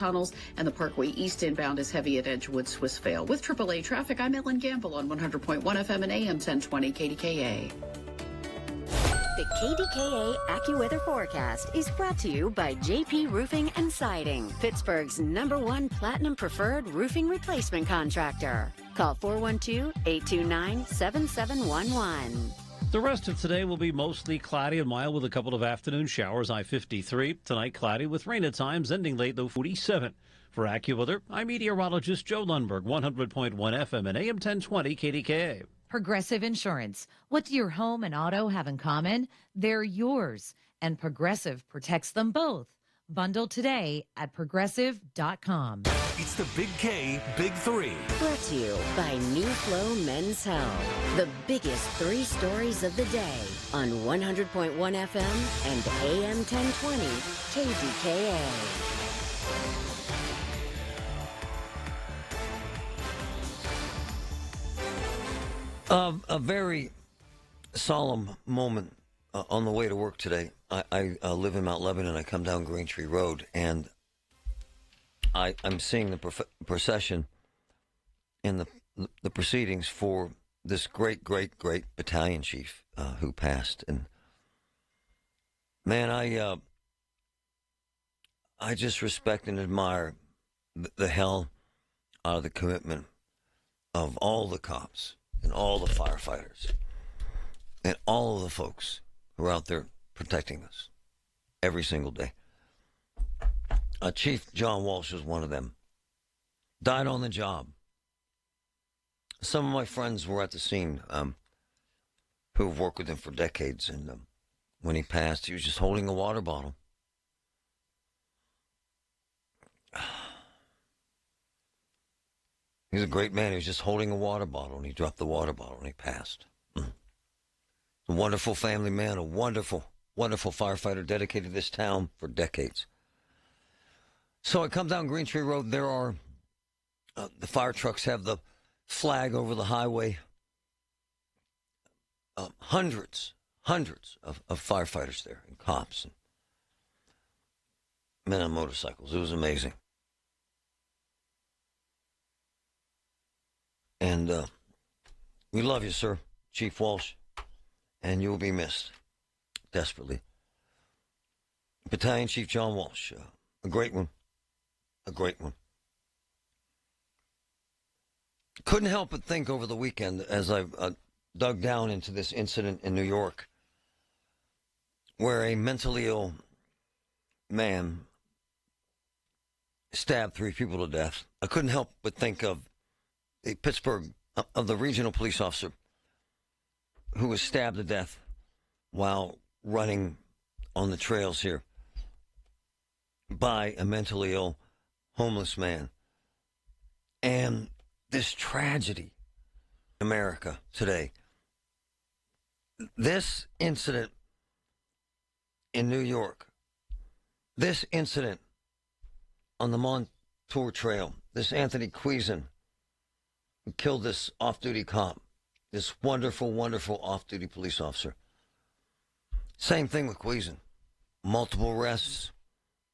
tunnels, and the Parkway East inbound is heavy at Edgewood, Swissvale. With AAA traffic, I'm Ellen Gamble on 100.1 FM and AM 1020 KDKA. The KDKA AccuWeather forecast is brought to you by JP Roofing and Siding, Pittsburgh's #1 Platinum Preferred Roofing Replacement Contractor. Call 412-829-7711. The rest of today will be mostly cloudy and mild with a couple of afternoon showers. I-53. Tonight, cloudy with rain at times, ending late, though 47. For AccuWeather, I'm meteorologist Joe Lundberg, 100.1 FM and AM 1020 KDKA. Progressive Insurance. What do your home and auto have in common? They're yours, and Progressive protects them both. Bundle today at progressive.com. It's the Big K Big Three. Brought to you by New Flow Men's Health. The biggest three stories of the day on 100.1 FM and AM 1020 KDKA. A very solemn moment on the way to work today. I live in Mount Lebanon. I come down Green Tree Road, and I'm seeing the procession and the proceedings for this great battalion chief who passed. And man, I just respect and admire the hell out of the commitment of all the cops and all the firefighters and all of the folks who are out there protecting us every single day. Chief John Walsh was one of them. Died on the job. Some of my friends were at the scene who have worked with him for decades, and when he passed, he was just holding a water bottle. He was a great man. He was just holding a water bottle, and he dropped the water bottle, and he passed. A wonderful family man, a wonderful firefighter, dedicated to this town for decades. So I come down Green Tree Road. There are, the fire trucks have the flag over the highway. Hundreds of firefighters there, and cops, and men on motorcycles. It was amazing. And we love you, sir, Chief Walsh, and you will be missed desperately. Battalion Chief John Walsh, a great one. Couldn't help but think over the weekend as I dug down into this incident in New York where a mentally ill man stabbed 3 people to death. I couldn't help but think of Pittsburgh, of the regional police officer who was stabbed to death while running on the trails here by a mentally ill homeless man. And this tragedy in America today, this incident in New York, this incident on the Montour Trail, this Anthony Queason who killed this off-duty cop, this wonderful off-duty police officer. Same thing with Queason. Multiple arrests,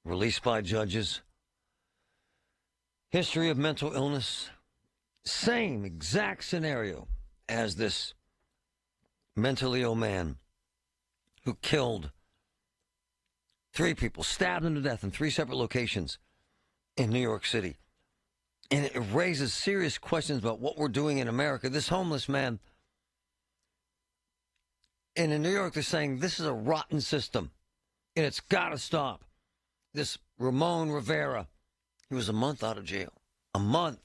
released by judges, history of mental illness, same exact scenario as this mentally ill man who killed 3 people, stabbed them to death in 3 separate locations in New York City. And it raises serious questions about what we're doing in America. This homeless man, and in New York, they're saying this is a rotten system, and it's got to stop. This Ramon Rivera, he was a month out of jail. A month.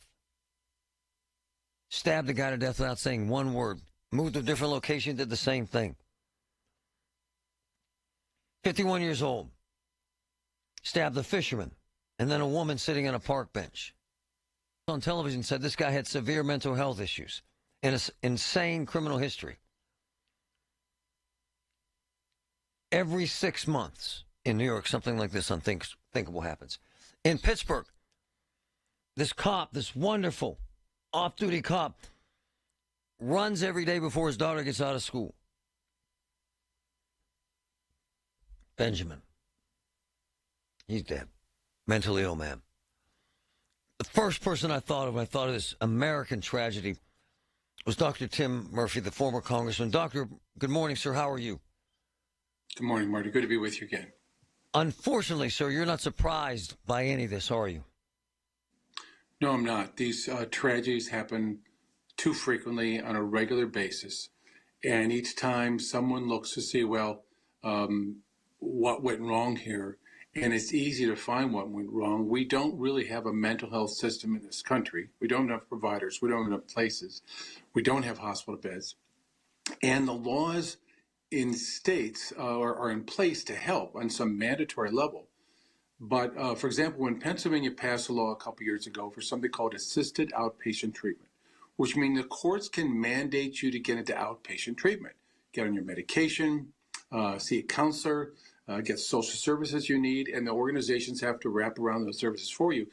Stabbed a guy to death without saying one word. Moved to a different location, did the same thing. 51 years old. Stabbed a fisherman, and then a woman sitting on a park bench. On television said this guy had severe mental health issues and an insane criminal history. Every 6 months in New York, something like this unthinkable happens. In Pittsburgh, this cop, this wonderful off-duty cop, runs every day before his daughter gets out of school. Benjamin. He's dead. Mentally ill man. The first person I thought of when I thought of this American tragedy was Dr. Tim Murphy, the former congressman. Doctor, good morning, sir. How are you? Good morning, Marty. Good to be with you again. Unfortunately, sir, you're not surprised by any of this, are you? No, I'm not. These tragedies happen too frequently on a regular basis. And each time someone looks to see, what went wrong here, and it's easy to find what went wrong. We don't really have a mental health system in this country. We don't have providers. We don't have places. We don't have hospital beds. And the laws in states are in place to help on some mandatory level. But, for example, when Pennsylvania passed a law a couple years ago for something called assisted outpatient treatment, which means the courts can mandate you to get into outpatient treatment, get on your medication, see a counselor, get social services you need, and the organizations have to wrap around those services for you.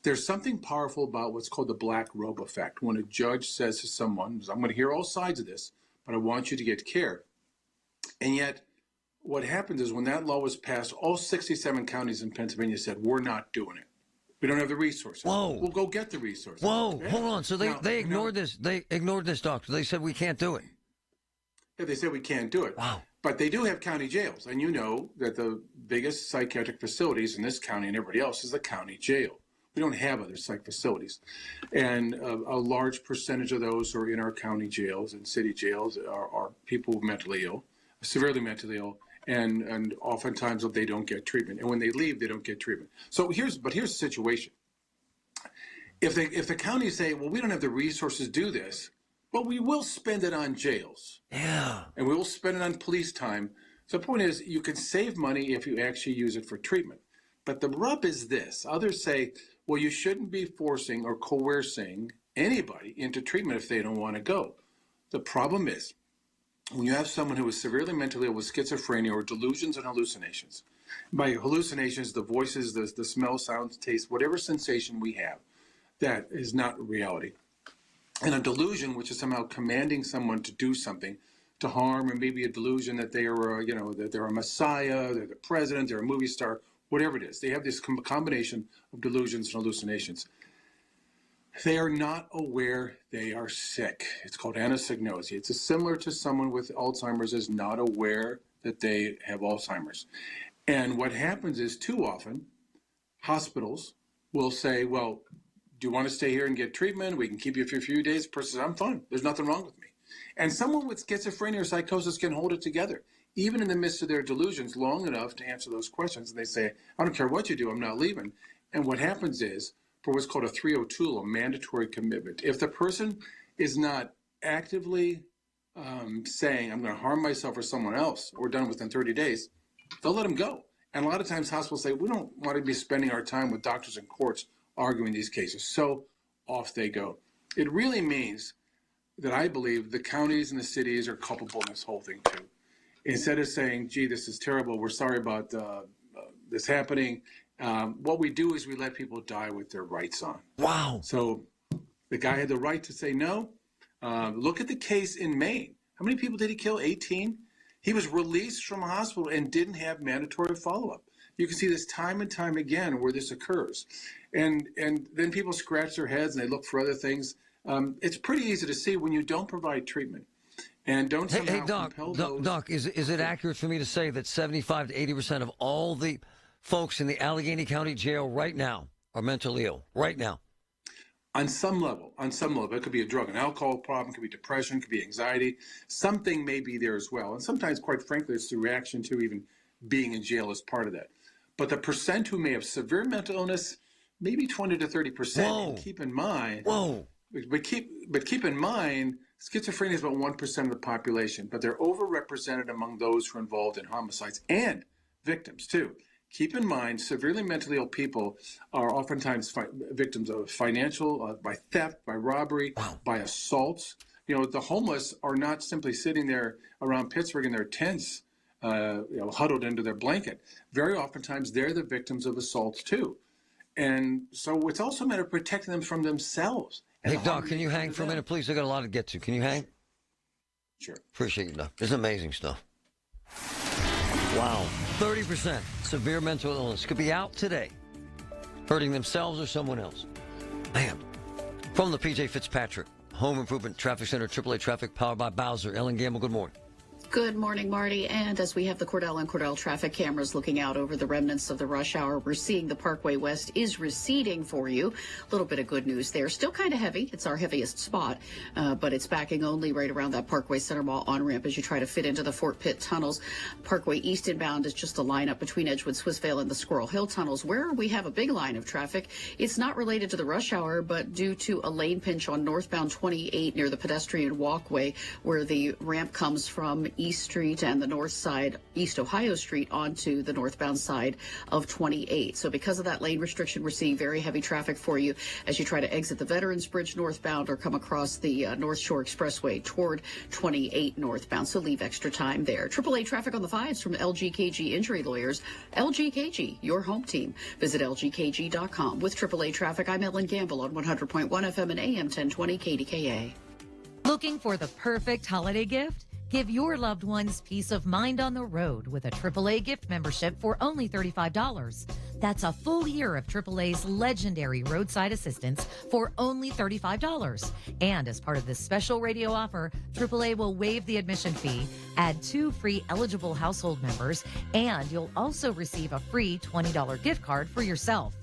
There's something powerful about what's called the black robe effect. When a judge says to someone, I'm going to hear all sides of this, but I want you to get care. And yet, what happens is when that law was passed, all 67 counties in Pennsylvania said, we're not doing it. We don't have the resources. Whoa. We'll go get the resources. Whoa, yeah. hold on. So they ignored this. They ignored this, doctor. They said we can't do it. Yeah, they said we can't do it. Wow. But they do have county jails. And you know that the biggest psychiatric facilities in this county and everybody else is the county jail. We don't have other psych facilities. And a large percentage of those who are in our county jails and city jails are people mentally ill, severely mentally ill, and oftentimes they don't get treatment. And when they leave, they don't get treatment. So here's the situation. If the counties say, well, we don't have the resources to do this, but we will spend it on jails. Yeah. And we will spend it on police time. So the point is, you can save money if you actually use it for treatment. But the rub is this. Others say, well, you shouldn't be forcing or coercing anybody into treatment if they don't want to go. The problem is, when you have someone who is severely mentally ill with schizophrenia or delusions and hallucinations, by hallucinations, the voices, the smell, sounds, taste, whatever sensation we have, that is not reality. And a delusion, which is somehow commanding someone to do something, to harm, or maybe a delusion that they are, that they're a messiah, they're the president, they're a movie star, whatever it is. They have this combination of delusions and hallucinations. They are not aware they are sick. It's called anosognosia. It's similar to someone with Alzheimer's is not aware that they have Alzheimer's. And what happens is, too often, hospitals will say, well, do you want to stay here and get treatment? We can keep you for a few days. The person says, I'm fine. There's nothing wrong with me. And someone with schizophrenia or psychosis can hold it together, even in the midst of their delusions, long enough to answer those questions. And they say, I don't care what you do, I'm not leaving. And what happens is, for what's called a 302, a mandatory commitment, if the person is not actively saying, I'm going to harm myself or someone else, or done within 30 days, they'll let them go. And a lot of times hospitals say, we don't want to be spending our time with doctors and courts arguing these cases. So off they go. It really means that I believe the counties and the cities are culpable in this whole thing too. Instead of saying, gee, this is terrible, we're sorry about this happening, what we do is we let people die with their rights on. Wow. So the guy had the right to say no. Look at the case in Maine. How many people did he kill? 18? He was released from a hospital and didn't have mandatory follow-up. You can see this time and time again where this occurs. And then people scratch their heads and they look for other things. It's pretty easy to see when you don't provide treatment and don't somehow compel those. Doc, is it accurate for me to say that 75 to 80% of all the folks in the Allegheny County Jail right now are mentally ill? Right now. On some level. It could be a drug and alcohol problem, it could be depression, it could be anxiety. Something may be there as well. And sometimes, quite frankly, it's the reaction to even being in jail as part of that. But the percent who may have severe mental illness, maybe 20 to 30%. Whoa. And keep in mind, Whoa. But keep in mind, schizophrenia is about 1% of the population, but they're overrepresented among those who are involved in homicides and victims too. Keep in mind, severely mentally ill people are oftentimes victims of financial, by theft, by robbery, by assaults. The homeless are not simply sitting there around Pittsburgh in their tents, huddled into their blanket. Very oftentimes, they're the victims of assaults too. And so it's also a matter of protecting them from themselves. Hey, Doc, can you hang for a minute, please? I got a lot to get to. Can you hang? Sure. Appreciate you, Doc. This is amazing stuff. Wow. 30% severe mental illness could be out today, hurting themselves or someone else. Man. From the PJ Fitzpatrick Home Improvement Traffic Center, AAA Traffic, powered by Bowser. Ellen Gamble, good morning. Good morning, Marty. And as we have the Cordell and Cordell traffic cameras looking out over the remnants of the rush hour, we're seeing the Parkway West is receding for you. A little bit of good news there. Still kind of heavy. It's our heaviest spot, but it's backing only right around that Parkway Center Mall on-ramp as you try to fit into the Fort Pitt tunnels. Parkway East inbound is just a lineup between Edgewood, Swissvale, and the Squirrel Hill tunnels. Where we have a big line of traffic, it's not related to the rush hour, but due to a lane pinch on northbound 28 near the pedestrian walkway where the ramp comes from East Street and the north side, East Ohio Street, onto the northbound side of 28. So because of that lane restriction, we're seeing very heavy traffic for you as you try to exit the Veterans Bridge northbound or come across the North Shore Expressway toward 28 northbound. So leave extra time there. AAA traffic on the fives from LGKG Injury Lawyers. LGKG, your home team. Visit LGKG.com. With AAA traffic, I'm Ellen Gamble on 100.1 FM and AM 1020 KDKA. Looking for the perfect holiday gift? Give your loved ones peace of mind on the road with a AAA gift membership for only $35. That's a full year of AAA's legendary roadside assistance for only $35. And as part of this special radio offer, AAA will waive the admission fee, add 2 free eligible household members, and you'll also receive a free $20 gift card for yourself.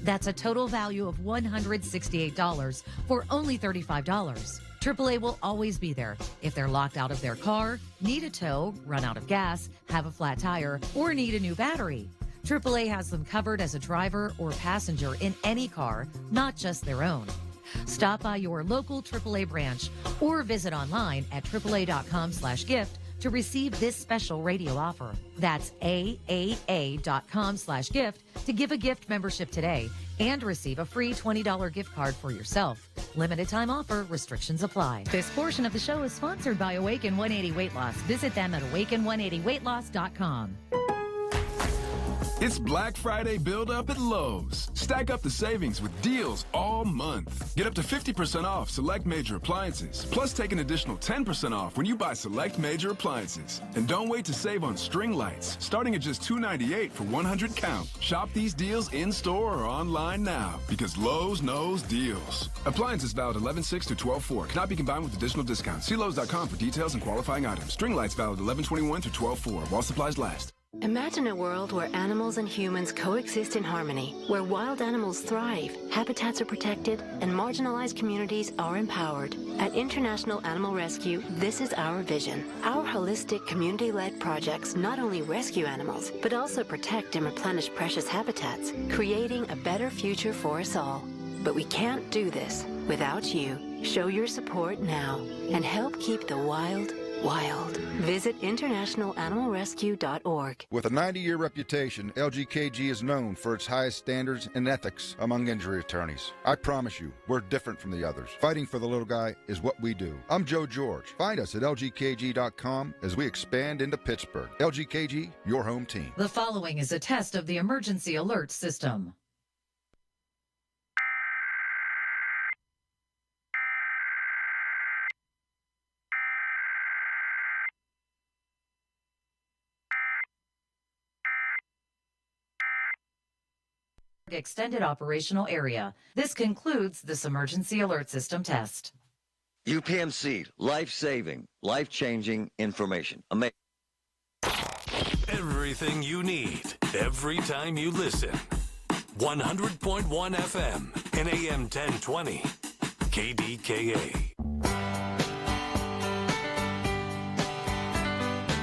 That's a total value of $168 for only $35. AAA will always be there if they're locked out of their car, need a tow, run out of gas, have a flat tire, or need a new battery. AAA has them covered as a driver or passenger in any car, not just their own. Stop by your local AAA branch or visit online at AAA.com/gift to receive this special radio offer. That's AAA.com/gift to give a gift membership today and receive a free $20 gift card for yourself. Limited time offer, restrictions apply. This portion of the show is sponsored by Awaken 180 Weight Loss. Visit them at awaken180weightloss.com. It's Black Friday build-up at Lowe's. Stack up the savings with deals all month. Get up to 50% off select major appliances. Plus, take an additional 10% off when you buy select major appliances. And don't wait to save on string lights, starting at just $298 for 100 count. Shop these deals in-store or online now, because Lowe's knows deals. Appliances valid 11/6 to 12/4. Cannot be combined with additional discounts. See Lowe's.com for details and qualifying items. String lights valid 11/21 to 12/4 while supplies last. Imagine a world where animals and humans coexist in harmony, where wild animals thrive, habitats are protected, and marginalized communities are empowered. At International Animal Rescue, this is our vision. Our holistic, community-led projects not only rescue animals, but also protect and replenish precious habitats, creating a better future for us all. But we can't do this without you. Show your support now and help keep the wild wild. Visit internationalanimalrescue.org. With a 90-year reputation, LGKG is known for its highest standards and ethics among injury attorneys. I promise you, we're different from the others. Fighting for the little guy is what we do. I'm Joe George. Find us at lgkg.com as we expand into Pittsburgh. LGKG, your home team. The following is a test of the emergency alert system. Extended operational area. This concludes this emergency alert system test. UPMC, life-saving, life-changing information. Everything you need, every time you listen. 100.1 FM and AM 1020. KDKA.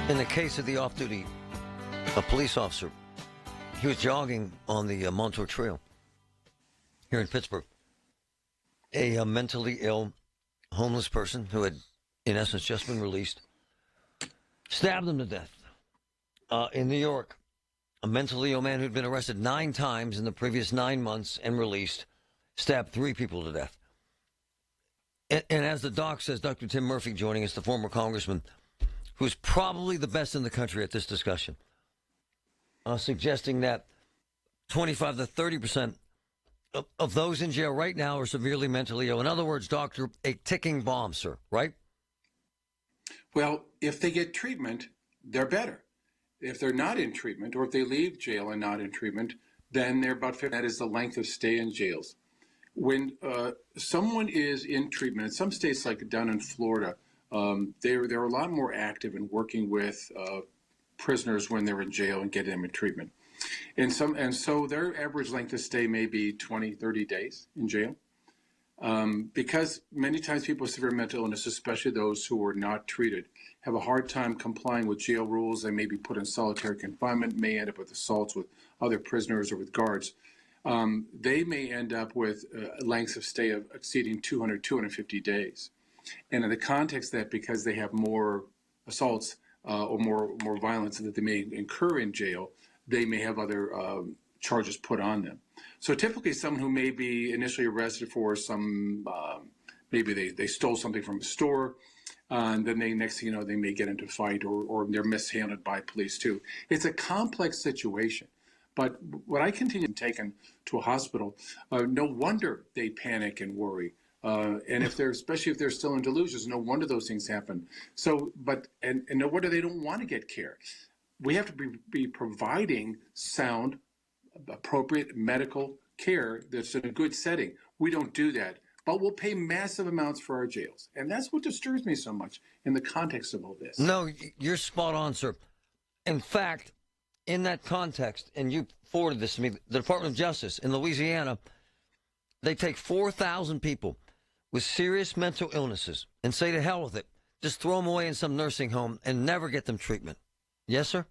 In the case of the off-duty police officer, he was jogging on the Montauk Trail here in Pittsburgh. A mentally ill, homeless person who had, in essence, just been released, stabbed him to death. In New York, a mentally ill man who'd been arrested 9 times in the previous 9 months and released, stabbed 3 people to death. And as the doc says, Dr. Tim Murphy joining us, the former congressman, who's probably the best in the country at this discussion, suggesting that 25 to 30% of those in jail right now are severely mentally ill. In other words, doctor, a ticking bomb, sir, right? Well, if they get treatment, they're better. If they're not in treatment, or if they leave jail and not in treatment, then they're about 50. That is the length of stay in jails. When someone is in treatment, in some states like down in Florida, they're a lot more active in working with prisoners when they're in jail and getting them in treatment. And so their average length of stay may be 20, 30 days in jail. Because many times people with severe mental illness, especially those who are not treated, have a hard time complying with jail rules. They may be put in solitary confinement, may end up with assaults with other prisoners or with guards. They may end up with lengths of stay of exceeding 200, 250 days. And in the context that because they have more assaults or more violence that they may incur in jail, they may have other charges put on them. So typically someone who may be initially arrested for some, maybe they stole something from a store, and then next thing you know, they may get into a fight or they're mishandled by police too. It's a complex situation. But what I continue taken to a hospital, no wonder they panic and worry. And especially if they're still in delusions, no wonder those things happen. So, and no wonder they don't want to get care. We have to be providing sound, appropriate medical care that's in a good setting. We don't do that, but we'll pay massive amounts for our jails. And that's what disturbs me so much in the context of all this. No, you're spot on, sir. In fact, in that context, and you forwarded this to me, the Department of Justice in Louisiana, they take 4,000 people with serious mental illnesses and say to hell with it. Just throw them away in some nursing home and never get them treatment. Yes, sir?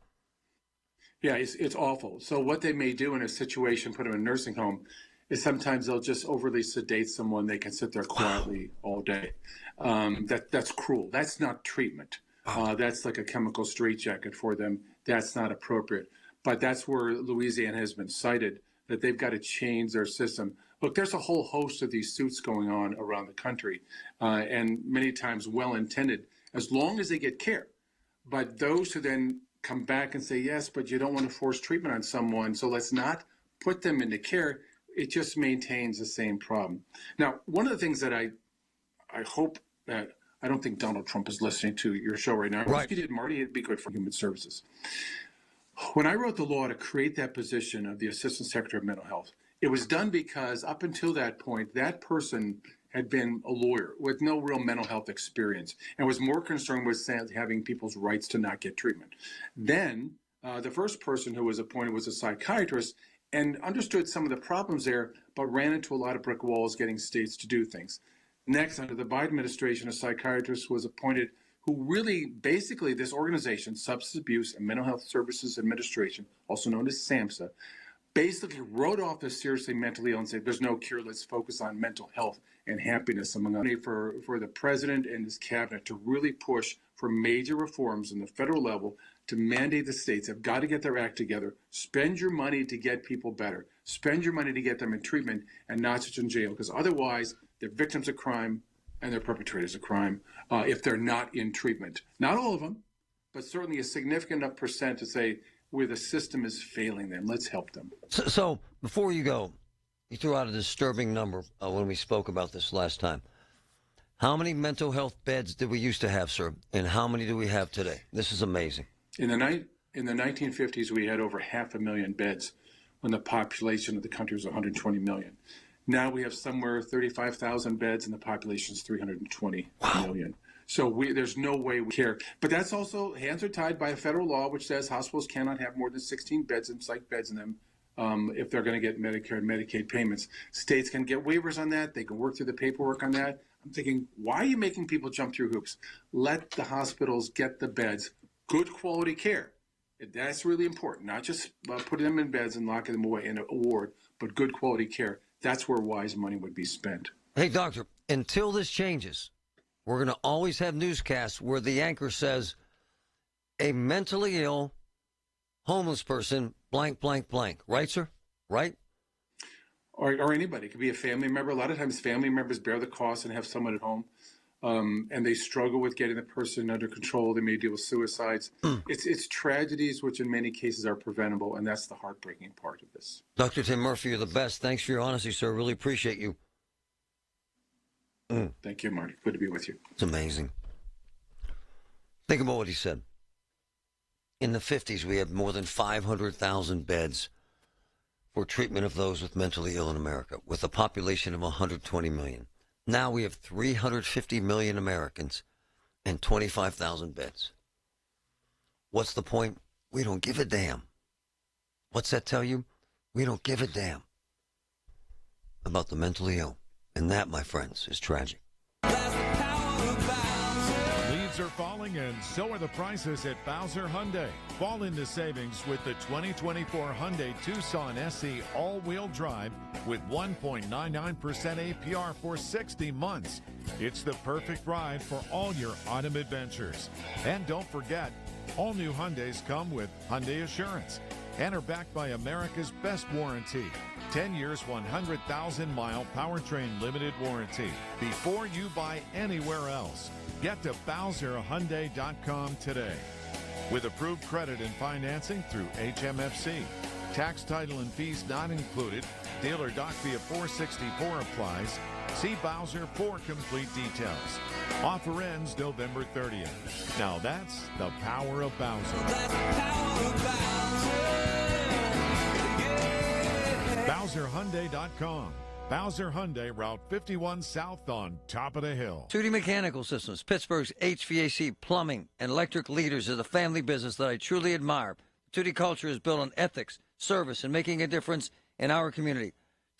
Yeah, it's awful. So what they may do in a situation, put them in a nursing home, is sometimes they'll just overly sedate someone. They can sit there quietly all day. That's cruel. That's not treatment. That's like a chemical straitjacket for them. That's not appropriate. But that's where Louisiana has been cited, that they've got to change their system. Look, there's a whole host of these suits going on around the country, and many times well-intended, as long as they get care. But those who then come back and say, yes, but you don't want to force treatment on someone, so let's not put them into care, it just maintains the same problem. Now, one of the things that I hope that, I don't think Donald Trump is listening to your show right now. Right. If you did, Marty, it'd be good for Human Services. When I wrote the law to create that position of the Assistant Secretary of Mental Health, it was done because up until that point, that person had been a lawyer with no real mental health experience and was more concerned with having people's rights to not get treatment. Then the first person who was appointed was a psychiatrist and understood some of the problems there, but ran into a lot of brick walls getting states to do things. Next, under the Biden administration, a psychiatrist was appointed who really, basically, this organization, Substance Abuse and Mental Health Services Administration, also known as SAMHSA, basically wrote off the seriously mentally ill and said, there's no cure, let's focus on mental health and happiness among others. For the president and his cabinet to really push for major reforms on the federal level to mandate the states have got to get their act together, spend your money to get people better, spend your money to get them in treatment and not just in jail, because otherwise they're victims of crime and they're perpetrators of crime if they're not in treatment. Not all of them, but certainly a significant enough percent to say where the system is failing them. Let's help them. So before you go, you threw out a disturbing number when we spoke about this last time. How many mental health beds did we used to have, sir, and how many do we have today? This is amazing. In the 1950s, we had over 500,000 beds when the population of the country was 120 million. Now we have somewhere 35,000 beds and the population is 320 million. So there's no way we care. But that's also, hands are tied by a federal law which says hospitals cannot have more than 16 beds and psych beds in them if they're going to get Medicare and Medicaid payments. States can get waivers on that. They can work through the paperwork on that. I'm thinking, why are you making people jump through hoops? Let the hospitals get the beds, good quality care. That's really important, not just putting them in beds and locking them away in a ward, but good quality care. That's where wise money would be spent. Hey, doctor, until this changes, we're going to always have newscasts where the anchor says, a mentally ill, homeless person, blank, blank, blank. Right, sir? Right? Or anybody. It could be a family member. A lot of times family members bear the cost and have someone at home. And they struggle with getting the person under control. They may deal with suicides. It's tragedies which in many cases are preventable, and that's the heartbreaking part of this. Dr. Tim Murphy, you're the best. Thanks for your honesty, sir. Really appreciate you. Thank you, Marty. Good to be with you. It's amazing. Think about what he said. In the 50s, we had more than 500,000 beds for treatment of those with mentally ill in America, with a population of 120 million. Now we have 350 million Americans and 25,000 beds. What's the point? We don't give a damn. What's that tell you? We don't give a damn about the mentally ill. And that, my friends, is tragic. Leaves are falling and so are the prices at Bowser Hyundai. Fall into savings with the 2024 Hyundai Tucson SE all-wheel drive with 1.99% APR for 60 months. It's the perfect ride for all your autumn adventures. And don't forget, all new Hyundais come with Hyundai Assurance and are backed by America's best warranty. 10 years, 100,000-mile powertrain limited warranty before you buy anywhere else. Get to BowserHyundai.com today. With approved credit and financing through HMFC. Tax, title, and fees not included. Dealer doc fee of $464 applies. See Bowser for complete details. Offer ends November 30th. Now that's the power of Bowser. BowserHyundai.com. Bowser Hyundai, Route 51 South on top of the hill. 2D Mechanical Systems, Pittsburgh's HVAC, plumbing, and electric leaders, is a family business that I truly admire. 2D culture is built on ethics, service, and making a difference in our community.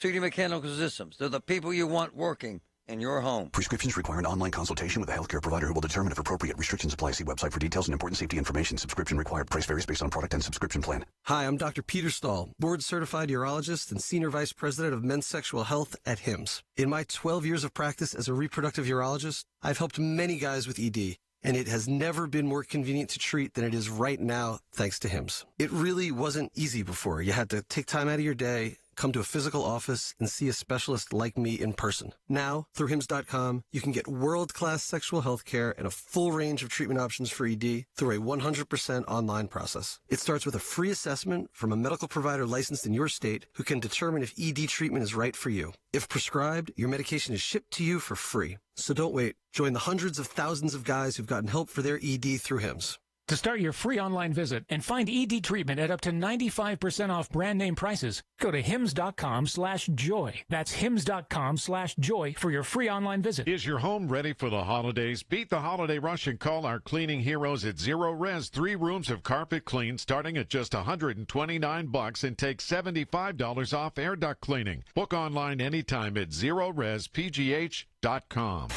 2D Mechanical Systems, they're the people you want working in your home. Prescriptions require an online consultation with a healthcare provider who will determine if appropriate restrictions apply. See website for details and important safety information. Subscription required. Price varies based on product and subscription plan. Hi, I'm Dr. Peter Stahl, board-certified urologist and senior vice president of men's sexual health at HIMSS. In my 12 years of practice as a reproductive urologist, I've helped many guys with ED, and it has never been more convenient to treat than it is right now, thanks to HIMSS. It really wasn't easy before. You had to take time out of your day, come to a physical office, and see a specialist like me in person. Now, through HIMSS.com, you can get world-class sexual health care and a full range of treatment options for ED through a 100% online process. It starts with a free assessment from a medical provider licensed in your state who can determine if ED treatment is right for you. If prescribed, your medication is shipped to you for free. So don't wait. Join the hundreds of thousands of guys who've gotten help for their ED through HIMSS. To start your free online visit and find ED treatment at up to 95% off brand name prices, go to hims.com/joy. That's hims.com/joy for your free online visit. Is your home ready for the holidays? Beat the holiday rush and call our cleaning heroes at Zero Res. 3 rooms of carpet clean starting at just $129 and take $75 off air duct cleaning. Book online anytime at ZeroResPGH.com.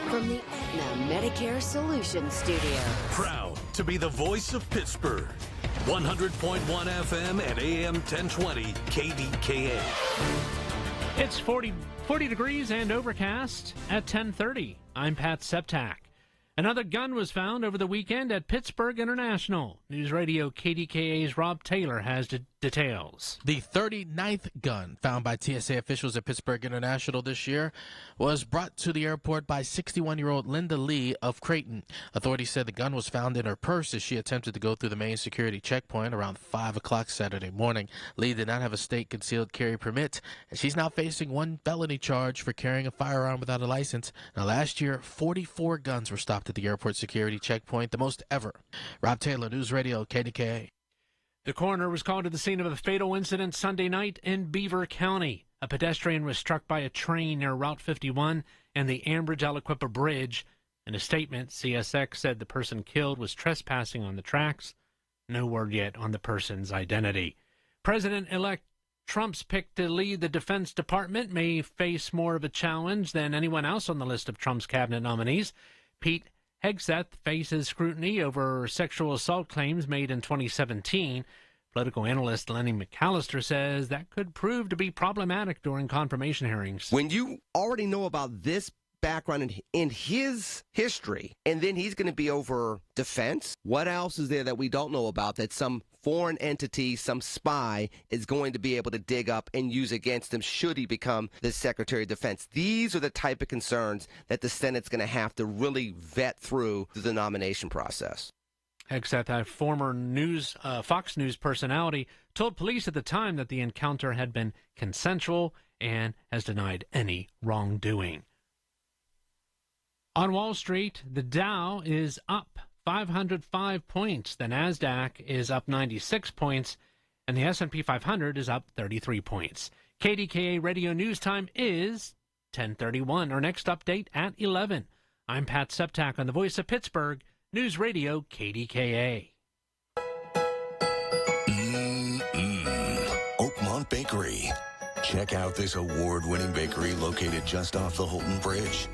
From the Aetna Medicare Solutions Studio. Proud to be the voice of Pittsburgh. 100.1 FM and AM 1020 KDKA. It's 40 degrees and overcast at 10:30. I'm Pat Septak. Another gun was found over the weekend at Pittsburgh International. News Radio KDKA's Rob Taylor has details. The 39th gun found by TSA officials at Pittsburgh International this year was brought to the airport by 61-year-old Linda Lee of Creighton. Authorities said the gun was found in her purse as she attempted to go through the main security checkpoint around 5 o'clock Saturday morning. Lee did not have a state concealed carry permit, and she's now facing 1 felony charge for carrying a firearm without a license. Now, last year, 44 guns were stopped at the airport security checkpoint, the most ever. Rob Taylor, News Radio, KDKA. The coroner was called to the scene of a fatal incident Sunday night in Beaver County. A pedestrian was struck by a train near Route 51 and the Ambridge-Aliquippa Bridge. In a statement, CSX said the person killed was trespassing on the tracks. No word yet on the person's identity. President-elect Trump's pick to lead the Defense Department may face more of a challenge than anyone else on the list of Trump's cabinet nominees. Pete Hegseth faces scrutiny over sexual assault claims made in 2017. Political analyst Lenny McAllister says that could prove to be problematic during confirmation hearings. When you already know about this background in his history, and then he's going to be over defense, what else is there that we don't know about that some foreign entity, some spy, is going to be able to dig up and use against him should he become the Secretary of Defense? These are the type of concerns that the Senate's going to have to really vet through the nomination process. Hegseth, a former Fox News personality, told police at the time that the encounter had been consensual and has denied any wrongdoing. On Wall Street, the Dow is up 505 points. The NASDAQ is up 96 points. and the S&P 500 is up 33 points. KDKA Radio News Time is 10:31. Our next update at 11. I'm Pat Septak on the Voice of Pittsburgh, News Radio KDKA. Oakmont Bakery. Check out this award-winning bakery located just off the Holton Bridge.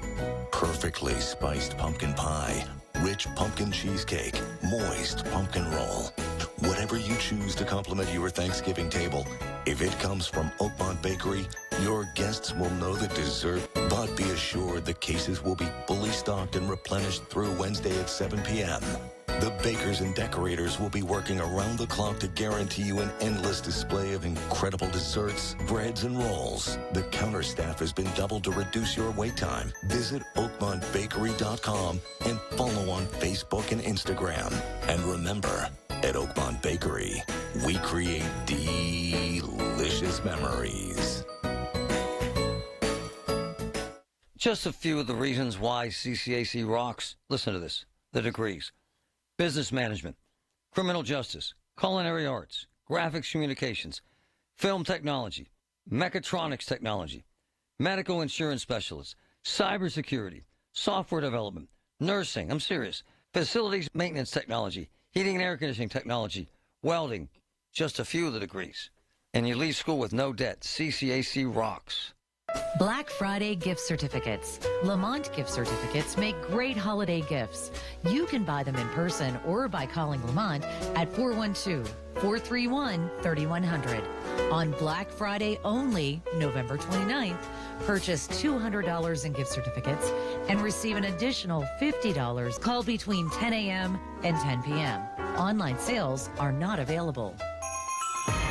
Perfectly spiced pumpkin pie, rich pumpkin cheesecake, moist pumpkin roll. Whatever you choose to complement your Thanksgiving table, if it comes from Oakmont Bakery, your guests will know the dessert. But be assured the cases will be fully stocked and replenished through Wednesday at 7 p.m. The bakers and decorators will be working around the clock to guarantee you an endless display of incredible desserts, breads, and rolls. The counter staff has been doubled to reduce your wait time. Visit oakmontbakery.com and follow on Facebook and Instagram. And remember, at Oakmont Bakery, we create delicious memories. Just a few of the reasons why CCAC rocks. Listen to this. The degrees. Business management, criminal justice, culinary arts, graphics communications, film technology, mechatronics technology, medical insurance specialists, cybersecurity, software development, nursing, I'm serious, facilities maintenance technology, heating and air conditioning technology, welding, just a few of the degrees. And you leave school with no debt. CCAC rocks. Black Friday gift certificates. Lamont gift certificates make great holiday gifts. You can buy them in person or by calling Lamont at 412-431-3100. On Black Friday only, November 29th, purchase $200 in gift certificates and receive an additional $50. Call between 10 a.m. and 10 p.m. Online sales are not available.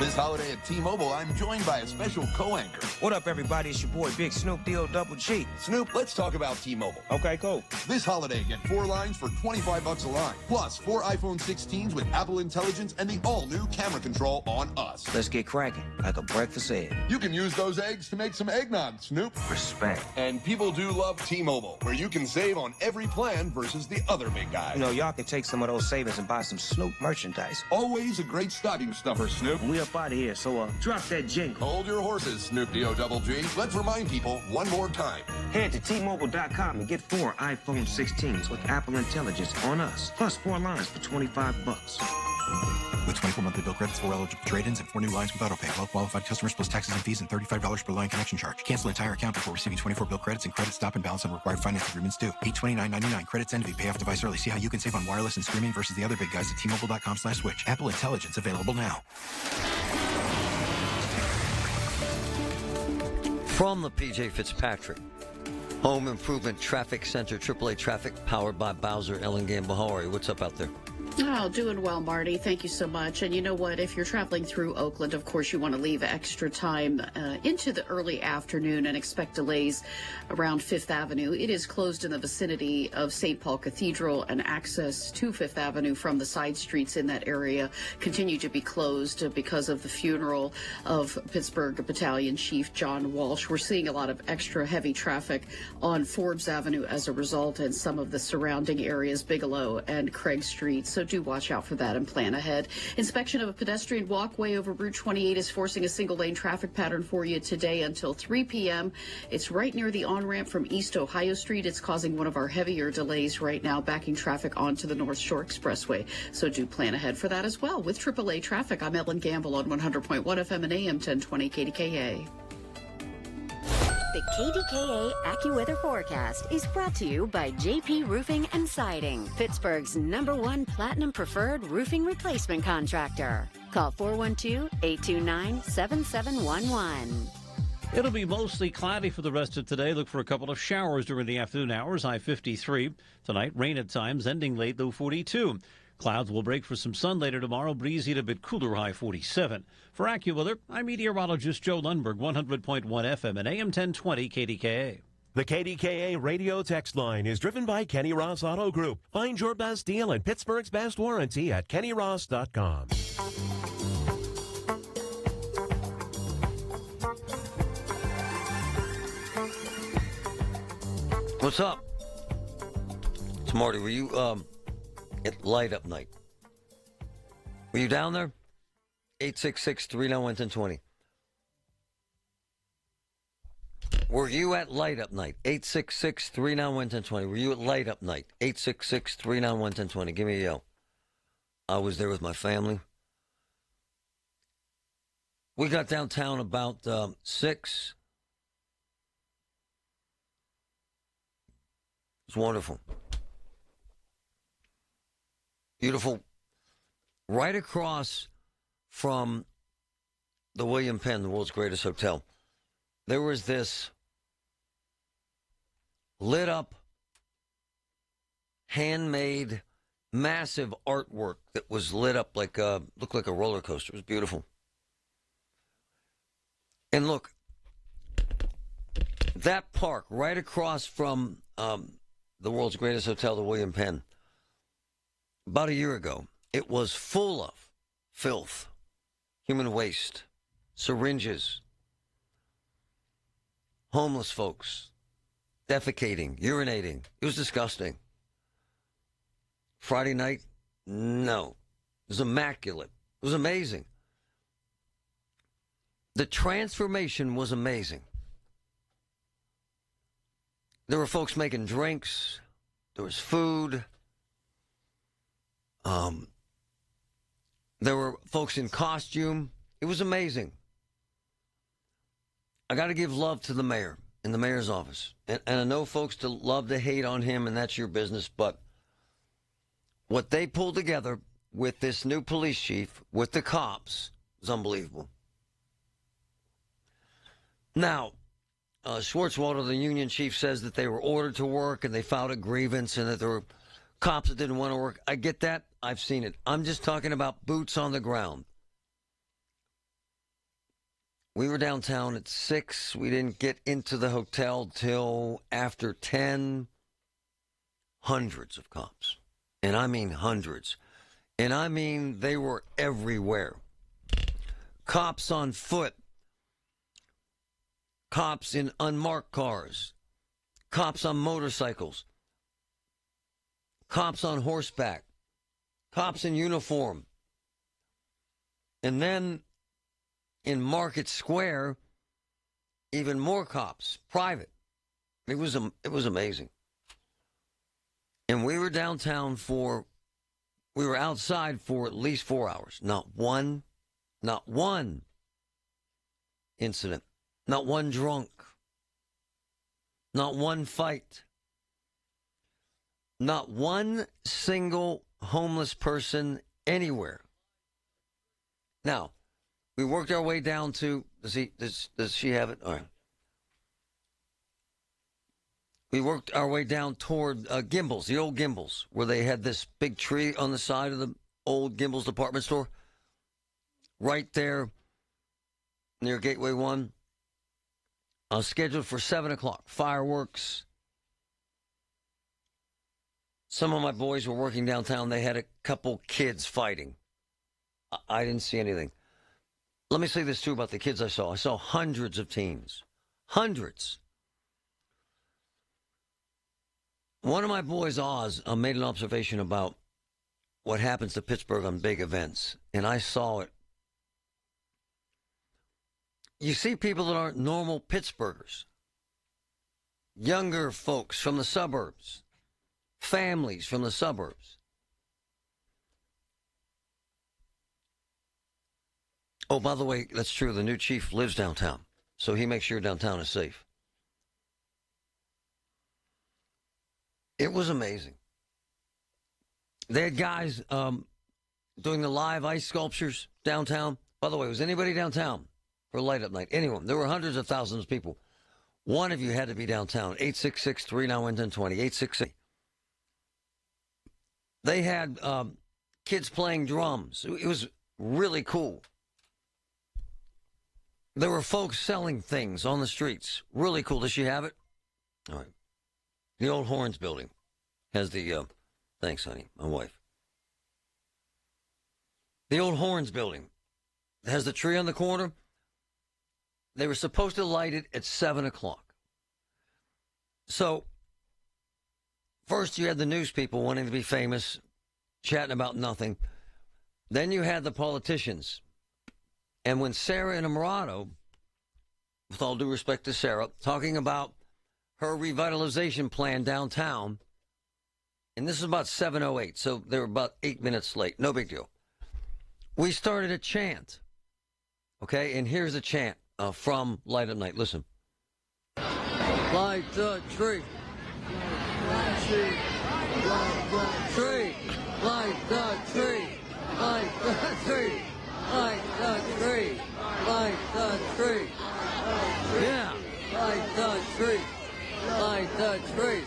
This holiday at T-Mobile, I'm joined by a special co-anchor. What up, everybody? It's your boy, Big Snoop D-O-double-G. Snoop, let's talk about T-Mobile. Okay, cool. This holiday, get 4 lines for $25 a line, plus 4 iPhone 16s with Apple Intelligence and the all-new camera control on us. Let's get cracking, like a breakfast egg. You can use those eggs to make some eggnog, Snoop. Respect. And people do love T-Mobile, where you can save on every plan versus the other big guys. You know, y'all can take some of those savings and buy some Snoop merchandise. Always a great stocking stuffer, Snoop. We up out of here, so drop that jingle. Hold your horses, Snoop D-O-double-G. Let's remind people one more time. Head to T-Mobile.com and get 4 iPhone 16s with Apple Intelligence on us, plus 4 lines for $25. With 24 monthly bill credits, 4 eligible trade-ins, and 4 new lines with autopay. Well-qualified customers plus taxes and fees and $35 per line connection charge. Cancel entire account before receiving 24 bill credits and credit stop and balance on required finance agreements due. $829.99. Credits end if you pay off device early. See how you can save on wireless and streaming versus the other big guys at T-Mobile.com/switch. Apple Intelligence available now. From the PJ Fitzpatrick Home Improvement Traffic Center, AAA Traffic, powered by Bowser, Ellen Gamble. How are you? What's up out there? Oh, doing well, Marty. Thank you so much. And you know what? If you're traveling through Oakland, of course, you want to leave extra time into the early afternoon and expect delays around Fifth Avenue. It is closed in the vicinity of St. Paul Cathedral, and access to Fifth Avenue from the side streets in that area continue to be closed because of the funeral of Pittsburgh Battalion Chief John Walsh. We're seeing a lot of extra heavy traffic on Forbes Avenue as a result, and some of the surrounding areas, Bigelow and Craig Street. So do watch out for that and plan ahead. Inspection of a pedestrian walkway over Route 28 is forcing a single-lane traffic pattern for you today until 3 p.m. It's right near the on-ramp from East Ohio Street. It's causing one of our heavier delays right now, backing traffic onto the North Shore Expressway. So do plan ahead for that as well. With AAA Traffic, I'm Ellen Gamble on 100.1 FM and AM 1020 KDKA. The KDKA AccuWeather forecast is brought to you by JP Roofing and Siding, Pittsburgh's #1 Platinum Preferred Roofing Replacement Contractor. Call 412-829-7711. It'll be mostly cloudy for the rest of today. Look for a couple of showers during the afternoon hours. High 53. Tonight, rain at times, ending late, low 42. Clouds will break for some sun later tomorrow. Breezy to a bit cooler, high 47. For AccuWeather, I'm meteorologist Joe Lundberg, 100.1 FM and AM 1020 KDKA. The KDKA radio text line is driven by Kenny Ross Auto Group. Find your best deal and Pittsburgh's best warranty at kennyross.com. What's up? It's Marty. Were you at Light Up Night? Were you down there? 866-391-1020. Were you at Light Up Night? 866-391-1020. Were you at Light Up Night? 866-391-1020. Give me a yell. I was there with my family. We got downtown about 6. It's wonderful. Beautiful. Right across from the William Penn, the world's greatest hotel, there was this lit up, handmade, massive artwork that was lit up like looked like a roller coaster. It was beautiful. And look, that park right across from the world's greatest hotel, the William Penn, about a year ago, it was full of filth, human waste, syringes, homeless folks, defecating, urinating. It was disgusting. Friday night, no. It was immaculate. It was amazing. The transformation was amazing. There were folks making drinks. There was food. There were folks in costume. It was amazing. I got to give love to the mayor in the mayor's office. And I know folks to love to hate on him, and that's your business, but what they pulled together with this new police chief, with the cops, is unbelievable. Now, Schwartzwalder, the union chief, says that they were ordered to work and they filed a grievance and that there were cops that didn't want to work. I get that. I've seen it. I'm just talking about boots on the ground. We were downtown at 6. We didn't get into the hotel till after 10. Hundreds of cops. And I mean hundreds. And I mean they were everywhere. Cops on foot. Cops in unmarked cars. Cops on motorcycles. Cops on horseback. Cops in uniform. And then in Market Square, even more cops, private. It was amazing. And we were downtown we were outside for at least 4 hours. Not one incident. Not one drunk. Not one fight. Not one single homeless person anywhere. Now, we worked our way down to, does she have it? All right. We worked our way down toward Gimbel's, the old Gimbel's, where they had this big tree on the side of the old Gimbel's department store. Right there near Gateway 1. Scheduled for 7 o'clock. Fireworks. Some of my boys were working downtown. They had a couple kids fighting. I didn't see anything. Let me say this, too, about the kids I saw. I saw hundreds of teens. Hundreds. One of my boys, Oz, made an observation about what happens to Pittsburgh on big events, and I saw it. You see people that aren't normal Pittsburghers. Younger folks from the suburbs. Families from the suburbs. Oh, by the way, that's true. The new chief lives downtown, so he makes sure downtown is safe. It was amazing. They had guys doing the live ice sculptures downtown. By the way, was anybody downtown for Light Up Night? Anyone? There were hundreds of thousands of people. One of you had to be downtown. 866-391-1020. 866. They had kids playing drums. It was really cool. There were folks selling things on the streets. Really cool. Does she have it? All right. The old Horns building has the, thanks, honey, my wife. The old Horns building has the tree on the corner. They were supposed to light it at 7 o'clock. So, first you had the news people wanting to be famous, chatting about nothing. Then you had the politicians And when Sarah Innamorato, with all due respect to Sarah, talking about her revitalization plan downtown, and this is about 7:08, so they were about 8 minutes late. No big deal. We started a chant, okay? And here's a chant from Light Up Night. Listen. Light the tree. Light the tree. Light the tree. Light the tree. Light the tree. Light the tree. Yeah. Light the tree. Light the tree.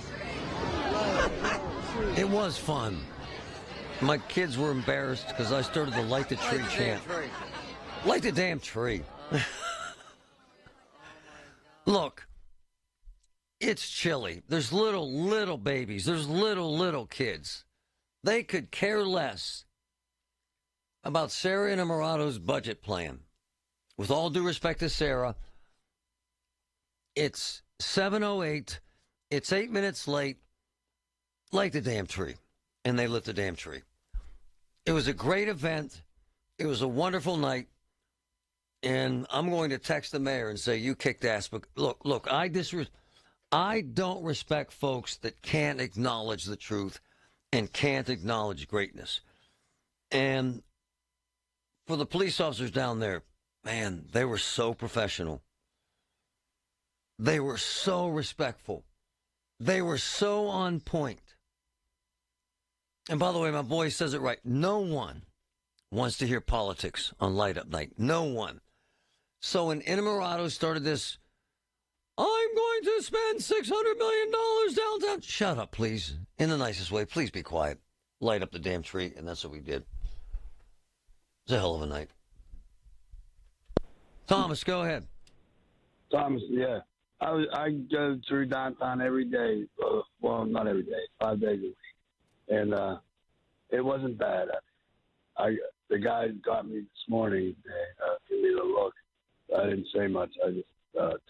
It was fun. My kids were embarrassed because I started the Light the Tree chant. Light the damn tree. Look, it's chilly. There's little babies. There's little kids. They could care less about Sarah Innamorato's budget plan. With all due respect to Sarah, it's 7:08. It's 8 minutes late. Light the damn tree. And they lit the damn tree. It was a great event. It was a wonderful night. And I'm going to text the mayor and say, you kicked ass. But look, I don't respect folks that can't acknowledge the truth and can't acknowledge greatness. And for the police officers down there, man, they were so professional. They were so respectful. They were so on point. And by the way, my boy says it right. No one wants to hear politics on Light Up Night. No one. So when Innamorato started this, I'm going to spend $600 million downtown. Shut up, please. In the nicest way. Please be quiet. Light up the damn tree. And that's what we did. It was a hell of a night. Thomas, go ahead. Thomas, yeah. I go through downtown every day. Well, not every day. 5 days a week. And it wasn't bad. The guy got me this morning and gave me the look. I didn't say much. I just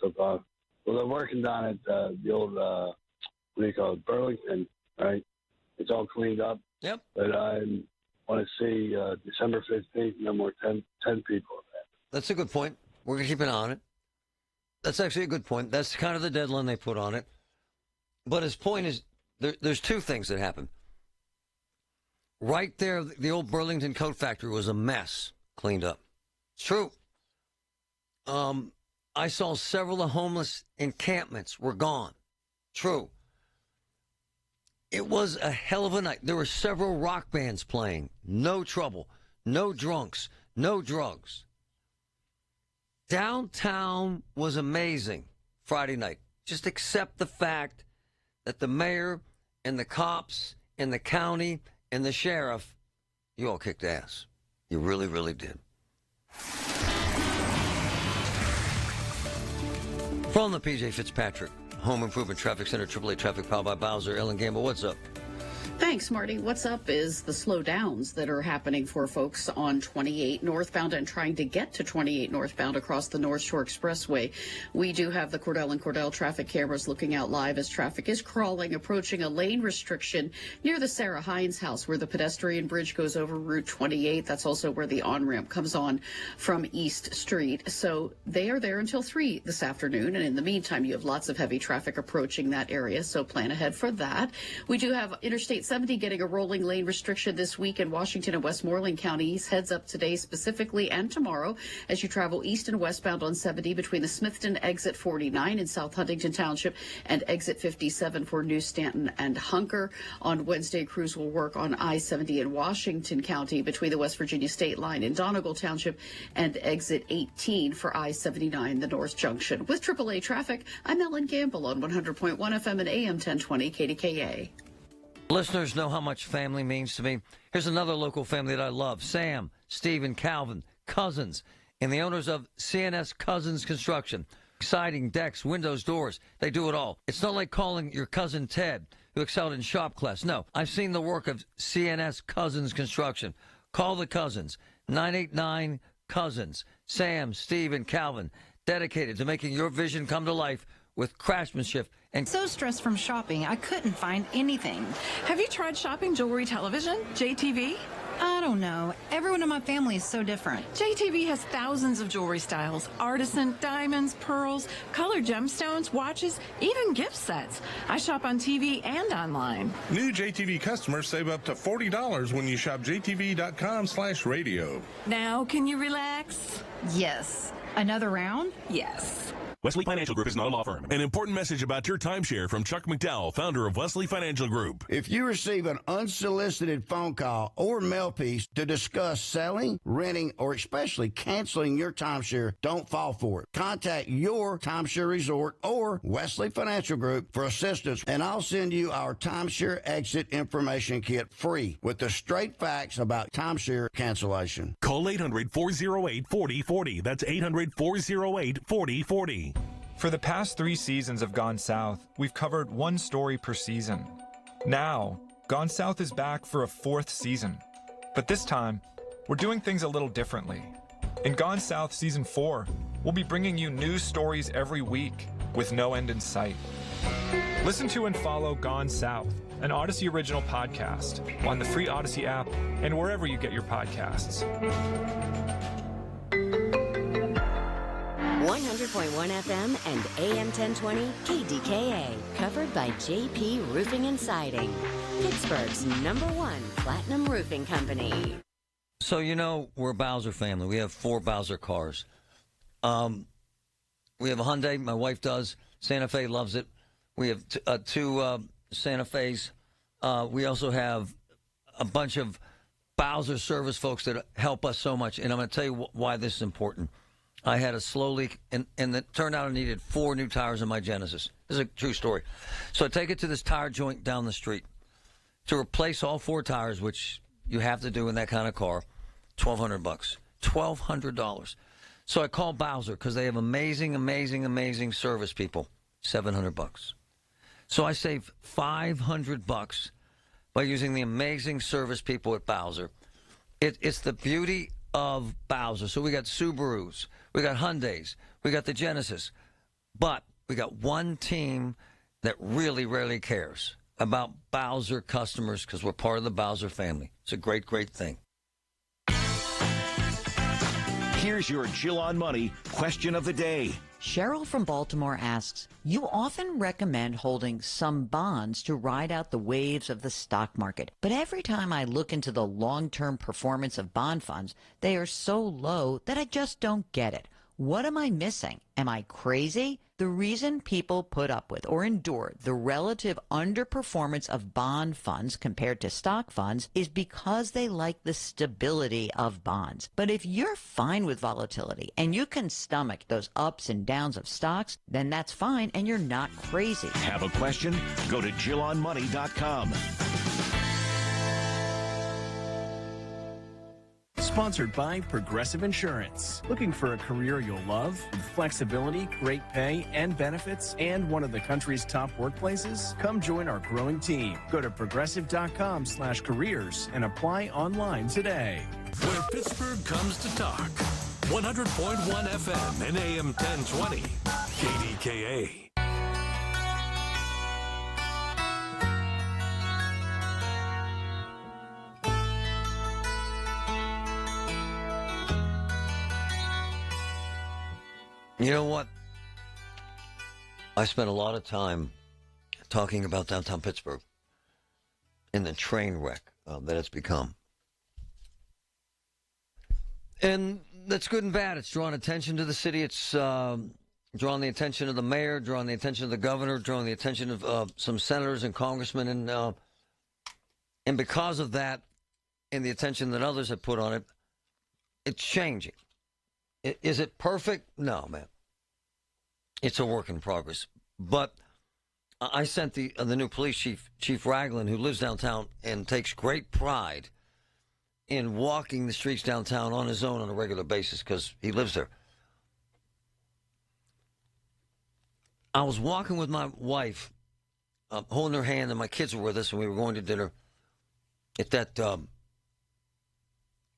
took off. Well, they're working down at the old, what do you call it, Burlington, right? It's all cleaned up. Yep. But I want to see December 15th, no more 10 people. That's a good point. We're going to keep an eye on it. That's actually a good point. That's kind of the deadline they put on it. But his point is there's two things that happen. Right there, the old Burlington Coat Factory was a mess, cleaned up. It's true. I saw several of the homeless encampments were gone. True. It was a hell of a night. There were several rock bands playing. No trouble. No drunks. No drugs. Downtown was amazing Friday night. Just accept the fact that the mayor and the cops and the county and the sheriff, you all kicked ass. You really, really did. From the PJ Fitzpatrick Home Improvement Traffic Center, AAA Traffic powered by Bowser. Ellen Gamble, what's up? Thanks, Marty. What's up is the slowdowns that are happening for folks on 28 northbound and trying to get to 28 northbound across the North Shore Expressway. We do have the Cordell and Cordell traffic cameras looking out live as traffic is crawling, approaching a lane restriction near the Sarah Hines house where the pedestrian bridge goes over Route 28. That's also where the on-ramp comes on from East Street. So they are there until 3 this afternoon. And in the meantime, you have lots of heavy traffic approaching that area. So plan ahead for that. We do have Interstate 70 getting a rolling lane restriction this week in Washington and Westmoreland counties. Heads up today specifically and tomorrow as you travel east and westbound on 70 between the Smithton exit 49 in South Huntington Township and exit 57 for New Stanton and Hunker. On Wednesday, crews will work on I-70 in Washington County between the West Virginia state line in Donegal Township and exit 18 for I-79, the North Junction. With AAA traffic, I'm Ellen Gamble on 100.1 FM and AM 1020 KDKA. Listeners know how much family means to me. Here's another local family that I love. Sam, Steve, and Calvin, cousins, and the owners of CNS Cousins Construction. Siding, decks, windows, doors, they do it all. It's not like calling your cousin Ted, who excelled in shop class. No, I've seen the work of CNS Cousins Construction. Call the cousins, 989-COUSINS. Sam, Steve, and Calvin, dedicated to making your vision come to life with craftsmanship and so stressed from shopping, I couldn't find anything. Have you tried shopping jewelry television, JTV? I don't know. Everyone in my family is so different. JTV has thousands of jewelry styles, artisan, diamonds, pearls, colored gemstones, watches, even gift sets. I shop on TV and online. New JTV customers save up to $40 when you shop jtv.com/radio. Now, can you relax? Yes. Another round? Yes. Wesley Financial Group is not a law firm. An important message about your timeshare from Chuck McDowell, founder of Wesley Financial Group. If you receive an unsolicited phone call or mail piece to discuss selling, renting, or especially canceling your timeshare, don't fall for it. Contact your timeshare resort or Wesley Financial Group for assistance, and I'll send you our timeshare exit information kit free with the straight facts about timeshare cancellation. Call 800-408-4040. That's 800-408-4040. For the past 3 seasons of Gone South, we've covered one story per season. Now, Gone South is back for a 4th season. But this time, we're doing things a little differently. In Gone South Season 4, we'll be bringing you new stories every week with no end in sight. Listen to and follow Gone South, an Odyssey original podcast, on the free Odyssey app and wherever you get your podcasts. 100.1 FM and AM 1020 KDKA, covered by JP Roofing and Siding, Pittsburgh's #1 platinum roofing company. So, you know, we're a Bowser family. We have 4 Bowser cars. We have a Hyundai. My wife does. Santa Fe loves it. We have 2 Santa Fe's. We also have a bunch of Bowser service folks that help us so much. And I'm going to tell you why this is important. I had a slow leak, and it turned out I needed 4 new tires in my Genesis. This is a true story. So I take it to this tire joint down the street to replace all 4 tires, which you have to do in that kind of car. $1,200. $1,200. So I call Bowser because they have amazing, amazing, amazing service people. $700. So I save $500 by using the amazing service people at Bowser. It's the beauty of Bowser. So we got Subarus, we got Hyundais, we got the Genesis, but we got one team that really, really cares about Bowser customers because we're part of the Bowser family. It's a great, great thing. Here's your Jill on Money question of the day. Cheryl from Baltimore asks, you often recommend holding some bonds to ride out the waves of the stock market. But every time I look into the long-term performance of bond funds, they are so low that I just don't get it. What am I missing? Am I crazy? The reason people put up with or endure the relative underperformance of bond funds compared to stock funds is because they like the stability of bonds. But if you're fine with volatility and you can stomach those ups and downs of stocks, then that's fine and you're not crazy. Have a question? Go to JillOnMoney.com. Sponsored by Progressive Insurance. Looking for a career you'll love with flexibility, great pay, and benefits, and one of the country's top workplaces? Come join our growing team. Go to progressive.com/careers and apply online today. Where Pittsburgh comes to talk. 100.1 FM and AM 1020. KDKA. You know what? I spent a lot of time talking about downtown Pittsburgh and the train wreck that it's become. And that's good and bad. It's drawn attention to the city. It's drawn the attention of the mayor, drawn the attention of the governor, drawn the attention of some senators and congressmen. And because of that and the attention that others have put on it, it's changing. Is it perfect? No, man. It's a work in progress. But I sent the new police chief, Chief Ragland, who lives downtown and takes great pride in walking the streets downtown on his own on a regular basis because he lives there. I was walking with my wife, holding her hand, and my kids were with us, and we were going to dinner at that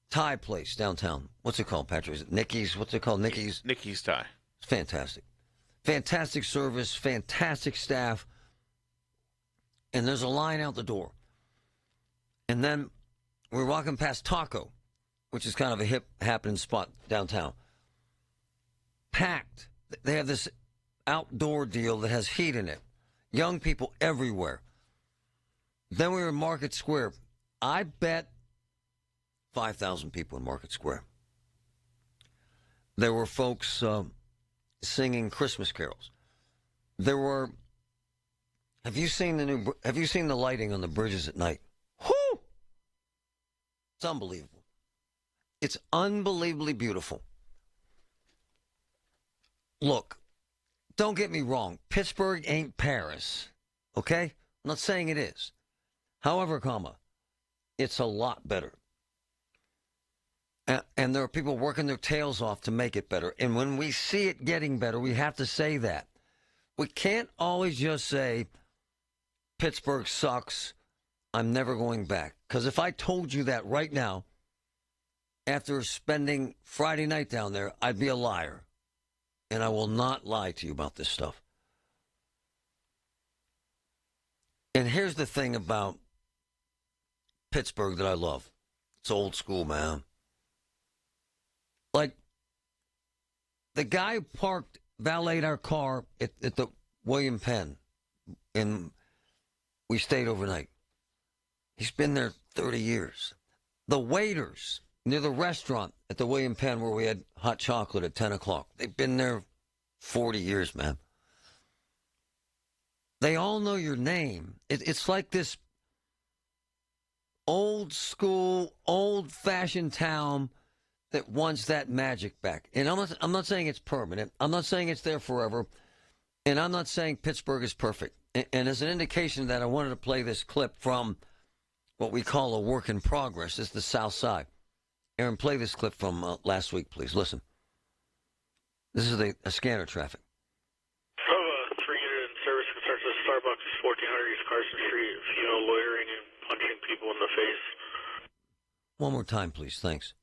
Thai place downtown. What's it called, Patrick? Is it Nikki's? What's it called? Nikki's Thai. It's fantastic. Fantastic service, fantastic staff. And there's a line out the door. And then We were walking past Taco, which is kind of a hip happening spot downtown. Packed. They have this outdoor deal that has heat in it. Young people everywhere. Then we were in Market Square. I bet 5,000 people in Market Square. There were folks singing Christmas carols. There were. Have you seen the lighting on the bridges at night? Whoo! It's unbelievable. It's unbelievably beautiful. Look, don't get me wrong. Pittsburgh ain't Paris, okay? I'm not saying it is. However, it's a lot better. And there are people working their tails off to make it better. And when we see it getting better, we have to say that. We can't always just say, Pittsburgh sucks, I'm never going back. Because if I told you that right now, after spending Friday night down there, I'd be a liar. And I will not lie to you about this stuff. And here's the thing about Pittsburgh that I love. It's old school, man. Like, the guy who valeted our car at the William Penn, and we stayed overnight. He's been there 30 years. The waiters near the restaurant at the William Penn where we had hot chocolate at 10 o'clock, they've been there 40 years, man. They all know your name. It's like this old school, old-fashioned town that wants that magic back. And I'm not saying it's permanent. I'm not saying it's there forever. And I'm not saying Pittsburgh is perfect. And as an indication of that, I wanted to play this clip from what we call a work in progress. It's the South Side. Aaron, play this clip from last week, please. Listen. This is a scanner traffic. 3-unit in service concerns with Starbucks, 1400 East Carson Street. Loitering and punching people in the face. One more time, please. Thanks.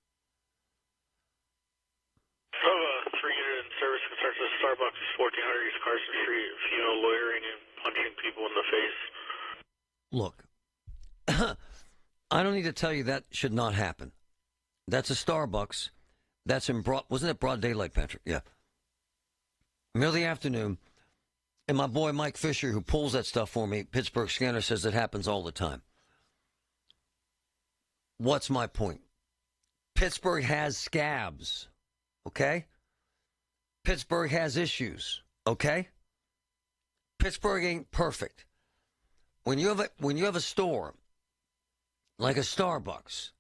3-unit in service concerns with Starbucks, 1400 East Carson Street. Loitering and punching people in the face. Look, I don't need to tell you that should not happen. That's a Starbucks. That's in wasn't it broad daylight, Patrick? Yeah. Middle of the afternoon, and my boy Mike Fisher, who pulls that stuff for me, Pittsburgh Scanner, says it happens all the time. What's my point? Pittsburgh has scabs, okay? Pittsburgh has issues, okay? Pittsburgh ain't perfect. When you have a store like a Starbucks,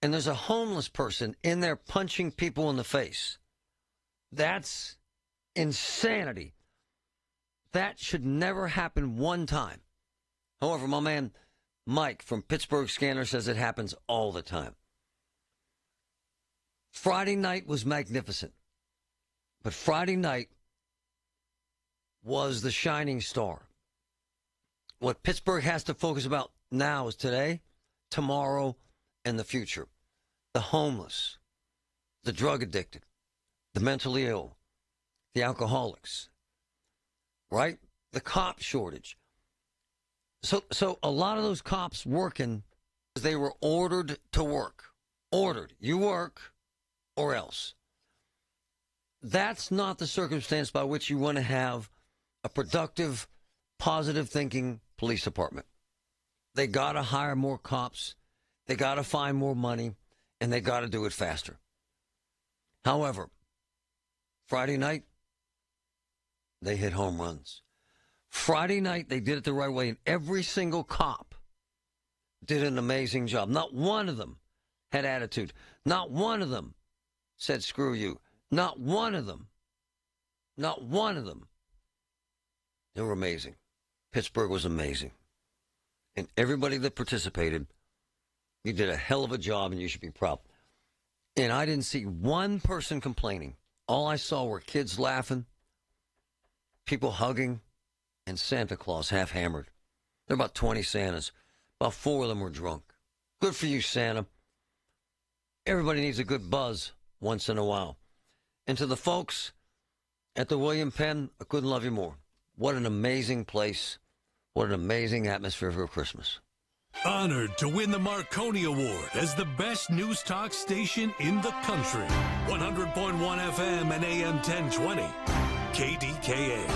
and there's a homeless person in there punching people in the face, that's insanity. That should never happen one time. However, my man Mike from Pittsburgh Scanner says it happens all the time. Friday night was magnificent. But Friday night was the shining star. What Pittsburgh has to focus about now is today, tomorrow, and the future. The homeless, the drug addicted, the mentally ill, the alcoholics, right? The cop shortage. So a lot of those cops working, they were ordered to work. Ordered. You work or else. That's not the circumstance by which you want to have a productive, positive thinking police department. They got to hire more cops. They got to find more money. And they got to do it faster. However, Friday night, they hit home runs. Friday night, they did it the right way, and every single cop did an amazing job. Not one of them had attitude. Not one of them said, screw you. Not one of them. Not one of them. They were amazing. Pittsburgh was amazing. And everybody that participated, you did a hell of a job, and you should be proud. And I didn't see one person complaining. All I saw were kids laughing, people hugging, and Santa Claus half hammered. There were about 20 Santas. About 4 of them were drunk. Good for you, Santa. Everybody needs a good buzz once in a while. And to the folks at the William Penn, I couldn't love you more. What an amazing place. What an amazing atmosphere for Christmas. Honored to win the Marconi Award as the best news talk station in the country. 100.1 FM and AM 1020. KDKA.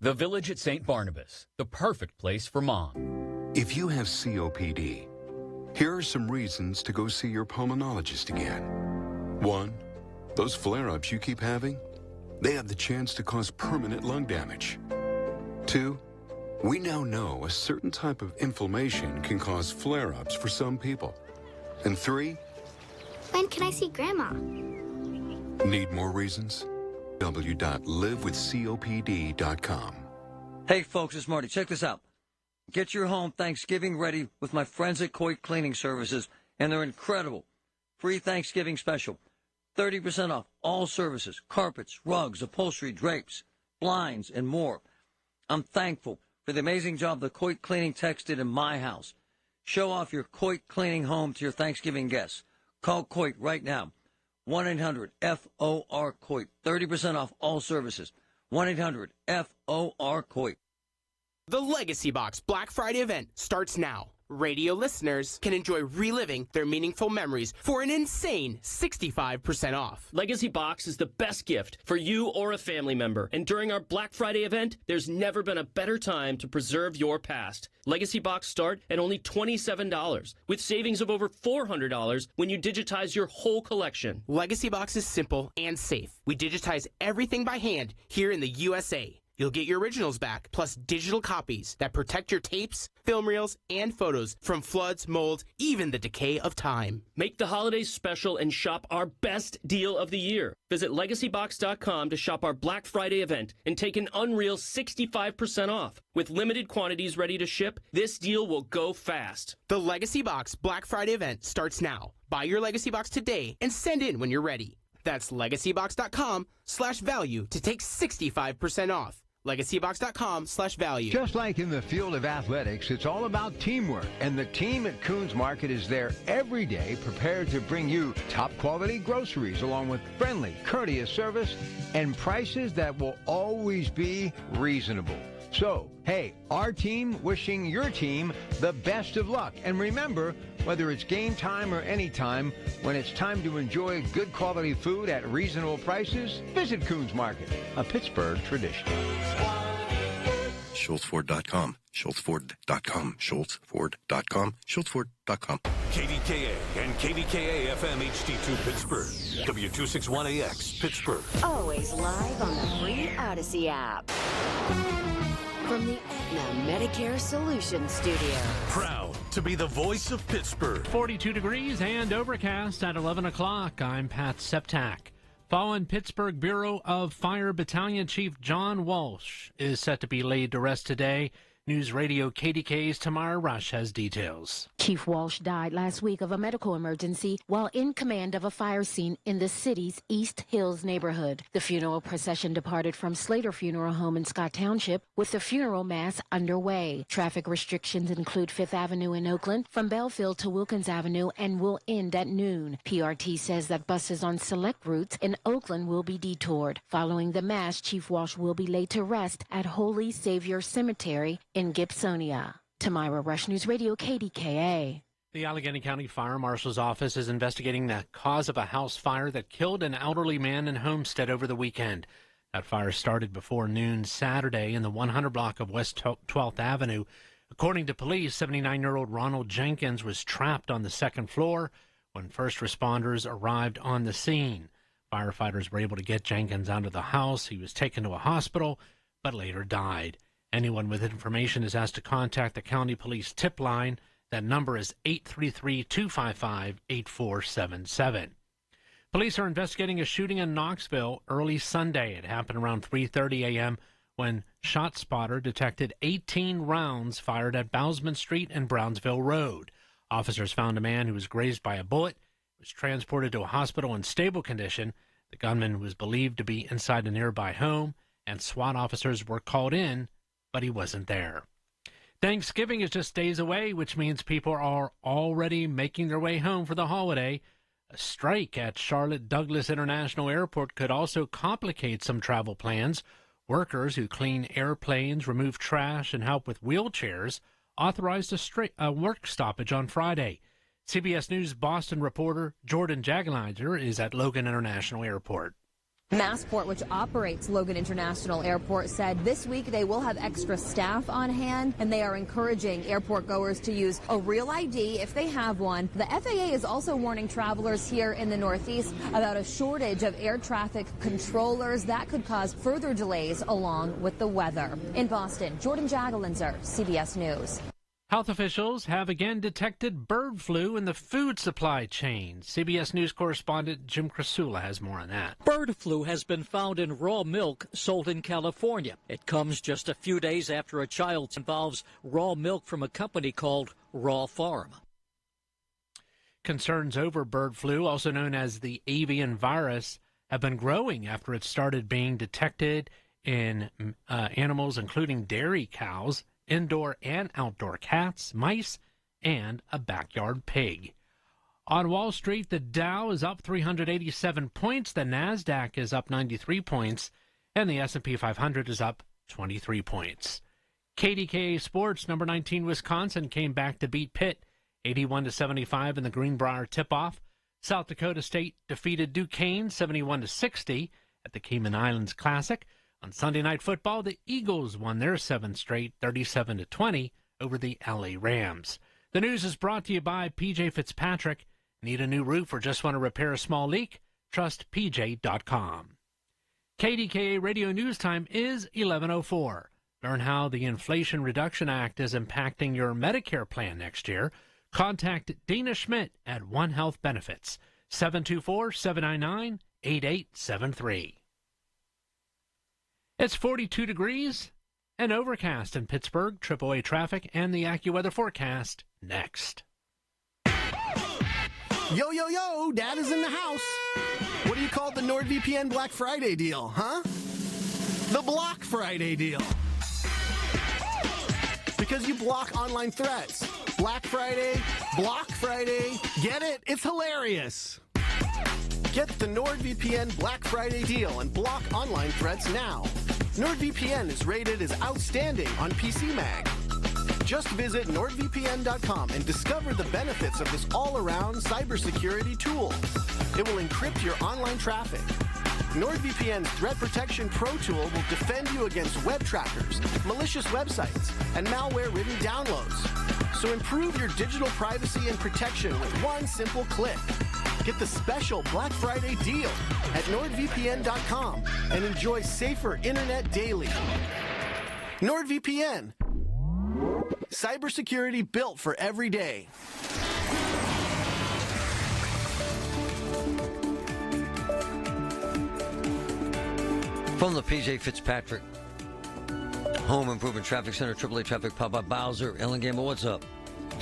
The Village at St. Barnabas, the perfect place for mom. If you have COPD, here are some reasons to go see your pulmonologist again. 1, those flare-ups you keep having, they have the chance to cause permanent lung damage. 2, we now know a certain type of inflammation can cause flare-ups for some people. And 3, when can I see Grandma? Need more reasons? www.livewithcopd.com. Hey folks, it's Marty. Check this out. Get your home Thanksgiving ready with my friends at Coit Cleaning Services and their incredible free Thanksgiving special. 30% off all services, carpets, rugs, upholstery, drapes, blinds, and more. I'm thankful for the amazing job the Coit Cleaning techs did in my house. Show off your Coit Cleaning home to your Thanksgiving guests. Call Coit right now. 1-800-FOR-COIT. 30% off all services. 1-800-FOR-COIT. The Legacy Box Black Friday event starts now. Radio listeners can enjoy reliving their meaningful memories for an insane 65% off. Legacy Box is the best gift for you or a family member. And during our Black Friday event, there's never been a better time to preserve your past. Legacy Box start at only $27, with savings of over $400 when you digitize your whole collection. Legacy Box is simple and safe. We digitize everything by hand here in the USA. You'll get your originals back, plus digital copies that protect your tapes, film reels, and photos from floods, mold, even the decay of time. Make the holidays special and shop our best deal of the year. Visit LegacyBox.com to shop our Black Friday event and take an unreal 65% off. With limited quantities ready to ship, this deal will go fast. The Legacy Box Black Friday event starts now. Buy your Legacy Box today and send in when you're ready. That's LegacyBox.com/value to take 65% off. LegacyBox.com/value. Just like in the field of athletics, it's all about teamwork. And the team at Coons Market is there every day, prepared to bring you top quality groceries along with friendly, courteous service and prices that will always be reasonable. So, hey, our team wishing your team the best of luck. And remember, whether it's game time or any time, when it's time to enjoy good quality food at reasonable prices, visit Coons Market, a Pittsburgh tradition. SchultzFord.com. SchultzFord.com. SchultzFord.com. SchultzFord.com. KDKA and KDKA FM HD2 Pittsburgh. W261AX Pittsburgh. Always live on the free Odyssey app. From the Aetna Medicare Solutions Studio. Proud to be the voice of Pittsburgh. 42 degrees and overcast at 11 o'clock. I'm Pat Septak. Fallen Pittsburgh Bureau of Fire Battalion Chief John Walsh is set to be laid to rest today. News Radio KDKA's Tamara Rush has details. Chief Walsh died last week of a medical emergency while in command of a fire scene in the city's East Hills neighborhood. The funeral procession departed from Slater Funeral Home in Scott Township with the funeral mass underway. Traffic restrictions include 5th Avenue in Oakland from Belfield to Wilkins Avenue and will end at noon. PRT says that buses on select routes in Oakland will be detoured. Following the mass, Chief Walsh will be laid to rest at Holy Savior Cemetery in Gibsonia. Tamira Rush, News Radio KDKA. The Allegheny County Fire Marshal's Office is investigating the cause of a house fire that killed an elderly man in Homestead over the weekend. That fire started before noon Saturday in the 100 block of West 12th Avenue. According to police, 79-year-old Ronald Jenkins was trapped on the second floor when first responders arrived on the scene. Firefighters were able to get Jenkins out of the house. He was taken to a hospital, but later died. Anyone with information is asked to contact the county police tip line. That number is 833-255-8477. Police are investigating a shooting in Knoxville early Sunday. It happened around 3:30 a.m. when ShotSpotter detected 18 rounds fired at Bousman Street and Brownsville Road. Officers found a man who was grazed by a bullet, was transported to a hospital in stable condition. The gunman was believed to be inside a nearby home, and SWAT officers were called in, but he wasn't there. Thanksgiving is just days away, which means people are already making their way home for the holiday. A strike at Charlotte Douglas International Airport could also complicate some travel plans. Workers who clean airplanes, remove trash, and help with wheelchairs authorized a work stoppage on Friday. CBS News Boston reporter Jordan Jageliner is at Logan International Airport. Massport, which operates Logan International Airport, said this week they will have extra staff on hand, and they are encouraging airport goers to use a real ID if they have one. The FAA is also warning travelers here in the Northeast about a shortage of air traffic controllers that could cause further delays along with the weather. In Boston, Jordan Jageliner, CBS News. Health officials have again detected bird flu in the food supply chain. CBS News correspondent Jim Krasula has more on that. Bird flu has been found in raw milk sold in California. It comes just a few days after a child involves raw milk from a company called Raw Farm. Concerns over bird flu, also known as the avian virus, have been growing after it started being detected in animals including dairy cows, indoor and outdoor cats, mice, and a backyard pig. On Wall Street, the Dow is up 387 points, the Nasdaq is up 93 points, and the S&P 500 is up 23 points. KDKA Sports, number 19 Wisconsin came back to beat Pitt 81-75 in the Greenbrier tip-off. South Dakota State defeated Duquesne 71-60 at the Cayman Islands Classic. On Sunday Night Football, the Eagles won their 7th straight 37-20 over the LA Rams. The news is brought to you by PJ Fitzpatrick. Need a new roof or just want to repair a small leak? Trust PJ.com. KDKA Radio News Time is 11:04. Learn how the Inflation Reduction Act is impacting your Medicare plan next year. Contact Dana Schmidt at One Health Benefits, 724-799-8873. It's 42 degrees and overcast in Pittsburgh. AAA traffic and the AccuWeather forecast next. Yo, yo, yo, Dad is in the house. What do you call the NordVPN Black Friday deal, huh? The Block Friday deal. Because you block online threats. Black Friday, Block Friday. Get it? It's hilarious. Get the NordVPN Black Friday deal and block online threats now. NordVPN is rated as outstanding on PC Mag. Just visit NordVPN.com and discover the benefits of this all-around cybersecurity tool. It will encrypt your online traffic. NordVPN's Threat Protection Pro tool will defend you against web trackers, malicious websites, and malware-ridden downloads. So improve your digital privacy and protection with one simple click. Get the special Black Friday deal at NordVPN.com and enjoy safer internet daily. NordVPN. Cybersecurity built for every day. From the PJ Fitzpatrick Home Improvement Traffic Center, AAA Traffic Pop-Up Bowser. Ellen Gamble, what's up?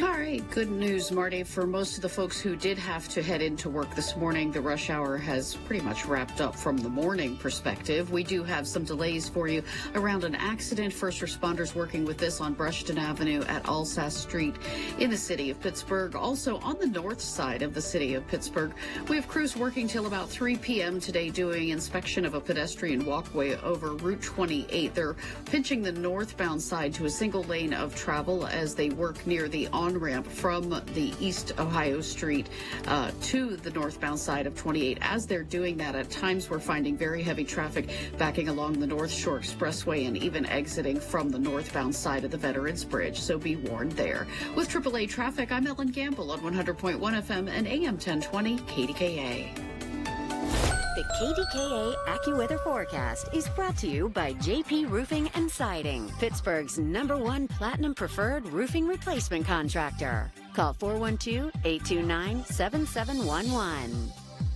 All right, good news, Marty. For most of the folks who did have to head into work this morning, the rush hour has pretty much wrapped up from the morning perspective. We do have some delays for you around an accident. First responders working with this on Brushton Avenue at Alsace Street in the city of Pittsburgh. Also on the north side of the city of Pittsburgh, we have crews working till about 3 p.m. today doing inspection of a pedestrian walkway over Route 28. They're pinching the northbound side to a single lane of travel as they work near the on-ramp from the East Ohio Street to the northbound side of 28. As they're doing that, at times we're finding very heavy traffic backing along the North Shore Expressway and even exiting from the northbound side of the Veterans Bridge, so be warned there. With AAA Traffic, I'm Ellen Gamble on 100.1 FM and AM 1020 KDKA. The KDKA AccuWeather forecast is brought to you by JP Roofing and Siding, Pittsburgh's #1 Platinum Preferred Roofing Replacement Contractor. Call 412-829-7711.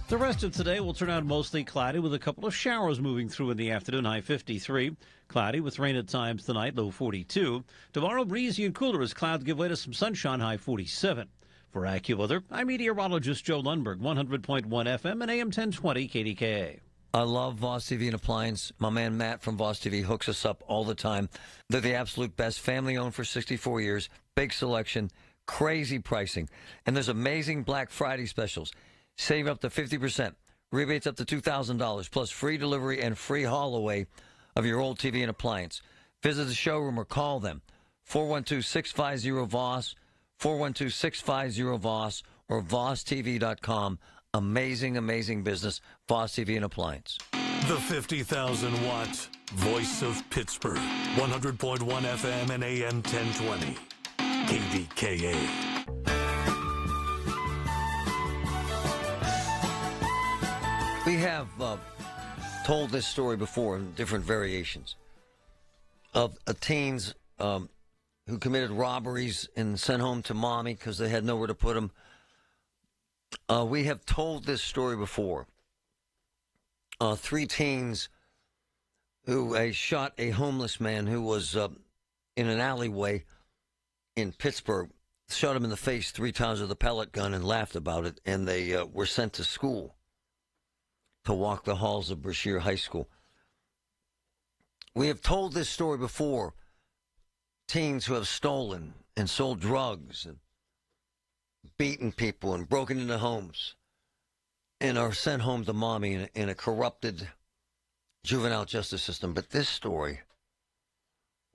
The rest of today will turn out mostly cloudy with a couple of showers moving through in the afternoon, high 53. Cloudy with rain at times tonight, low 42. Tomorrow, breezy and cooler as clouds give way to some sunshine, high 47. For AccuWeather, I'm meteorologist Joe Lundberg, 100.1 FM and AM 1020 KDKA. I love Voss TV and Appliance. My man Matt from Voss TV hooks us up all the time. They're the absolute best, family-owned for 64 years, big selection, crazy pricing. And there's amazing Black Friday specials. Save up to 50%, rebates up to $2,000, plus free delivery and free haul away of your old TV and appliance. Visit the showroom or call them. 412-650-VOSS, 412-650-VOSS, or VOSSTV.com. Amazing, amazing business, Voss TV and Appliance. The 50,000-watt voice of Pittsburgh. 100.1 FM and AM 1020. KDKA. We have told this story before in different variations of teens who committed robberies and sent home to mommy because they had nowhere to put them. We have told this story before. 3 teens who shot a homeless man who was in an alleyway in Pittsburgh, shot him in the face 3 times with a pellet gun and laughed about it, and they were sent to school to walk the halls of Brashear High School. We have told this story before. Teens who have stolen and sold drugs and beaten people and broken into homes and are sent home to mommy in a corrupted juvenile justice system. But this story,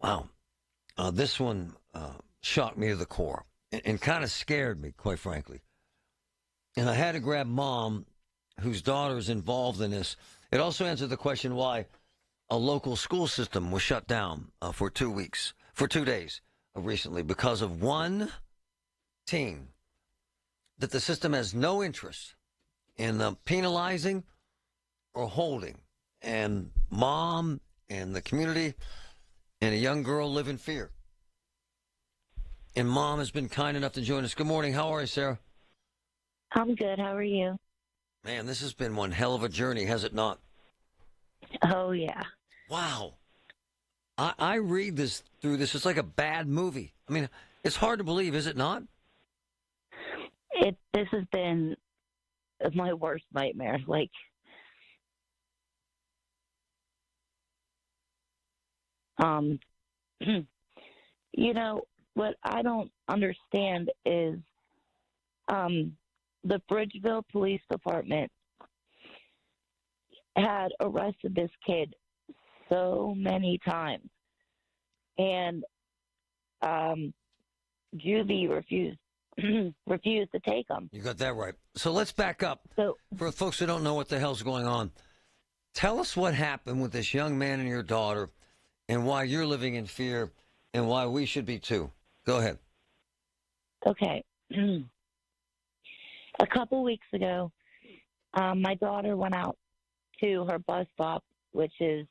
wow, this one shocked me to the core and kind of scared me, quite frankly. And I had to grab mom, whose daughter is involved in this. It also answered the question why a local school system was shut down for 2 days recently because of one teen that the system has no interest in penalizing or holding. And mom and the community and a young girl live in fear. And mom has been kind enough to join us. Good morning. How are you, Sarah? I'm good. How are you? Man, this has been one hell of a journey, has it not? Oh, yeah. Wow. I read through this. It's like a bad movie. I mean, it's hard to believe, is it not? This has been my worst nightmare. Like, you know, what I don't understand is the Bridgeville Police Department had arrested this kid so many times, and juvie refused to take him. You got that right. So let's back up. So, for folks who don't know what the hell's going on, tell us what happened with this young man and your daughter and why you're living in fear and why we should be too. Go ahead. Okay. A couple weeks ago, my daughter went out to her bus stop, which is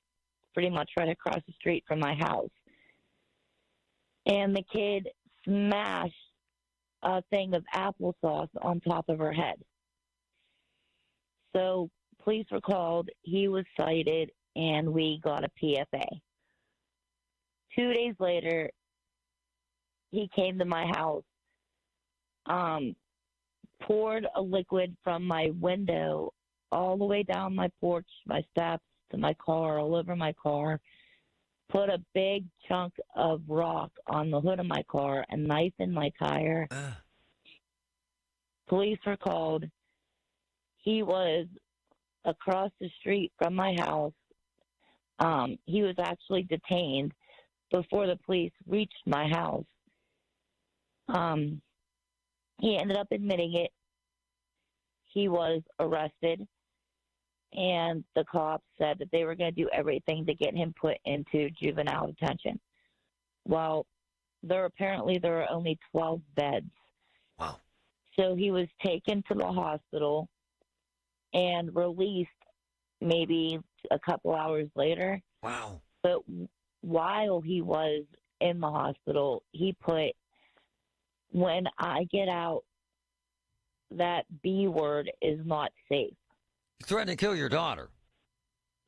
pretty much right across the street from my house. And the kid smashed a thing of applesauce on top of her head. So police were called, he was cited, and we got a PFA. 2 days later, he came to my house, poured a liquid from my window all the way down my porch, my steps, to my car, all over my car, put a big chunk of rock on the hood of my car, a knife in my tire. Police were called. He was across the street from my house. He was actually detained before the police reached my house. He ended up admitting it. He was arrested, and the cops said that they were going to do everything to get him put into juvenile detention. Well, there are only 12 beds. Wow. So he was taken to the hospital and released maybe a couple hours later. Wow. But while he was in the hospital, he put, "When I get out, that B word is not safe." You threatened to kill your daughter.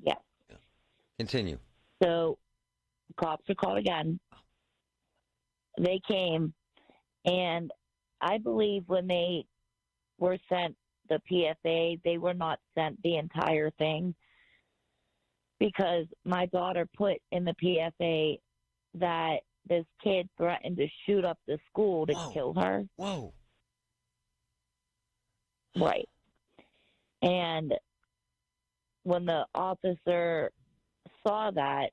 Yes. Yeah. Continue. So cops were called again. They came, and I believe when they were sent the PFA, they were not sent the entire thing, because my daughter put in the PFA that this kid threatened to shoot up the school to kill her. Whoa. Right. And when the officer saw that,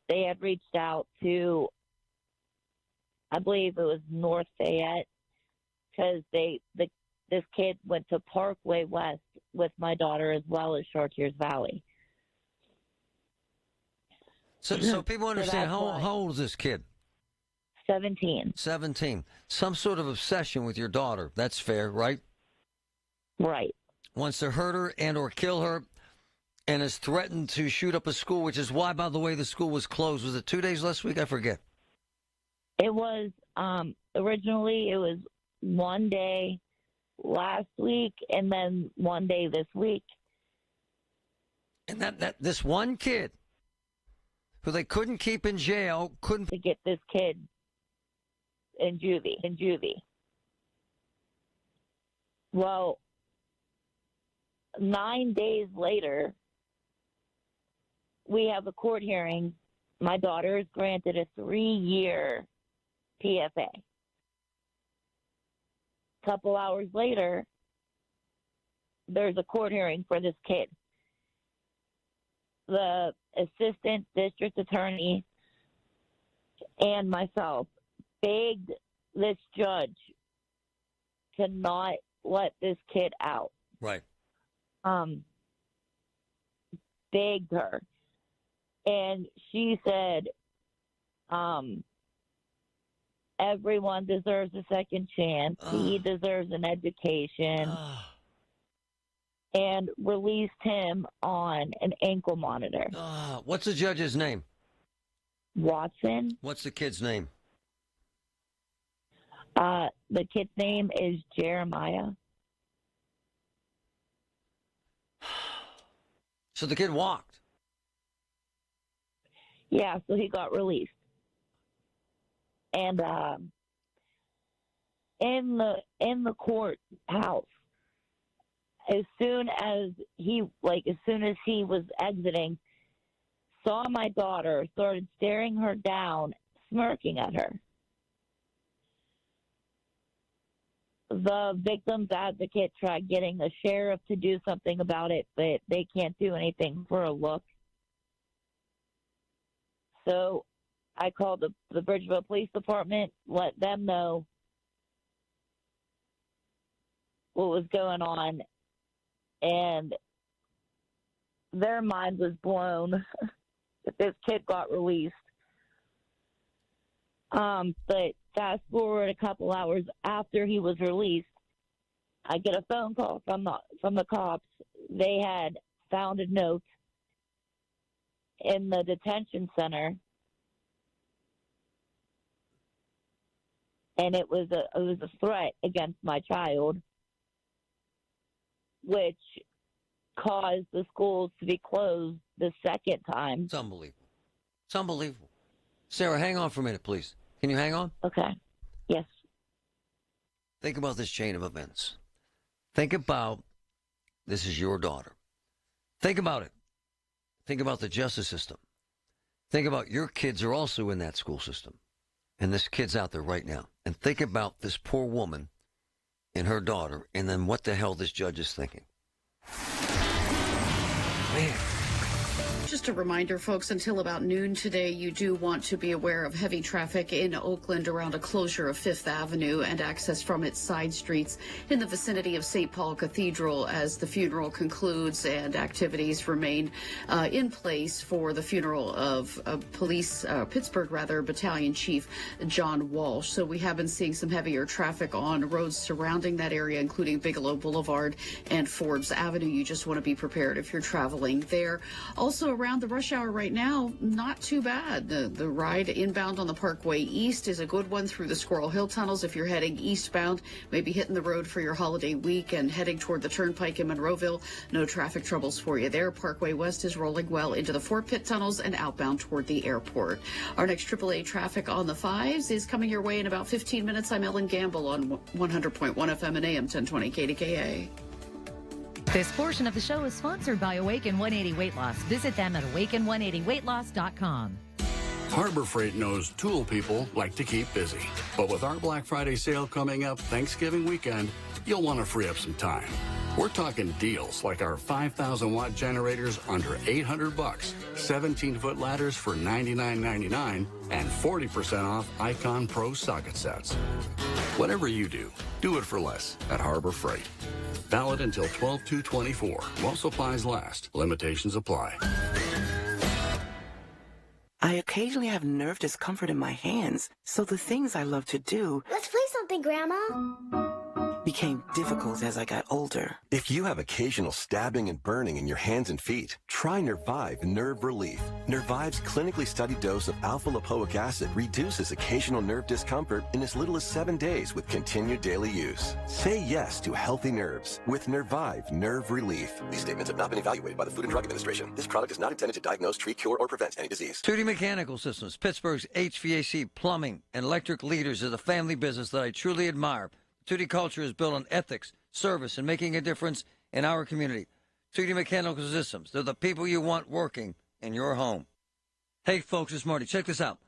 they had reached out to, I believe it was North Fayette, because this kid went to Parkway West with my daughter as well as Chartiers Valley. So people understand, how old is this kid? 17. 17. Some sort of obsession with your daughter. That's fair, right? Right. Wants to hurt her and or kill her, and has threatened to shoot up a school, which is why, by the way, the school was closed. Was it 2 days last week? I forget. It was, originally it was 1 day last week and then 1 day this week. And this one kid who they couldn't keep in jail, couldn't to get this kid in juvie. Well, 9 days later, we have a court hearing. My daughter is granted a 3-year PFA. A couple hours later, there's a court hearing for this kid. The assistant district attorney and myself begged this judge to not let this kid out. Right. Begged her. And she said, everyone deserves a second chance. He deserves an education. And released him on an ankle monitor. What's the judge's name? Watson. What's the kid's name? The kid's name is Jeremiah. So the kid walked. Yeah, so he got released. And in the courthouse, as soon as he was exiting, saw my daughter, started staring her down, smirking at her. The victim's advocate tried getting the sheriff to do something about it, but they can't do anything for a look. So I called the Bridgeville Police Department, let them know what was going on, and their mind was blown that this kid got released. But fast forward a couple hours after he was released, I get a phone call from the cops. They had found a note in the detention center, and it was a threat against my child, which caused the schools to be closed the second time. It's unbelievable. It's unbelievable. Sarah, hang on for a minute, please. Can you hang on? Okay. Yes. Think about this chain of events. Think about, this is your daughter. Think about it. Think about the justice system. Think about your kids are also in that school system. And this kid's out there right now. And think about this poor woman and her daughter, and then what the hell this judge is thinking. Man. Just a reminder, folks, until about noon today, you do want to be aware of heavy traffic in Oakland around a closure of Fifth Avenue and access from its side streets in the vicinity of St. Paul Cathedral as the funeral concludes and activities remain in place for the funeral of Pittsburgh Battalion Chief John Walsh. So we have been seeing some heavier traffic on roads surrounding that area, including Bigelow Boulevard and Forbes Avenue. You just want to be prepared if you're traveling there. Also, around the rush hour right now, not too bad. The ride inbound on the Parkway East is a good one through the Squirrel Hill tunnels. If you're heading eastbound, maybe hitting the road for your holiday week and heading toward the Turnpike in Monroeville, no traffic troubles for you there. Parkway West is rolling well into the Fort Pitt tunnels and outbound toward the airport. Our next AAA traffic on the 5s is coming your way in about 15 minutes. I'm Ellen Gamble on 100.1 FM and AM 1020 KDKA. This portion of the show is sponsored by Awaken 180 Weight Loss. Visit them at awaken180weightloss.com. Harbor Freight knows tool people like to keep busy. But with our Black Friday sale coming up Thanksgiving weekend, you'll want to free up some time. We're talking deals like our 5,000-watt generators under $800, 17-foot ladders for $99.99, and 40% off Icon Pro socket sets. Whatever you do it for less at Harbor Freight. Valid until 12/2/24. While supplies last. Limitations apply. I occasionally have nerve discomfort in my hands, so the things I love to do... Let's play something, Grandma. ...became difficult as I got older. If you have occasional stabbing and burning in your hands and feet, try Nervive Nerve Relief. Nervive's clinically studied dose of alpha-lipoic acid reduces occasional nerve discomfort in as little as 7 days with continued daily use. Say yes to healthy nerves with Nervive Nerve Relief. These statements have not been evaluated by the Food and Drug Administration. This product is not intended to diagnose, treat, cure, or prevent any disease. 2D Mechanical Systems, Pittsburgh's HVAC, plumbing, and electric leaders, is a family business that I truly admire. 2D culture is built on ethics, service, and making a difference in our community. 2D Mechanical Systems, they're the people you want working in your home. Hey, folks, it's Marty. Check this out.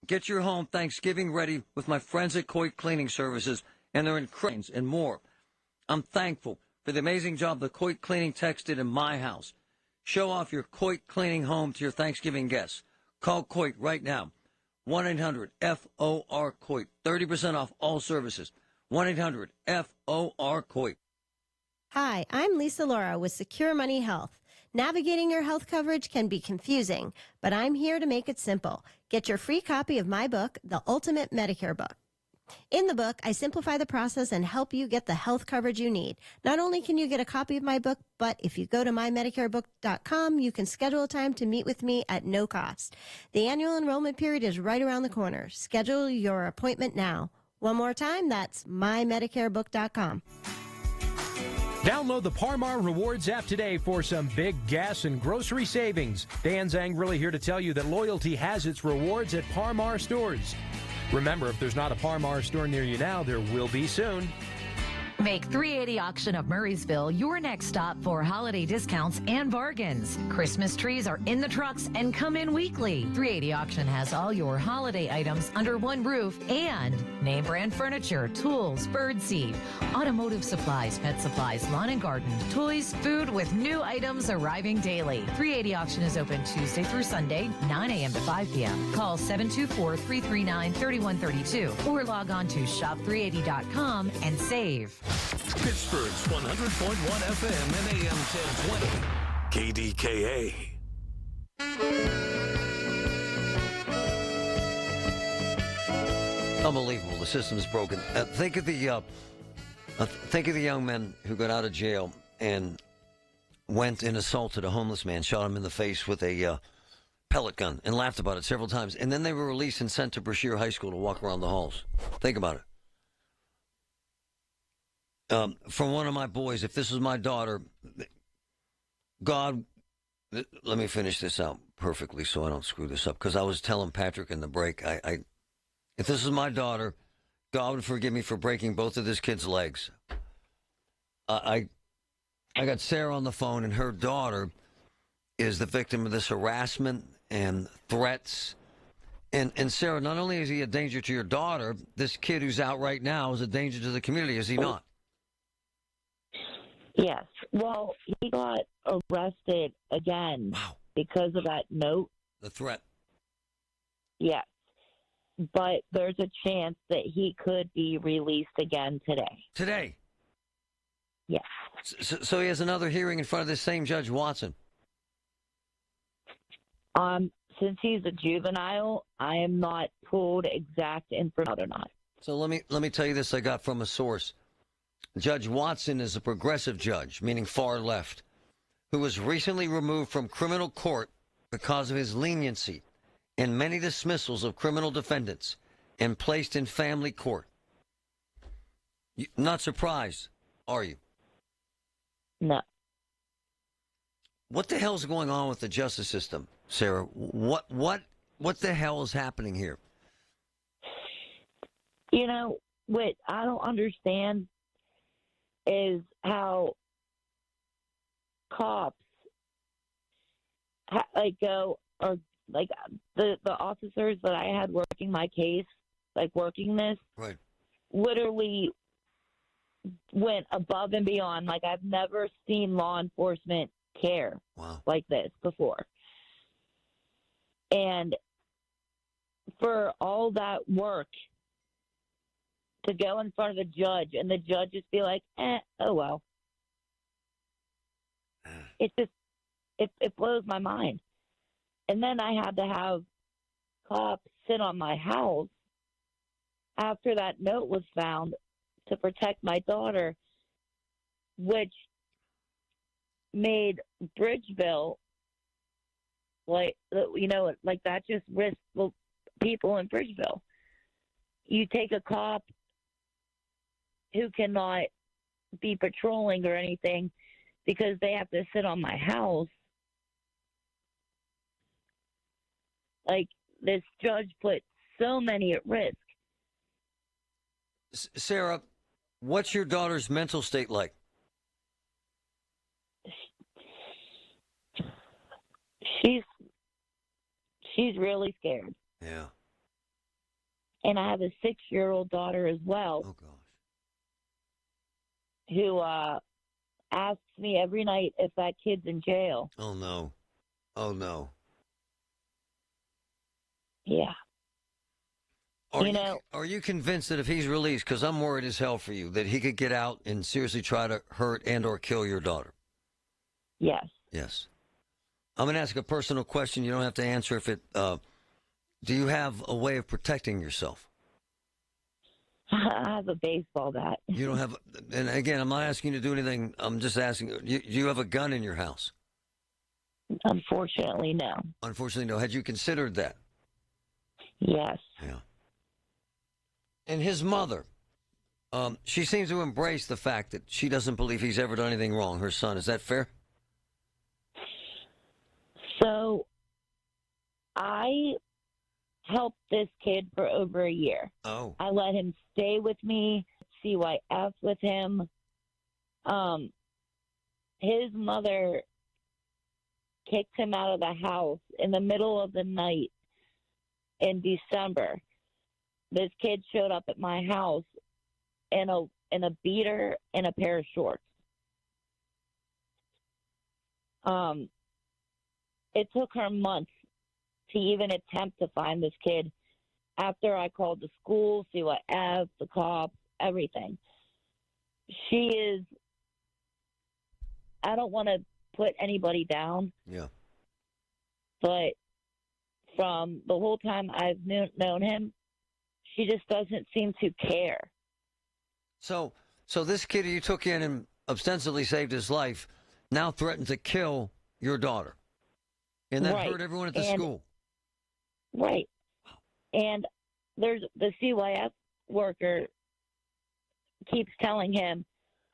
Get your home Thanksgiving ready with my friends at Coit Cleaning Services and their cranes and more. I'm thankful for the amazing job the Coit Cleaning techs did in my house. Show off your Coit Cleaning home to your Thanksgiving guests. Call Coit right now. 1-800-FOR-COIT. 30% off all services. 1-800-FOR-COIT. Hi, I'm Lisa Laura with Secure Money Health. Navigating your health coverage can be confusing, but I'm here to make it simple. Get your free copy of my book, The Ultimate Medicare Book. In the book, I simplify the process and help you get the health coverage you need. Not only can you get a copy of my book, but if you go to mymedicarebook.com, you can schedule a time to meet with me at no cost. The annual enrollment period is right around the corner. Schedule your appointment now. One more time, that's mymedicarebook.com. Download the Par-Mar Rewards app today for some big gas and grocery savings. Dan Zang really here to tell you that loyalty has its rewards at Par-Mar stores. Remember, if there's not a Par-Mar store near you now, there will be soon. Make 380 Auction of Murraysville your next stop for holiday discounts and bargains. Christmas trees are in the trucks and come in weekly. 380 Auction has all your holiday items under one roof and name brand furniture, tools, birdseed, automotive supplies, pet supplies, lawn and garden, toys, food with new items arriving daily. 380 Auction is open Tuesday through Sunday, 9 a.m. to 5 p.m. Call 724-339-3132 or log on to shop380.com and save. Pittsburgh's 100.1 FM and AM 1020. KDKA. Unbelievable. The system's broken. Think of the young men who got out of jail and went and assaulted a homeless man, shot him in the face with a pellet gun, and laughed about it several times. And then they were released and sent to Brashear High School to walk around the halls. Think about it. From one of my boys, if this was my daughter, God, let me finish this out perfectly so I don't screw this up, because I was telling Patrick in the break, if this was my daughter, God would forgive me for breaking both of this kid's legs. I got Sarah on the phone, and her daughter is the victim of this harassment and threats. And Sarah, not only is he a danger to your daughter, this kid who's out right now is a danger to the community, is he not? Yes. Well, he got arrested again because of that note. The threat. Yes. But there's a chance that he could be released again today. Today? Yes. So he has another hearing in front of this same Judge Watson? Since he's a juvenile, I am not told exact information or not. So let me tell you this I got from a source. Judge Watson is a progressive judge, meaning far left, who was recently removed from criminal court because of his leniency in many dismissals of criminal defendants and placed in family court. Not surprised, are you? No. What the hell's going on with the justice system, Sarah? What the hell is happening here? You know, what I don't understand is how cops the officers that I had working my case, working this, right, literally went above and beyond. Like, I've never seen law enforcement care like this before. And for all that work to go in front of a judge and the judge just be like, oh, well. It blows my mind. And then I had to have cops sit on my house after that note was found to protect my daughter, which made Bridgeville, like that just risked the people in Bridgeville. You take a cop who cannot be patrolling or anything because they have to sit on my house. Like, this judge put so many at risk. Sarah, what's your daughter's mental state like? She's really scared. Yeah. And I have a 6-year-old daughter as well. Oh, gosh. Who asks me every night if that kid's in jail. Oh, no. Oh, no. Yeah. Are you convinced that if he's released, because I'm worried as hell for you, that he could get out and seriously try to hurt and or kill your daughter? Yes. Yes. I'm going to ask a personal question. You don't have to answer if it... do you have a way of protecting yourself? I have a baseball bat. You don't have... And again, I'm not asking you to do anything. I'm just asking, do you have a gun in your house? Unfortunately, no. Unfortunately, no. Had you considered that? Yes. Yeah. And his mother, she seems to embrace the fact that she doesn't believe he's ever done anything wrong, her son. Is that fair? So, I helped this kid for over a year. Oh. I let him stay with me, CYF with him. His mother kicked him out of the house in the middle of the night in December. This kid showed up at my house in a beater and a pair of shorts. It took her months to even attempt to find this kid after I called the school, CYF, the cops, everything. She is, I don't want to put anybody down. Yeah. But from the whole time I've known him, she just doesn't seem to care. So this kid you took in and ostensibly saved his life now threatened to kill your daughter. And that hurt everyone at the school. Right. And there's the CYF worker keeps telling him,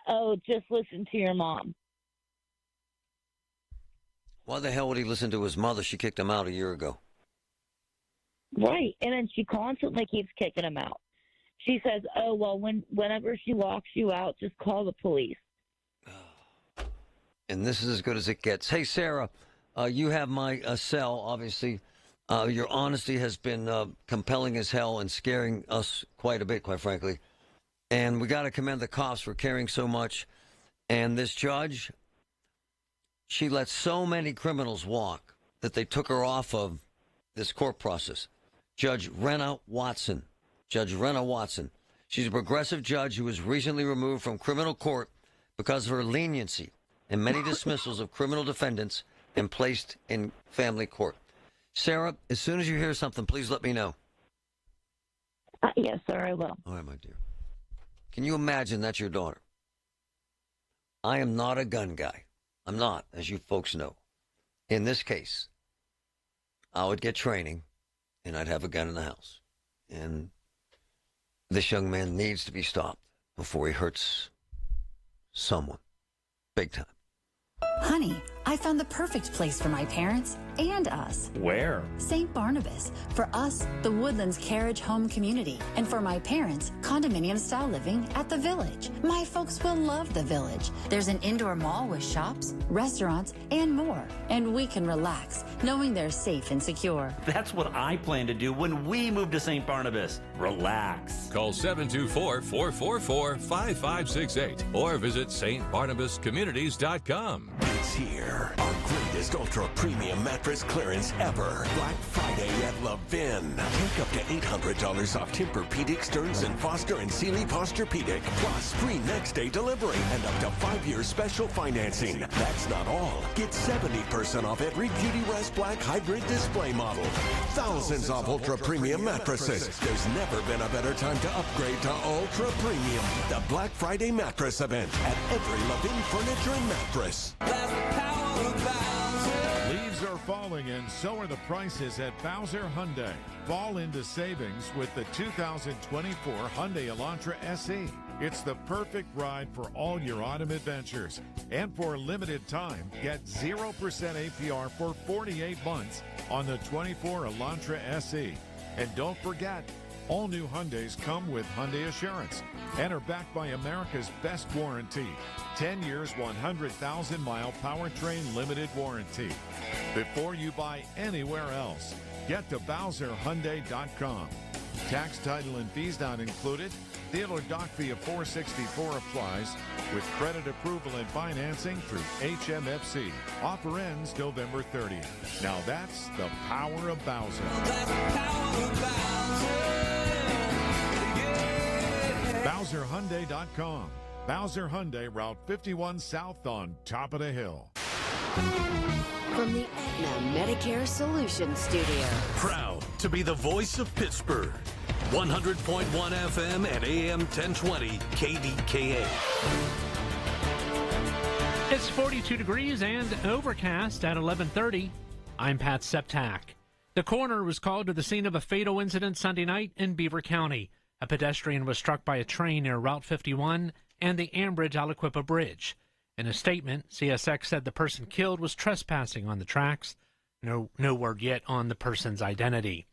oh, just listen to your mom. Why the hell would he listen to his mother? She kicked him out a year ago. Right. And then she constantly keeps kicking him out. She says, oh, well, whenever she locks you out, just call the police. And this is as good as it gets. Hey, Sarah, you have my cell, obviously. Your honesty has been compelling as hell and scaring us quite a bit, quite frankly. And we got to commend the cops for caring so much. And this judge, she let so many criminals walk that they took her off of this court process. Judge Renna Watson. She's a progressive judge who was recently removed from criminal court because of her leniency and many dismissals of criminal defendants and placed in family court. Sarah, as soon as you hear something, please let me know. Yes, sir, I will. All right, my dear. Can you imagine that's your daughter? I am not a gun guy. I'm not, as you folks know. In this case, I would get training, and I'd have a gun in the house. And this young man needs to be stopped before he hurts someone. Big time. Honey, I found the perfect place for my parents and us. Where? St. Barnabas. For us, the Woodlands Carriage Home Community. And for my parents, condominium-style living at the Village. My folks will love the Village. There's an indoor mall with shops, restaurants, and more. And we can relax, knowing they're safe and secure. That's what I plan to do when we move to St. Barnabas. Relax. Call 724-444-5568 or visit stbarnabascommunities.com. It's here. Our greatest ultra premium mattress clearance ever. Black Friday at Levin. Take up to $800 off Tempur-Pedic, Stearns & Foster, and Sealy Posturepedic. Plus free next day delivery and up to 5 years special financing. That's not all. Get 70% off every Beauty Rest Black Hybrid display model. Thousands of ultra premium mattresses. There's never been a better time to upgrade to ultra premium. The Black Friday mattress event at every Levin Furniture and Mattress. Leaves are falling and so are the prices at Bowser Hyundai. Fall into savings with the 2024 Hyundai Elantra SE. It's the perfect ride for all your autumn adventures. And for a limited time, get 0% APR for 48 months on the 24 Elantra SE. And don't forget, all new Hyundais come with Hyundai Assurance and are backed by America's best warranty. 10 years, 100,000-mile powertrain limited warranty. Before you buy anywhere else, get to BowserHyundai.com. Tax, title, and fees not included. Dealer doc fee of $464 applies with credit approval and financing through HMFC. Offer ends November 30th. Now that's the power of Bowser. BowserHyundai.com. Bowser Hyundai, Route 51 South on top of the hill. From the Aetna Medicare Solutions Studio. Proud to be the voice of Pittsburgh. 100.1 FM and AM 1020 KDKA. It's 42 degrees and overcast at 11:30. I'm Pat Septak. The coroner was called to the scene of a fatal incident Sunday night in Beaver County. A pedestrian was struck by a train near Route 51 and the Ambridge-Aliquippa Bridge. In a statement, CSX said the person killed was trespassing on the tracks. No word yet on the person's identity.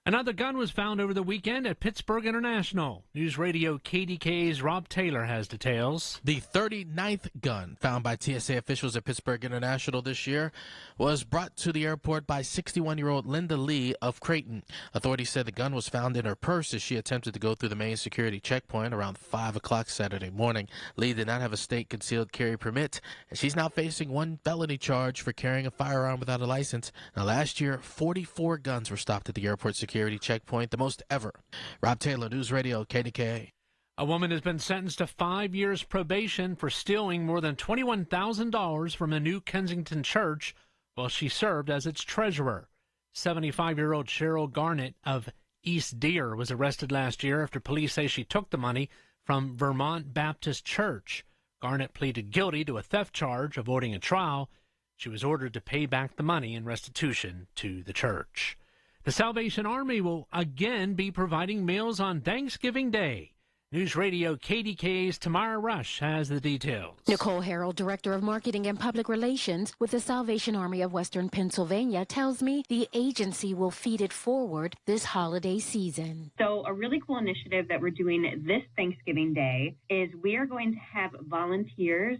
Another gun was found over the weekend at Pittsburgh International. News Radio KDKA's Rob Taylor has details. The 39th gun found by TSA officials at Pittsburgh International this year was brought to the airport by 61-year-old Linda Lee of Creighton. Authorities said the gun was found in her purse as she attempted to go through the main security checkpoint around 5 o'clock Saturday morning. Lee did not have a state concealed carry permit, and she's now facing one felony charge for carrying a firearm without a license. Now, last year, 44 guns were stopped at the airport security checkpoint, the most ever. Rob Taylor, News Radio, KDKA. A woman has been sentenced to 5 years probation for stealing more than $21,000 from a New Kensington church while she served as its treasurer. 75-year-old Cheryl Garnett of East Deer was arrested last year after police say she took the money from Vermont Baptist Church. Garnett pleaded guilty to a theft charge, avoiding a trial. She was ordered to pay back the money in restitution to the church. The Salvation Army will again be providing meals on Thanksgiving Day. News Radio KDKA's Tamara Rush has the details. Nicole Harrell, Director of Marketing and Public Relations with the Salvation Army of Western Pennsylvania, tells me the agency will feed it forward this holiday season. So a really cool initiative that we're doing this Thanksgiving Day is we are going to have volunteers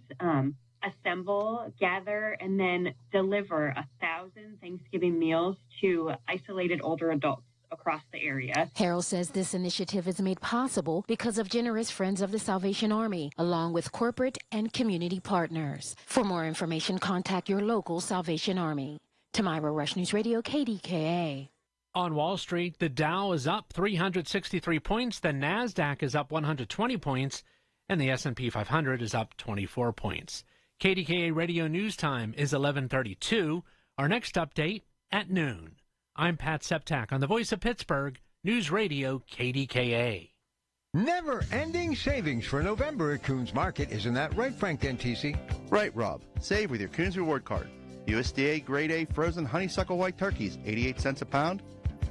assemble, gather, and then deliver 1,000 Thanksgiving meals to isolated older adults across the area. Harrell says this initiative is made possible because of generous friends of the Salvation Army, along with corporate and community partners. For more information, contact your local Salvation Army. Tamira Rush, News Radio, KDKA. On Wall Street, the Dow is up 363 points, the NASDAQ is up 120 points, and the S&P 500 is up 24 points. KDKA Radio News Time is 11:32. Our next update at noon. I'm Pat Septak on the Voice of Pittsburgh, News Radio KDKA. Never-ending savings for November at Coons Market. Isn't that right, Frank Dentisi? Right, Rob. Save with your Coons Reward Card. USDA Grade A frozen honeysuckle white turkeys, 88 cents a pound.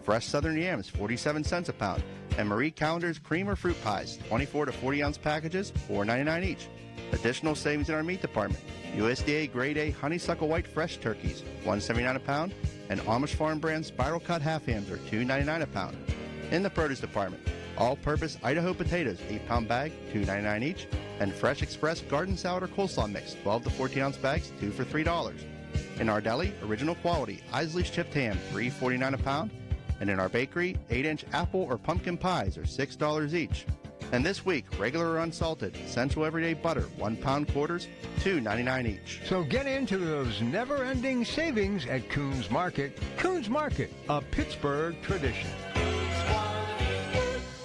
Fresh southern yams, 47 cents a pound. And Marie Callender's cream or fruit pies, 24 to 40-ounce packages, $4.99 each. Additional savings in our meat department. USDA Grade A Honeysuckle White Fresh Turkeys, $1.79 a pound, and Amish Farm brand Spiral Cut Half Hams are $2.99 a pound. In the produce department, all-purpose Idaho potatoes, 8-pound bag, $2.99 each, and Fresh Express Garden Salad or Coleslaw Mix, 12 to 14-ounce bags, 2 for $3. In our deli, original quality Isley's chipped ham, $3.49 a pound, and in our bakery, 8-inch apple or pumpkin pies are $6 each. And this week, regular or unsalted, Essential Everyday Butter, 1-pound quarters, $2.99 each. So get into those never-ending savings at Coons Market. Coons Market, a Pittsburgh tradition.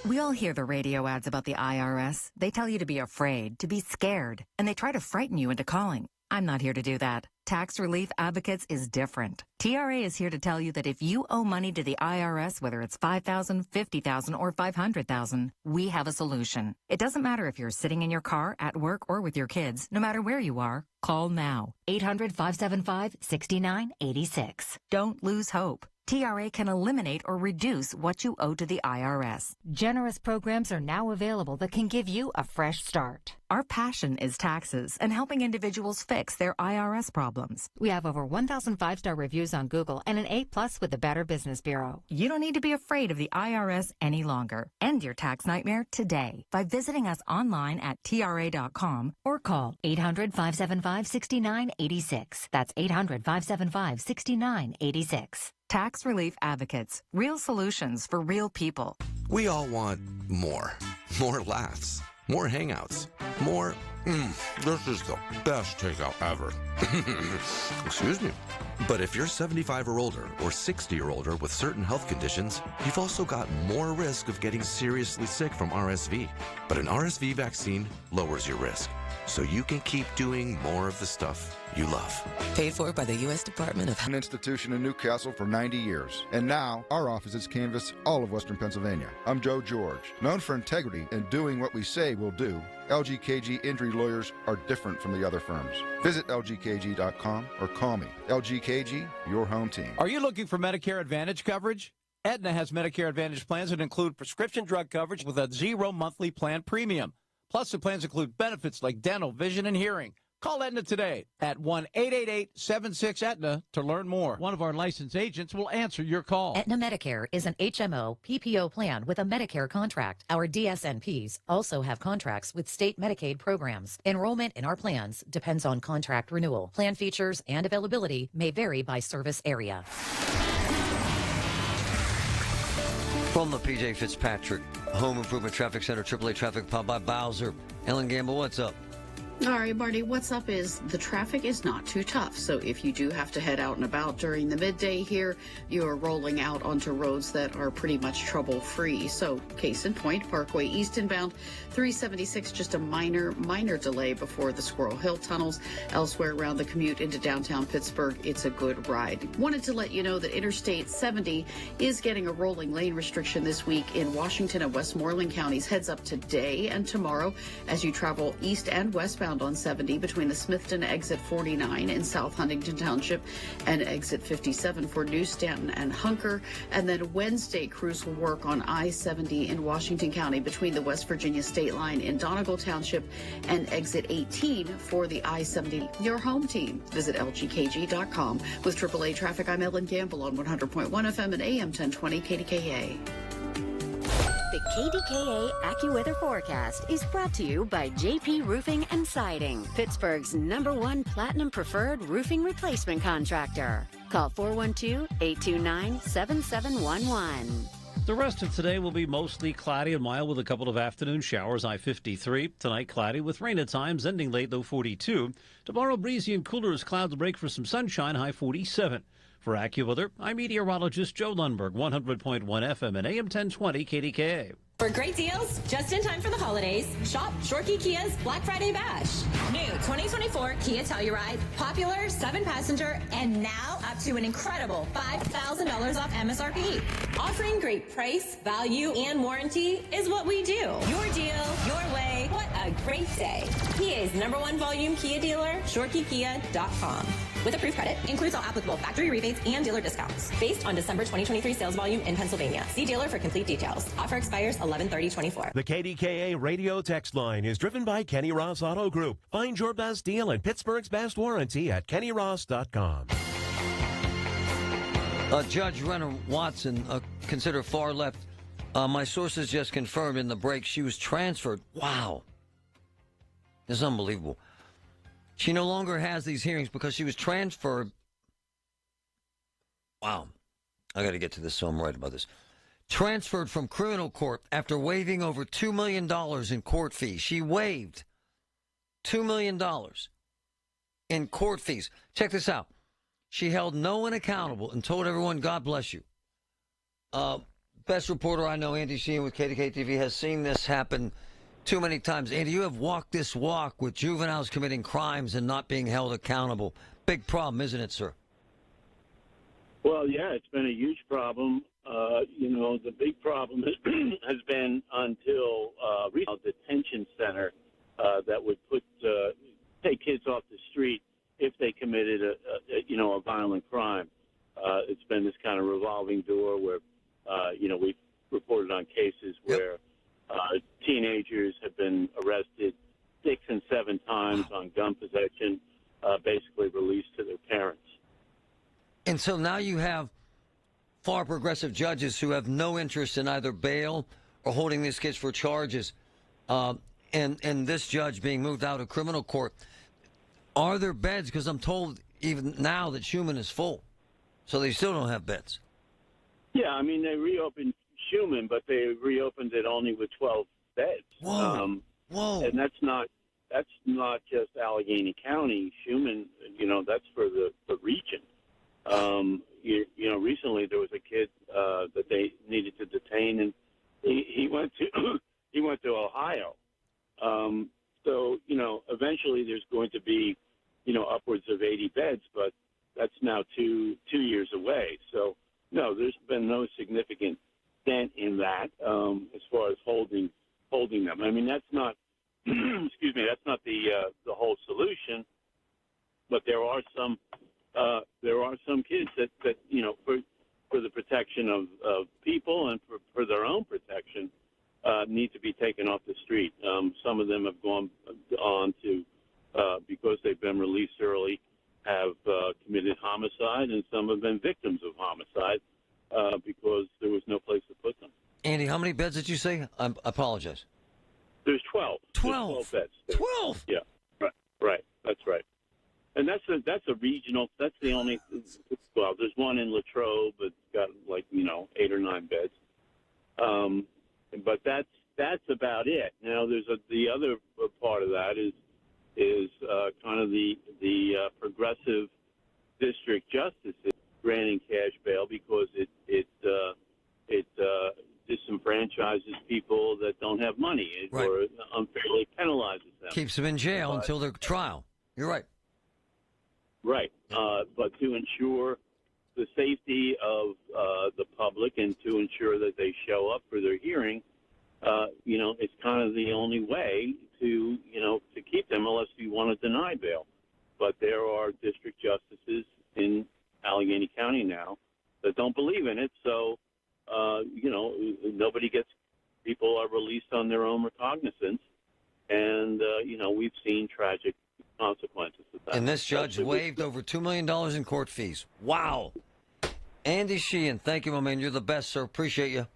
We all hear the radio ads about the IRS. They tell you to be afraid, to be scared, and they try to frighten you into calling. I'm not here to do that. Tax Relief Advocates is different. TRA is here to tell you that if you owe money to the IRS, whether it's $5,000, $50,000, or $500,000, we have a solution. It doesn't matter if you're sitting in your car, at work, or with your kids. No matter where you are, call now. 800-575-6986. Don't lose hope. TRA can eliminate or reduce what you owe to the IRS. Generous programs are now available that can give you a fresh start. Our passion is taxes and helping individuals fix their IRS problems. We have over 1,000 5-star reviews on Google and an A+ with the Better Business Bureau. You don't need to be afraid of the IRS any longer. End your tax nightmare today by visiting us online at TRA.com or call 800-575-6986. That's 800-575-6986. Tax Relief Advocates. Real solutions for real people. We all want more. More laughs. More hangouts. More, this is the best takeout ever. Excuse me. But if you're 75 or older or 60 or older with certain health conditions, you've also got more risk of getting seriously sick from RSV. But an RSV vaccine lowers your risk, so you can keep doing more of the stuff you love. Paid for by the U.S. Department of An institution in Newcastle for 90 years. And now, our offices canvass all of Western Pennsylvania. I'm Joe George. Known for integrity and doing what we say we'll do, LGKG injury lawyers are different from the other firms. Visit LGKG.com or call me. LGKG, your home team. Are you looking for Medicare Advantage coverage? Aetna has Medicare Advantage plans that include prescription drug coverage with a 0 monthly plan premium. Plus, the plans include benefits like dental, vision, and hearing. Call Aetna today at 1-888-76-AETNA to learn more. One of our licensed agents will answer your call. Aetna Medicare is an HMO PPO plan with a Medicare contract. Our DSNPs also have contracts with state Medicaid programs. Enrollment in our plans depends on contract renewal. Plan features and availability may vary by service area. From the P.J. Fitzpatrick Home Improvement Traffic Center, AAA Traffic powered by Bowser. Ellen Gamble, what's up? All right, Marty, what's up is the traffic is not too tough. So if you do have to head out and about during the midday here, you're rolling out onto roads that are pretty much trouble-free. So case in point, Parkway East inbound, 376, just a minor delay before the Squirrel Hill tunnels. Elsewhere around the commute into downtown Pittsburgh, it's a good ride. Wanted to let you know that Interstate 70 is getting a rolling lane restriction this week in Washington and Westmoreland counties. Heads up today and tomorrow as you travel east and westbound on 70 between the Smithton exit 49 in South Huntington Township and exit 57 for New Stanton and Hunker. And then Wednesday, crews will work on I-70 in Washington County between the West Virginia state line in Donegal Township and exit 18 for the I-70. Your home team. Visit LGKG.com. With AAA Traffic, I'm Ellen Gamble on 100.1 FM and AM 1020 KDKA. The KDKA AccuWeather forecast is brought to you by JP Roofing and Siding, Pittsburgh's #1 Platinum Preferred Roofing Replacement Contractor. Call 412-829-7711. The rest of today will be mostly cloudy and mild with a couple of afternoon showers, I-53. Tonight, cloudy with rain at times, ending late, low 42. Tomorrow, breezy and cooler as clouds break for some sunshine, high 47. For AccuWeather, I'm meteorologist Joe Lundberg, 100.1 FM and AM 1020 KDKA. For great deals, just in time for the holidays, shop Shorkey Kia's Black Friday Bash. New 2024 Kia Telluride, popular 7-passenger, and now up to an incredible $5,000 off MSRP. Offering great price, value, and warranty is what we do. Your deal, your way. What a great day. Kia's #1 volume Kia dealer, ShorkeyKia.com. with approved credit. Includes all applicable factory rebates and dealer discounts. Based on December 2023 sales volume in Pennsylvania. See dealer for complete details. Offer expires 11/30/24. The KDKA radio text line is driven by Kenny Ross Auto Group. Find your best deal and Pittsburgh's best warranty at kennyross.com. Judge Renner Watson, considered far left. My sources just confirmed in the break she was transferred. Wow. This is unbelievable. She no longer has these hearings because she was transferred. Wow. I got to get to this so I'm right about this. Transferred from criminal court after waiving over $2 million in court fees. She waived $2 million in court fees. Check this out. She held no one accountable and told everyone, God bless you. Best reporter I know, Andy Sheehan with KDKA TV, has seen this happen too many times. Andy, you have walked this walk with juveniles committing crimes and not being held accountable. Big problem, isn't it, sir? Well, yeah, it's been a huge problem. The big problem has been until a detention center that would take kids off the street if they committed a violent crime. It's been this kind of revolving door where, we've reported on cases where teenagers have been arrested 6 and 7 times on gun possession, basically released to their parents. And so now you have far progressive judges who have no interest in either bail or holding these kids for charges, and this judge being moved out of criminal court. Are there beds? Because I'm told even now that Schumann is full, so they still don't have beds. Yeah, I mean, they reopened Schumann, but they reopened it only with 12 beds. Whoa. Whoa. And that's not just Allegheny County. Schumann, that's for the region. Recently there was a kid that they needed to detain, and he went to Ohio. So eventually there's going to be upwards of 80 beds, but that's now two years away. So no, there's been no significant dent in that as far as holding them. I mean, that's not excuse me, that's not the whole solution, but there are some kids that for the protection of people and for their own protection need to be taken off the street. Some of them have gone on to because they've been released early, have committed homicide, and some have been victims of homicide because there was no place to put them. Andy, how many beds did you say? I apologize. There's 12. 12. There's 12 beds. 12? Yeah, right. That's right. And that's a regional. That's the only. Well, there's one in Latrobe, but it's got 8 or 9 beds. But that's about it. Now there's the other part of that is kind of the progressive district justices granting cash bail because it disenfranchises people that don't have money or unfairly penalizes them. Keeps them in jail until their trial. You're right. Right. But to ensure the safety of the public and to ensure that they show up for their hearing, it's kind of the only way to keep them unless you want to deny bail. But there are district justices in Allegheny County now that don't believe in it. So, people are released on their own recognizance. And, we've seen tragic consequences of that. And this judge waived over $2 million in court fees. Wow. Andy Sheehan, thank you, my man. You're the best, sir. Appreciate you.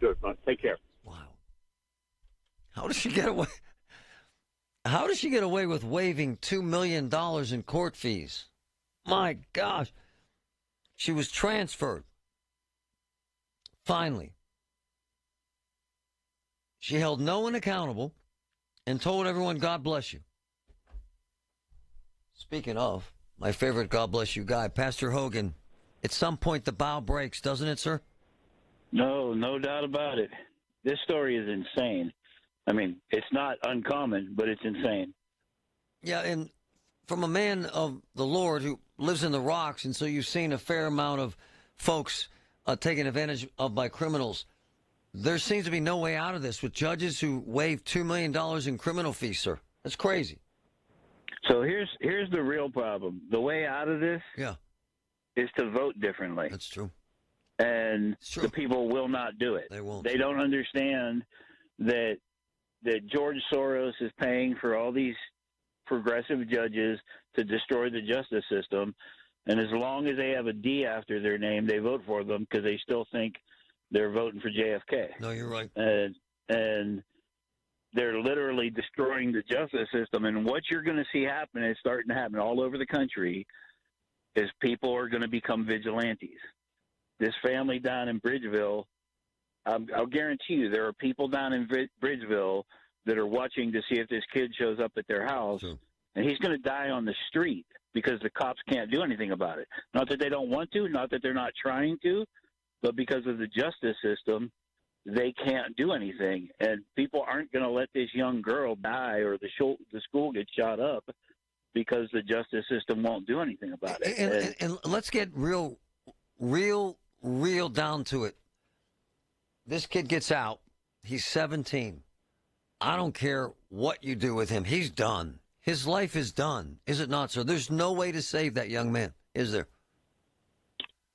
Sure. Take care. Wow. How does she get away? How does she get away with waiving $2 million in court fees? My gosh. She was transferred. Finally. She held no one accountable and told everyone, God bless you. Speaking of, my favorite God bless you guy, Pastor Hogan, at some point the bow breaks, doesn't it, sir? No doubt about it. This story is insane. I mean, it's not uncommon, but it's insane. Yeah, and from a man of the Lord who lives in the rocks, and so you've seen a fair amount of folks taken advantage of by criminals, there seems to be no way out of this with judges who waive $2 million in criminal fees, sir. That's crazy. So here's the real problem. The way out of this is to vote differently. That's true. And the people will not do it. They won't. They don't understand that George Soros is paying for all these progressive judges to destroy the justice system. And as long as they have a D after their name, they vote for them because they still think they're voting for JFK. No, you're right. And they're literally destroying the justice system. And what you're going to see happen is starting to happen all over the country is people are going to become vigilantes. This family down in Bridgeville, I'll guarantee you there are people down in Bridgeville that are watching to see if this kid shows up at their house. Sure. And he's going to die on the street because the cops can't do anything about it. Not that they don't want to, not that they're not trying to, but because of the justice system, they can't do anything. And people aren't going to let this young girl die or the school get shot up because the justice system won't do anything about it. And let's get real down to it. This kid gets out. He's 17. I don't care what you do with him. He's done. His life is done. Is it not, sir? There's no way to save that young man, is there?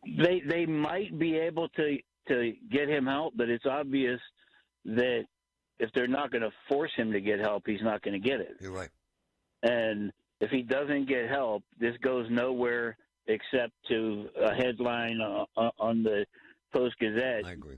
They might be able to get him help, but it's obvious that if they're not going to force him to get help, he's not going to get it. You're right. And if he doesn't get help, this goes nowhere except to a headline on the Post-Gazette. I agree.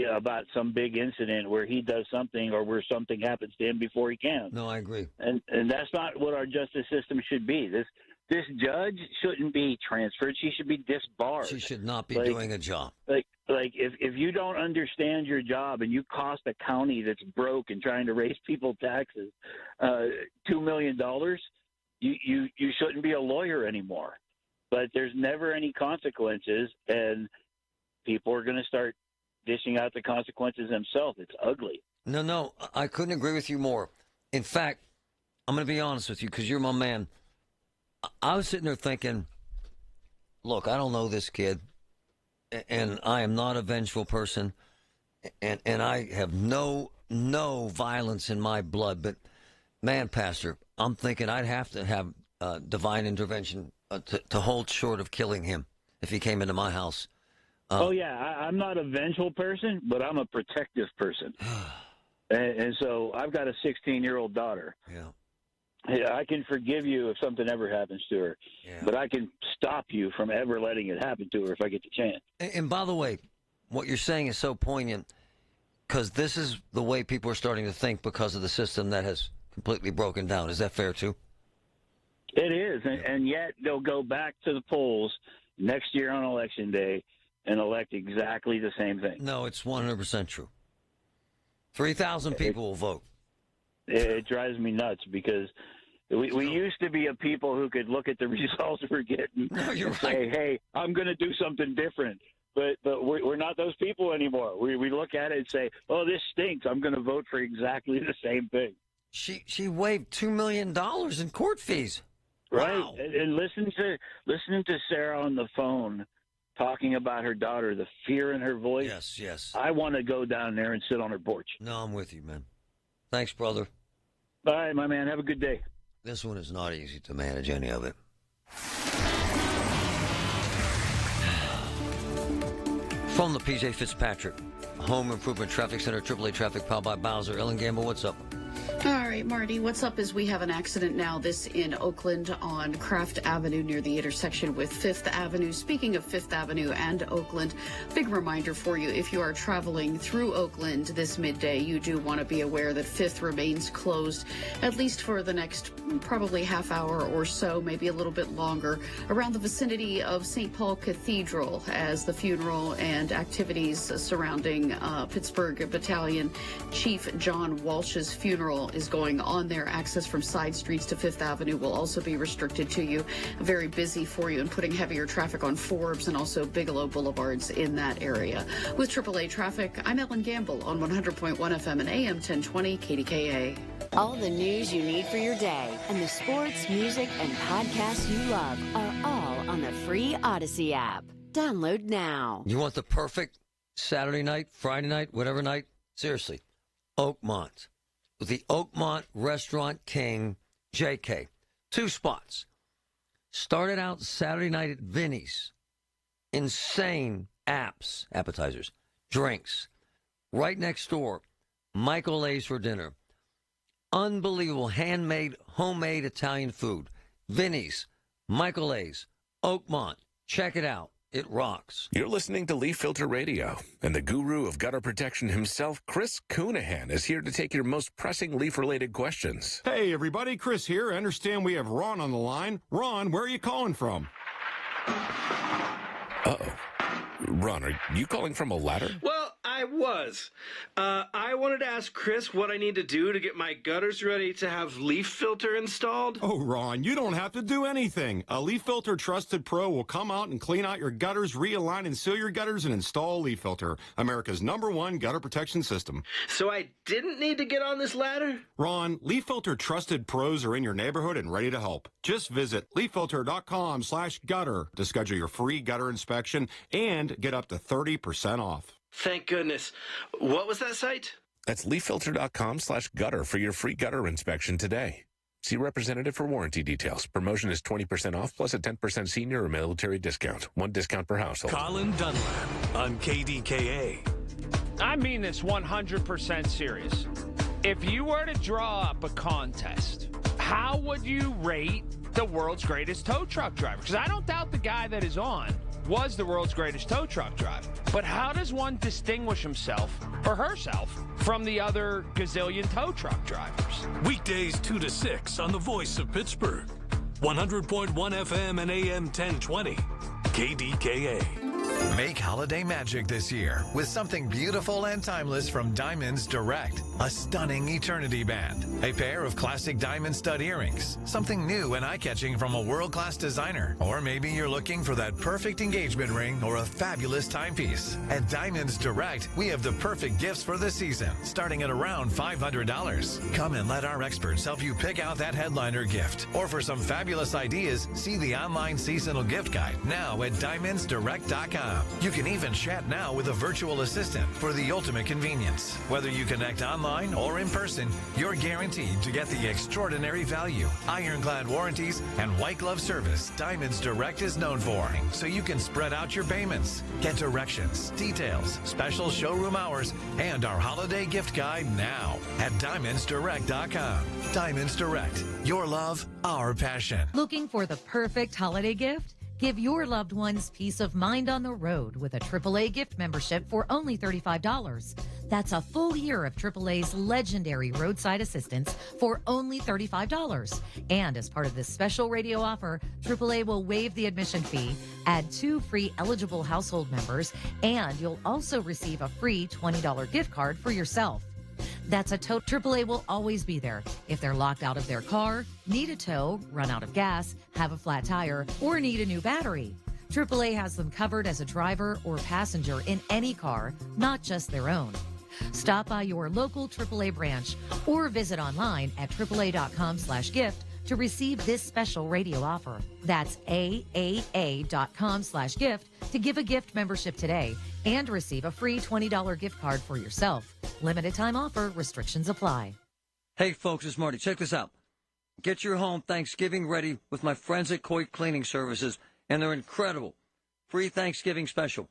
About some big incident where he does something or where something happens to him before he can. No, I agree. And that's not what our justice system should be. This judge shouldn't be transferred. She should be disbarred. She should not be doing a job. Like if you don't understand your job and you cost a county that's broke and trying to raise people taxes $2 million, you shouldn't be a lawyer anymore. But there's never any consequences, and people are going to start dishing out the consequences themselves. It's ugly. No, I couldn't agree with you more. In fact, I'm going to be honest with you because you're my man. I was sitting there thinking, look, I don't know this kid, and I am not a vengeful person, and I have no violence in my blood. But, man, Pastor, I'm thinking I'd have to have divine intervention to hold short of killing him if he came into my house. I'm not a vengeful person, but I'm a protective person. and so I've got a 16-year-old daughter. Yeah. I can forgive you if something ever happens to her, but I can stop you from ever letting it happen to her if I get the chance. And by the way, what you're saying is so poignant because this is the way people are starting to think because of the system that has completely broken down. Is that fair, too? It is, and yet they'll go back to the polls next year on Election Day and elect exactly the same thing. No, it's 100% true. 3,000 people will vote. It drives me nuts because we used to be a people who could look at the results we're getting and say, hey, I'm going to do something different. But we're not those people anymore. We look at it and say, oh, this stinks. I'm going to vote for exactly the same thing. She waived $2 million in court fees. Right. Wow. And listening to Sarah on the phone talking about her daughter, the fear in her voice. Yes. I want to go down there and sit on her porch. No, I'm with you, man. Thanks, brother. All right, my man. Have a good day. This one is not easy to manage, any of it. From the PJ Fitzpatrick Home Improvement Traffic Center, AAA Traffic, powered by Bowser. Ellen Gamble, what's up? All right, Marty, what's up is we have an accident now, this in Oakland on Kraft Avenue near the intersection with 5th Avenue. Speaking of 5th Avenue and Oakland, big reminder for you, if you are traveling through Oakland this midday, you do want to be aware that 5th remains closed, at least for the next probably half hour or so, maybe a little bit longer, around the vicinity of St. Paul Cathedral as the funeral and activities surrounding Pittsburgh Battalion Chief John Walsh's funeral is going on there. Access from side streets to 5th Avenue will also be restricted to you. Very busy for you and putting heavier traffic on Forbes and also Bigelow Boulevards in that area. With AAA traffic, I'm Ellen Gamble on 100.1 FM and AM 1020 KDKA. All the news you need for your day and the sports, music, and podcasts you love are all on the free Odyssey app. Download now. You want the perfect Saturday night, Friday night, whatever night? Seriously, Oakmont. The Oakmont Restaurant King, JK. 2 spots. Started out Saturday night at Vinny's. Insane apps, appetizers, drinks. Right next door, Michael A's for dinner. Unbelievable handmade, homemade Italian food. Vinny's, Michael A's, Oakmont. Check it out. It rocks. You're listening to Leaf Filter Radio, and the guru of gutter protection himself, Chris Coonahan, is here to take your most pressing leaf-related questions. Hey, everybody. Chris here. I understand we have Ron on the line. Ron, where are you calling from? Uh-oh. Ron, are you calling from a ladder? Well, I was. I wanted to ask Chris what I need to do to get my gutters ready to have leaf filter installed. Oh, Ron, you don't have to do anything. A Leaf Filter Trusted Pro will come out and clean out your gutters, realign and seal your gutters, and install a Leaf Filter, America's #1 gutter protection system. So I didn't need to get on this ladder? Ron, Leaf Filter Trusted Pros are in your neighborhood and ready to help. Just visit leaffilter.com/gutter to schedule your free gutter inspection and get up to 30% off. Thank goodness. What was that site? That's leaffilter.com/gutter for your free gutter inspection today. See representative for warranty details. Promotion is 20% off plus a 10% senior or military discount. 1 discount per household. Colin Dunlap on KDKA. I mean this 100% serious. If you were to draw up a contest, how would you rate the world's greatest tow truck driver? Because I don't doubt the guy that is on was the world's greatest tow truck driver. But how does one distinguish himself or herself from the other gazillion tow truck drivers? Weekdays 2 to 6 on the Voice of Pittsburgh. 100.1 FM and AM 1020. KDKA. Make holiday magic this year with something beautiful and timeless from Diamonds Direct. A stunning eternity band, a pair of classic diamond stud earrings, something new and eye-catching from a world-class designer, or maybe you're looking for that perfect engagement ring or a fabulous timepiece. At Diamonds Direct, we have the perfect gifts for the season, starting at around $500. Come and let our experts help you pick out that headliner gift. Or for some fabulous ideas, see the online seasonal gift guide now at diamondsdirect.com. You can even chat now with a virtual assistant for the ultimate convenience. Whether you connect online or in person, you're guaranteed to get the extraordinary value, ironclad warranties, and white glove service Diamonds Direct is known for, so you can spread out your payments. Get directions, details, special showroom hours, and our holiday gift guide now at diamondsdirect.com. Diamonds Direct, your love, our passion. Looking for the perfect holiday gift? Give your loved ones peace of mind on the road with a AAA gift membership for only $35. That's a full year of AAA's legendary roadside assistance for only $35. And as part of this special radio offer, AAA will waive the admission fee, add 2 free eligible household members, and you'll also receive a free $20 gift card for yourself. That's a tow. AAA will always be there if they're locked out of their car, need a tow, run out of gas, have a flat tire, or need a new battery. AAA has them covered as a driver or passenger in any car, not just their own. Stop by your local AAA branch or visit online at AAA.com/gift to receive this special radio offer. That's AAA.com/gift to give a gift membership today and receive a free $20 gift card for yourself. Limited time offer. Restrictions apply. Hey, folks, it's Marty. Check this out. Get your home Thanksgiving ready with my friends at Coit Cleaning Services, and they're incredible. Free Thanksgiving special.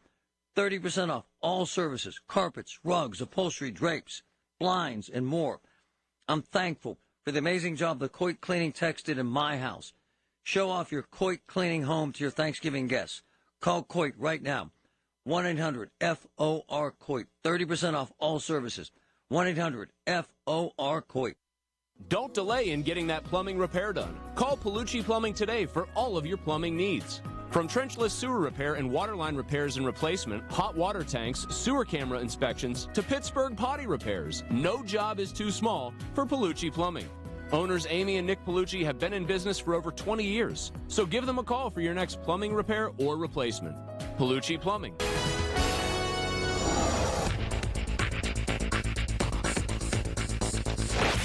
30% off all services, carpets, rugs, upholstery, drapes, blinds, and more. I'm thankful for the amazing job the Coit Cleaning techs did in my house. Show off your Coit Cleaning home to your Thanksgiving guests. Call Coit right now. 1-800-FOR-COIT. 30% off all services. 1-800-FOR-COIT. Don't delay in getting that plumbing repair done. Call Palucci Plumbing today for all of your plumbing needs. From trenchless sewer repair and waterline repairs and replacement, hot water tanks, sewer camera inspections, to Pittsburgh potty repairs, no job is too small for Palucci Plumbing. Owners Amy and Nick Palucci have been in business for over 20 years, so give them a call for your next plumbing repair or replacement. Palucci Plumbing.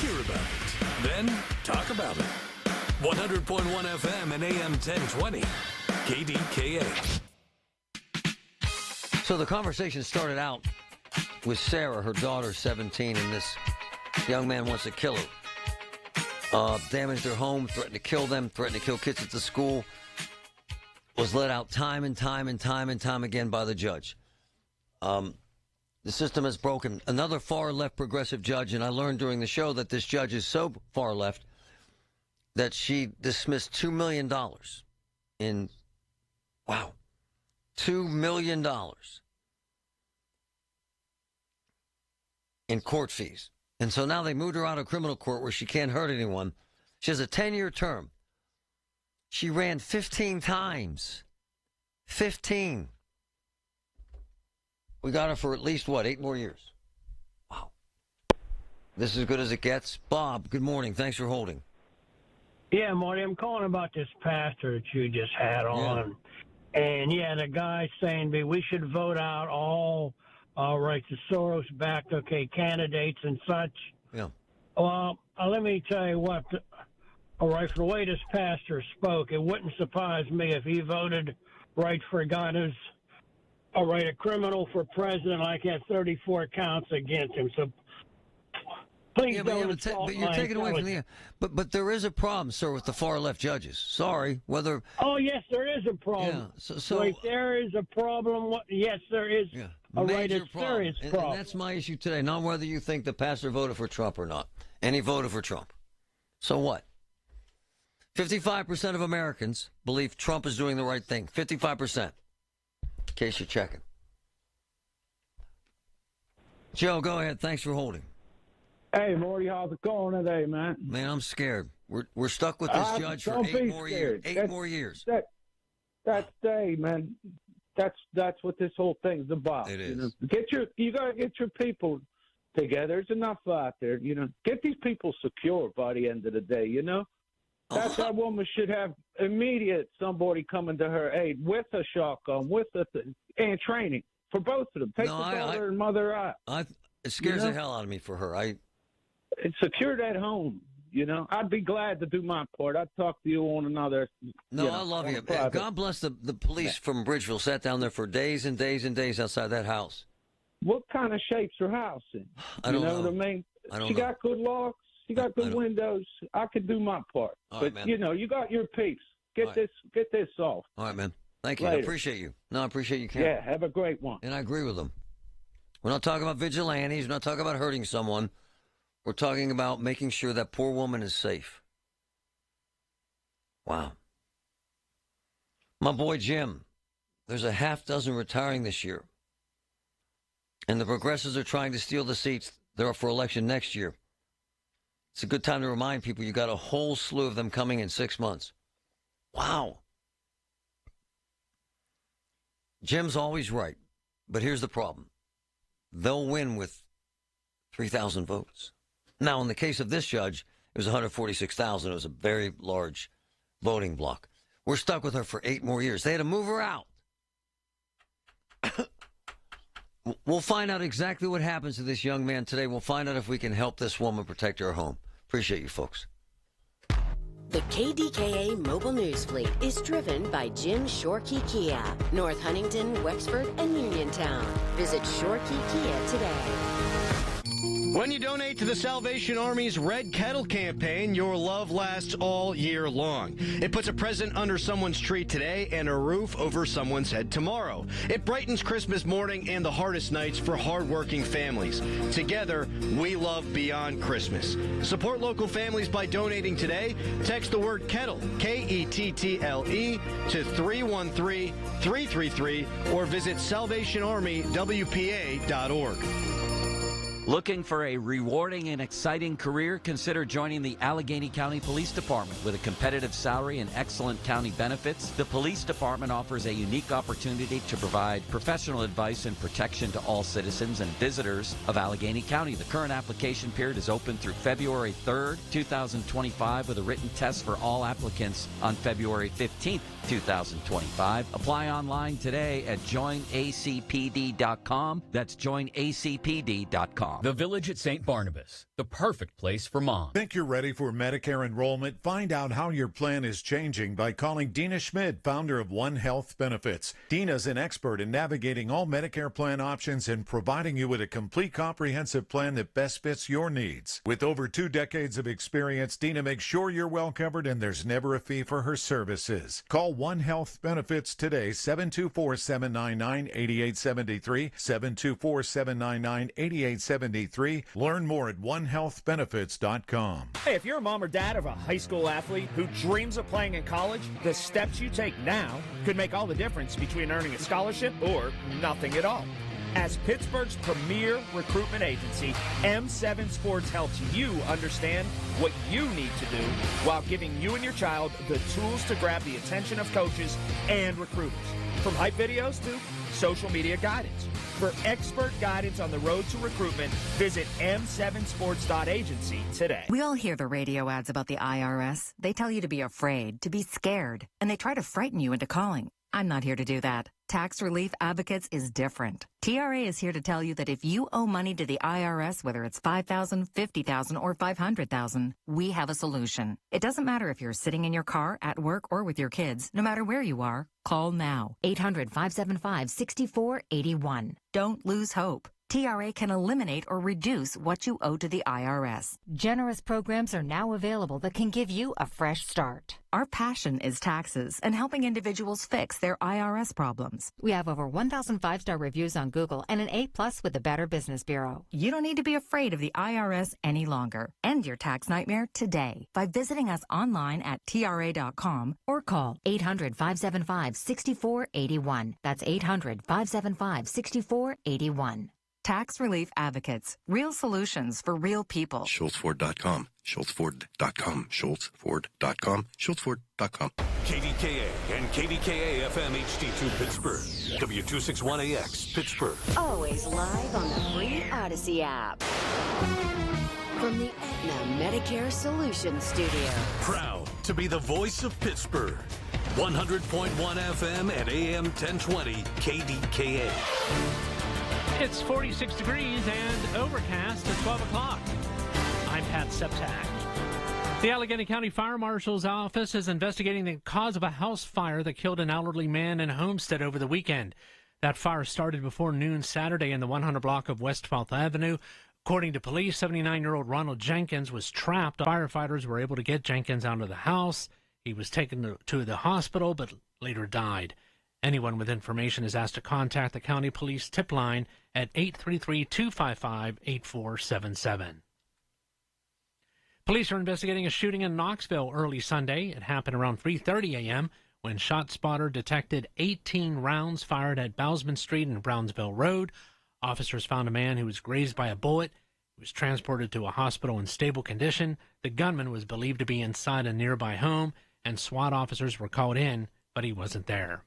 Hear about it, then talk about it. 100.1 FM and AM 1020. KDKA. So the conversation started out with Sarah, her daughter, 17, and this young man wants to kill her. damaged their home, threatened to kill them, threatened to kill kids at the school, was let out time and time again by the judge. The system is broken. Another far-left progressive judge, and I learned during the show that this judge is so far-left that she dismissed $2 million in, $2 million in court fees. And so now they moved her out of criminal court where she can't hurt anyone. She has a 10-year term. She ran 15 times. 15. We got her for at least, 8 more years. Wow. This is as good as it gets. Bob, good morning. Thanks for holding. Yeah, Marty, I'm calling about this pastor that you just had on. Yeah. And, the guy saying we should vote out all the Soros-backed, candidates and such. Yeah. Well, let me tell you what. All right, for the way this pastor spoke, it wouldn't surprise me if he voted for a guy who's, a criminal for president, had 34 counts against him. So please don't insult but you're taking away from the... But there is a problem, sir, with the far-left judges. Sorry, whether... Oh, yes, there is a problem. Yeah, so there is a problem. Yes, there is a serious problem. And that's my issue today, not whether you think the pastor voted for Trump or not. And he voted for Trump. So what? 55% of Americans believe Trump is doing the right thing. 55%. In case you're checking. Joe, go ahead. Thanks for holding. Hey, Marty, how's it going today, man? Man, I'm scared. We're stuck with this judge for 8 more years. 8 more years. That's man. That's what this whole thing's about. It is. You gotta get your people together. There's enough out there. Get these people secure by the end of the day. That woman should have immediate somebody coming to her aid with a shotgun, and training for both of them. Take the father and mother out. It scares the hell out of me for her. And secure that home. I'd be glad to do my part. I'd talk to you on another. I love you. God bless the police from Bridgeville. Sat down there for days and days and days outside that house. What kind of shape's her house in? I don't know what I mean? She got good locks. She got good windows. I could do my part. All but right, you got your peeps. Get this off. All right, man. Thank you. Later. I appreciate you. No, I appreciate you, Ken. Yeah, have a great one. And I agree with them. We're not talking about vigilantes. We're not talking about hurting someone. We're talking about making sure that poor woman is safe. Wow. My boy Jim, there's a half dozen retiring this year. And the progressives are trying to steal the seats that are for election next year. It's a good time to remind people you got a whole slew of them coming in 6 months. Wow. Jim's always right. But here's the problem. They'll win with 3,000 votes. Now, in the case of this judge, it was 146,000. It was a very large voting block. We're stuck with her for 8 more years. They had to move her out. We'll find out exactly what happens to this young man today. We'll find out if we can help this woman protect her home. Appreciate you, folks. The KDKA mobile news fleet is driven by Jim Shorkey Kia, North Huntington, Wexford, and Uniontown. Visit Shorkey Kia today. When you donate to the Salvation Army's Red Kettle campaign, your love lasts all year long. It puts a present under someone's tree today and a roof over someone's head tomorrow. It brightens Christmas morning and the hardest nights for hardworking families. Together, we love beyond Christmas. Support local families by donating today. Text the word KETTLE, KETTLE, to 313-333 or visit SalvationArmyWPA.org. Looking for a rewarding and exciting career? Consider joining the Allegheny County Police Department. With a competitive salary and excellent county benefits, the police department offers a unique opportunity to provide professional advice and protection to all citizens and visitors of Allegheny County. The current application period is open through February 3rd, 2025, with a written test for all applicants on February 15th, 2025. Apply online today at joinacpd.com. That's joinacpd.com. mom. The Village at St. Barnabas, the perfect place for mom. Think you're ready for Medicare enrollment? Find out how your plan is changing by calling Dina Schmid, founder of One Health Benefits. Dina's an expert in navigating all Medicare plan options and providing you with a complete comprehensive plan that best fits your needs. With over 2 decades of experience, Dina makes sure you're well covered and there's never a fee for her services. Call One Health Benefits today, 724-799-8873, 724-799-8873. Learn more at onehealthbenefits.com. Hey, if you're a mom or dad of a high school athlete who dreams of playing in college, the steps you take now could make all the difference between earning a scholarship or nothing at all. As Pittsburgh's premier recruitment agency, M7 Sports helps you understand what you need to do while giving you and your child the tools to grab the attention of coaches and recruiters. From hype videos to social media guidance. For expert guidance on the road to recruitment, visit m7sports.agency today. We all hear the radio ads about the IRS. They tell you to be afraid, to be scared, and they try to frighten you into calling. I'm not here to do that. Tax Relief Advocates is different. TRA is here to tell you that if you owe money to the IRS, whether it's $5,000, $50,000, or $500,000, we have a solution. It doesn't matter if you're sitting in your car, at work, or with your kids. No matter where you are, call now. 800-575-6481. Don't lose hope. TRA can eliminate or reduce what you owe to the IRS. Generous programs are now available that can give you a fresh start. Our passion is taxes and helping individuals fix their IRS problems. We have over 1,000 5-star reviews on Google and an A+ with the Better Business Bureau. You don't need to be afraid of the IRS any longer. End your tax nightmare today by visiting us online at TRA.com or call 800-575-6481. That's 800-575-6481. Tax Relief Advocates. Real solutions for real people. SchultzFord.com. SchultzFord.com. SchultzFord.com. SchultzFord.com. KDKA and KDKA FM HD2 Pittsburgh. W261AX Pittsburgh. Always live on the free Odyssey app. From the Aetna Medicare Solutions Studio. Proud to be the voice of Pittsburgh. 100.1 FM and AM 1020 KDKA. It's 46 degrees and overcast at 12 o'clock. I'm Pat Septak. The Allegheny County Fire Marshal's Office is investigating the cause of a house fire that killed an elderly man in Homestead over the weekend. That fire started before noon Saturday in the 100 block of West 12th Avenue. According to police, 79-year-old Ronald Jenkins was trapped. Firefighters were able to get Jenkins out of the house. He was taken to the hospital, but later died. Anyone with information is asked to contact the county police tip line at 833-255-8477. Police are investigating a shooting in Knoxville early Sunday. It happened around 3:30 a.m. when ShotSpotter detected 18 rounds fired at Bousman Street and Brownsville Road. Officers found a man who was grazed by a bullet. He was transported to a hospital in stable condition. The gunman was believed to be inside a nearby home, and SWAT officers were called in, but he wasn't there.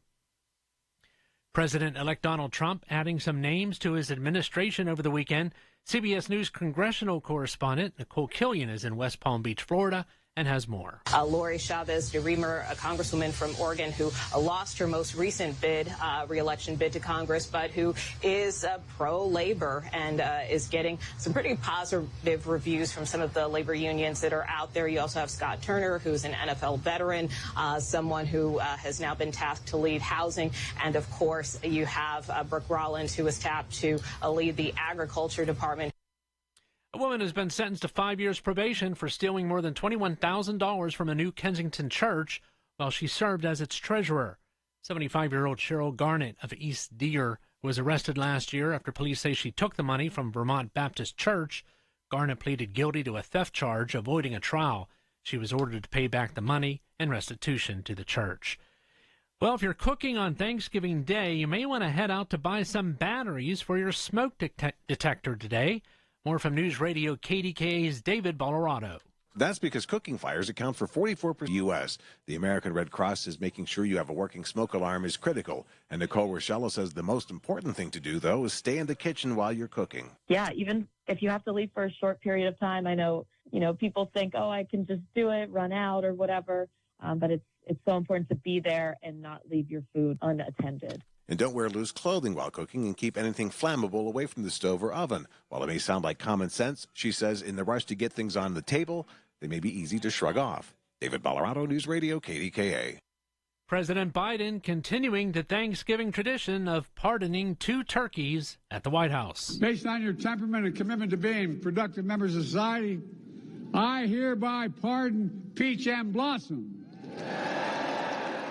President-elect Donald Trump adding some names to his administration over the weekend. CBS News congressional correspondent Nicole Killian is in West Palm Beach, Florida, and has more. Lori Chavez DeRemer, a congresswoman from Oregon who lost her most recent bid, re-election bid to Congress, but who is pro-labor and is getting some pretty positive reviews from some of the labor unions that are out there. You also have Scott Turner, who's an NFL veteran, someone who has now been tasked to lead housing. And, of course, you have Brooke Rollins, who was tapped to lead the agriculture department. A woman has been sentenced to 5 years probation for stealing more than $21,000 from a New Kensington church while she served as its treasurer. 75-year-old Cheryl Garnett of East Deer was arrested last year after police say she took the money from Vermont Baptist Church. Garnett pleaded guilty to a theft charge, avoiding a trial. She was ordered to pay back the money and restitution to the church. Well, if you're cooking on Thanksgiving Day, you may want to head out to buy some batteries for your smoke detector today. More from News Radio KDKA's David Ballarado. That's because cooking fires account for 44% U.S. The American Red Cross is making sure you have a working smoke alarm is critical. And Nicole Rochella says the most important thing to do, though, is stay in the kitchen while you're cooking. Yeah, even if you have to leave for a short period of time, I know, people think, oh, I can just do it, run out or whatever. But it's so important to be there and not leave your food unattended. And don't wear loose clothing while cooking, and keep anything flammable away from the stove or oven. While it may sound like common sense, she says in the rush to get things on the table, they may be easy to shrug off. David Ballarado, News Radio, KDKA. President Biden continuing the Thanksgiving tradition of pardoning 2 turkeys at the White House. Based on your temperament and commitment to being productive members of society, I hereby pardon Peach and Blossom.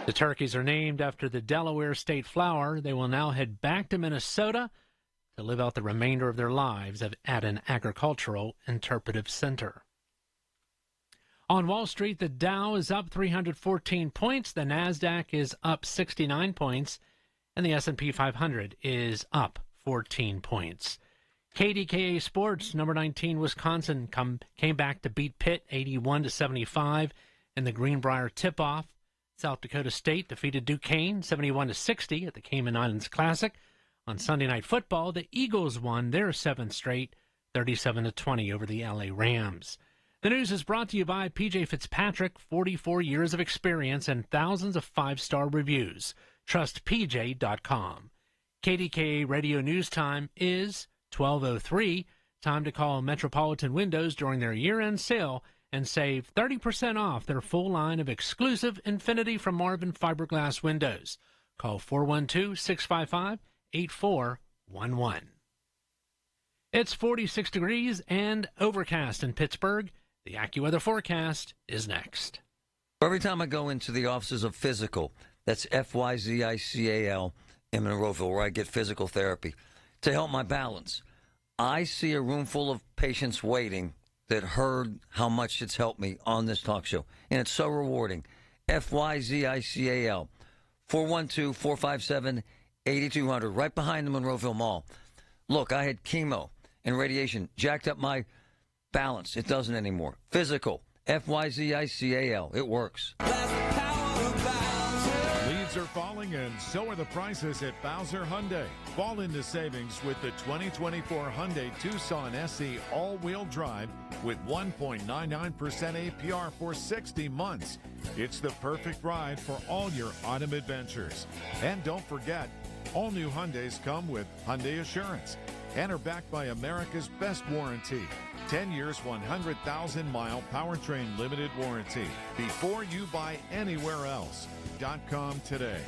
The turkeys are named after the Delaware state flower. They will now head back to Minnesota to live out the remainder of their lives at an agricultural interpretive center. On Wall Street, the Dow is up 314 points, the Nasdaq is up 69 points, and the S&P 500 is up 14 points. KDKA Sports, number 19 Wisconsin came back to beat Pitt 81-75 in the Greenbrier tip-off. South Dakota State defeated Duquesne 71-60 at the Cayman Islands Classic. On Sunday Night Football, the Eagles won their 7th straight 37-20 over the LA Rams. The news is brought to you by PJ Fitzpatrick, 44 years of experience and thousands of 5-star reviews. Trust PJ.com. KDKA Radio News Time is 12:03. Time to call Metropolitan Windows during their year-end sale and save 30% off their full line of exclusive Infinity from Marvin fiberglass windows. Call 412-655-8411. It's 46 degrees and overcast in Pittsburgh. The AccuWeather forecast is next. Every time I go into the offices of Physical, that's F-Y-Z-I-C-A-L in Monroeville, where I get physical therapy, to help my balance, I see a room full of patients waiting that heard how much it's helped me on this talk show. And it's so rewarding. F-Y-Z-I-C-A-L, 412-457-8200, right behind the Monroeville Mall. Look, I had chemo and radiation, jacked up my balance. It doesn't anymore. Physical, F-Y-Z-I-C-A-L. It works. Leaves are falling and so are the prices at Bowser Hyundai. Fall into savings with the 2024 Hyundai Tucson SE all-wheel drive with 1.99% APR for 60 months. It's the perfect ride for all your autumn adventures. And don't forget, all new Hyundais come with Hyundai Assurance and are backed by America's best warranty. 10 years, 100,000-mile powertrain limited warranty. Before you buy anywhere else. .com today.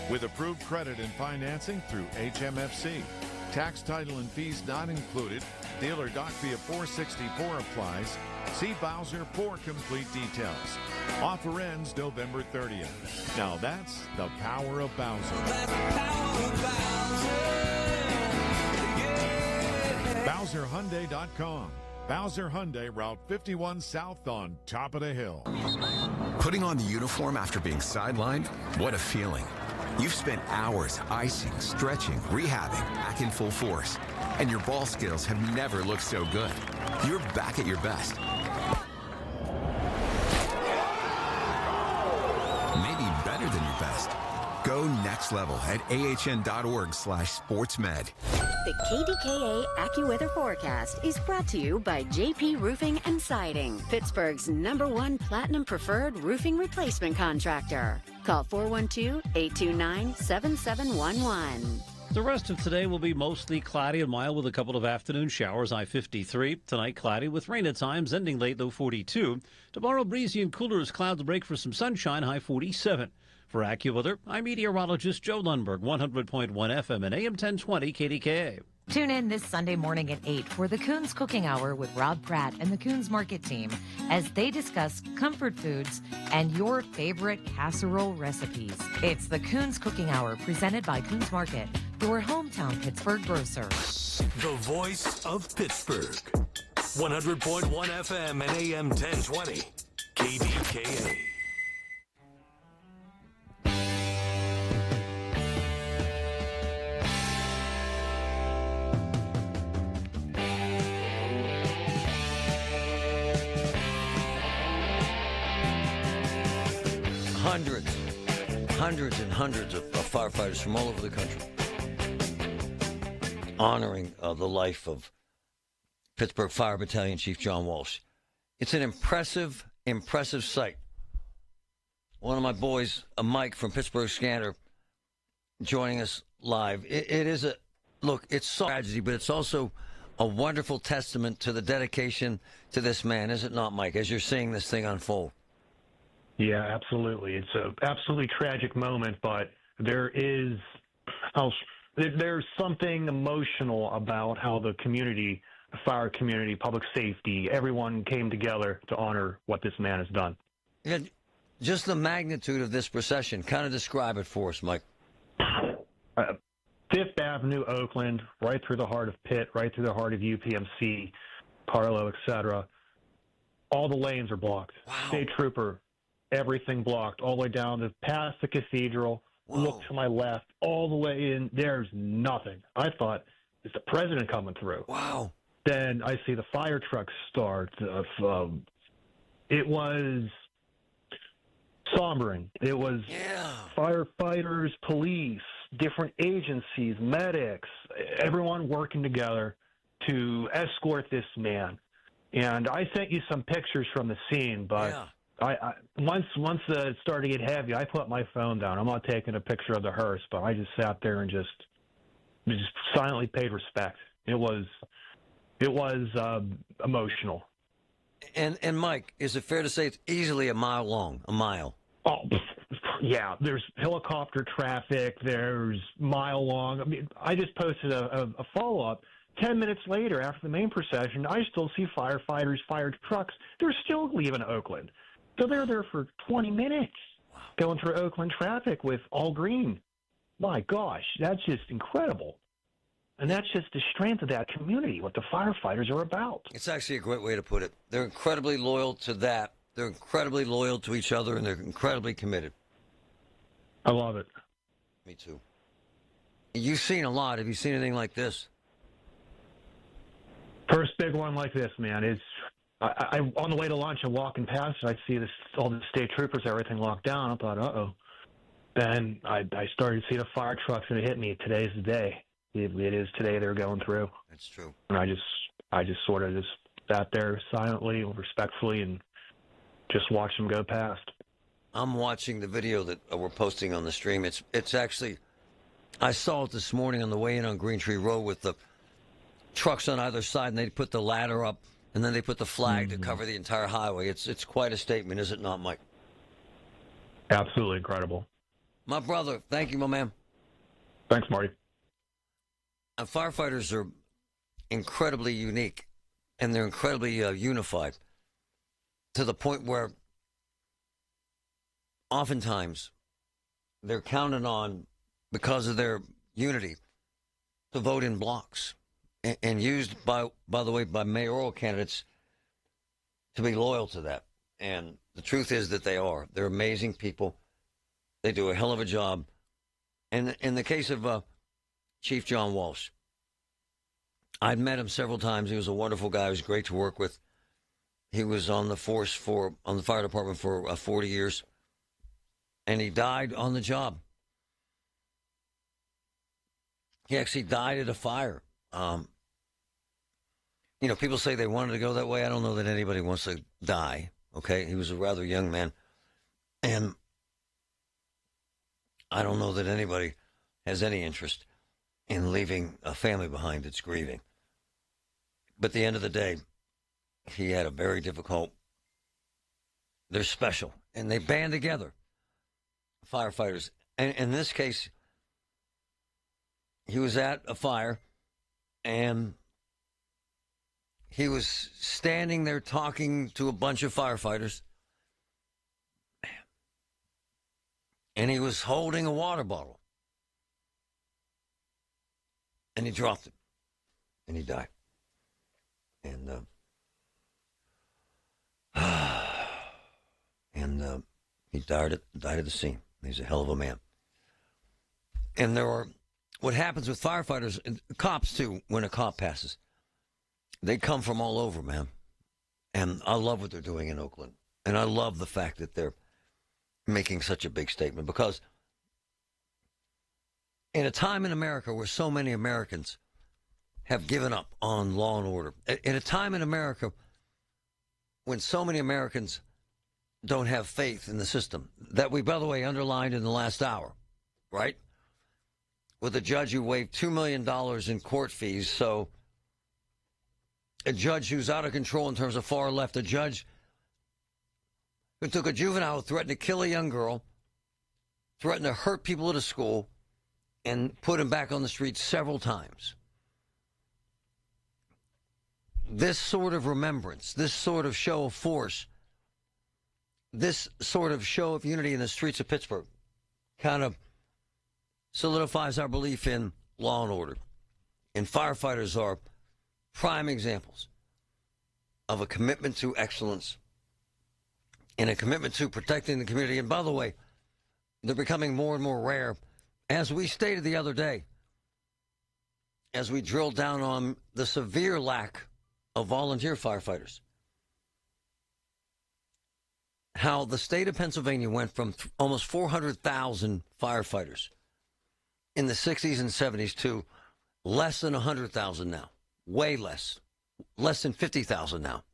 With approved credit and financing through HMFC. Tax, title, and fees not included. Dealer doc fee of $464 applies. See Bowser for complete details. Offer ends November 30th. Now that's the power of Bowser. BowserHyundai.com. Bowser Hyundai, Route 51 South on top of the hill. Putting on the uniform after being sidelined? What a feeling. You've spent hours icing, stretching, rehabbing, back in full force. And your ball skills have never looked so good. You're back at your best. Maybe better than your best. Go next level at ahn.org/sportsmed. The KDKA AccuWeather forecast is brought to you by JP Roofing and Siding, Pittsburgh's #1 Platinum Preferred Roofing Replacement Contractor. Call 412-829-7711. The rest of today will be mostly cloudy and mild with a couple of afternoon showers, high 53. Tonight, cloudy with rain at times, ending late, low 42. Tomorrow, breezy and cooler as clouds break for some sunshine, high 47. For AccuWeather, I'm meteorologist Joe Lundberg, 100.1 FM and AM 1020 KDKA. Tune in this Sunday morning at 8 for the Coons Cooking Hour with Rob Pratt and the Coons Market team as they discuss comfort foods and your favorite casserole recipes. It's the Coons Cooking Hour presented by Coons Market, your hometown Pittsburgh grocer. The voice of Pittsburgh. 100.1 FM and AM 1020 KDKA. Hundreds of firefighters from all over the country honoring the life of Pittsburgh Fire Battalion Chief John Walsh. It's an impressive sight. One of my boys, Mike from Pittsburgh Scanner, joining us live. It is a look. It's so tragedy, but it's also a wonderful testament to the dedication to this man, is it not, Mike? As you're seeing this thing unfold. Yeah, absolutely. It's a absolutely tragic moment, but there's something emotional about how the community, the fire community, public safety, everyone came together to honor what this man has done. Yeah, just the magnitude of this procession. Kind of describe it for us, Mike. Fifth Avenue, Oakland, right through the heart of Pitt, right through the heart of UPMC, Carlo, etc. All the lanes are blocked. Wow. State trooper, everything blocked, all the way down to past the cathedral. Whoa. Look to my left, all the way in. There's nothing. I thought, is the president coming through? Wow. Then I see the fire trucks start. It was sombering. It was firefighters, police, different agencies, medics, everyone working together to escort this man. And I sent you some pictures from the scene, but I once it started to get heavy, I put my phone down. I'm not taking a picture of the hearse, but I just sat there and just silently paid respect. It was emotional. And Mike, is it fair to say it's easily a mile long? A mile? Oh, yeah. There's helicopter traffic. There's mile long. I mean, I just posted a follow-up. 10 minutes later, after the main procession, I still see firefighters, fire trucks. They're still leaving Oakland. So they're there for 20 minutes going through Oakland traffic with all green. My gosh, that's just incredible. And that's just the strength of that community, what the firefighters are about. It's actually a great way to put it. They're incredibly loyal to that. They're incredibly loyal to each other, and they're incredibly committed. I love it. Me too. You've seen a lot. Have you seen anything like this? First big one like this, man, is I on the way to lunch, I'm walking past, I see all the state troopers, everything locked down. I thought, uh-oh. Then I started to see the fire trucks, and it hit me. Today's the day. It is today they're going through. That's true. And I just sort of just sat there silently, respectfully, and just watched them go past. I'm watching the video that we're posting on the stream. It's actually, I saw it this morning on the way in on Green Tree Road with the trucks on either side, and they put the ladder up, and then they put the flag to cover the entire highway. It's quite a statement, is it not, Mike? Absolutely incredible. My brother, thank you, my man. Thanks, Marty. Firefighters are incredibly unique, and they're incredibly unified to the point where oftentimes they're counted on, because of their unity, to vote in blocks and used, by the way, by mayoral candidates to be loyal to that. And the truth is that they are. They're amazing people. They do a hell of a job. And in the case of Chief John Walsh, I'd met him several times. He was a wonderful guy. He was great to work with. He was on the fire department for 40 years, and he died on the job. He actually died at a fire. People say they wanted to go that way. I don't know that anybody wants to die, okay? He was a rather young man, and I don't know that anybody has any interest in leaving a family behind that's grieving. But at the end of the day, he had a very difficult, they're special, and they band together, firefighters. And in this case, he was at a fire, and he was standing there talking to a bunch of firefighters, and he was holding a water bottle. And he dropped it, and he died. And he died at the scene. He's a hell of a man. And what happens with firefighters, and cops too, when a cop passes, they come from all over, man. And I love what they're doing in Oakland. And I love the fact that they're making such a big statement, because in a time in America where so many Americans have given up on law and order, in a time in America when so many Americans don't have faith in the system, that we, by the way, underlined in the last hour, right? with a judge who waived $2 million in court fees. So a judge who's out of control in terms of far left, a judge who took a juvenile who threatened to kill a young girl, threatened to hurt people at a school, and put him back on the street several times. This sort of remembrance, this sort of show of force, this sort of show of unity in the streets of Pittsburgh kind of solidifies our belief in law and order. And firefighters are prime examples of a commitment to excellence and a commitment to protecting the community. And by the way, they're becoming more and more rare. As we stated the other day, as we drilled down on the severe lack of volunteer firefighters, how the state of Pennsylvania went from almost 400,000 firefighters in the 60s and 70s to less than 100,000 now. Way less. Less than 50,000 now.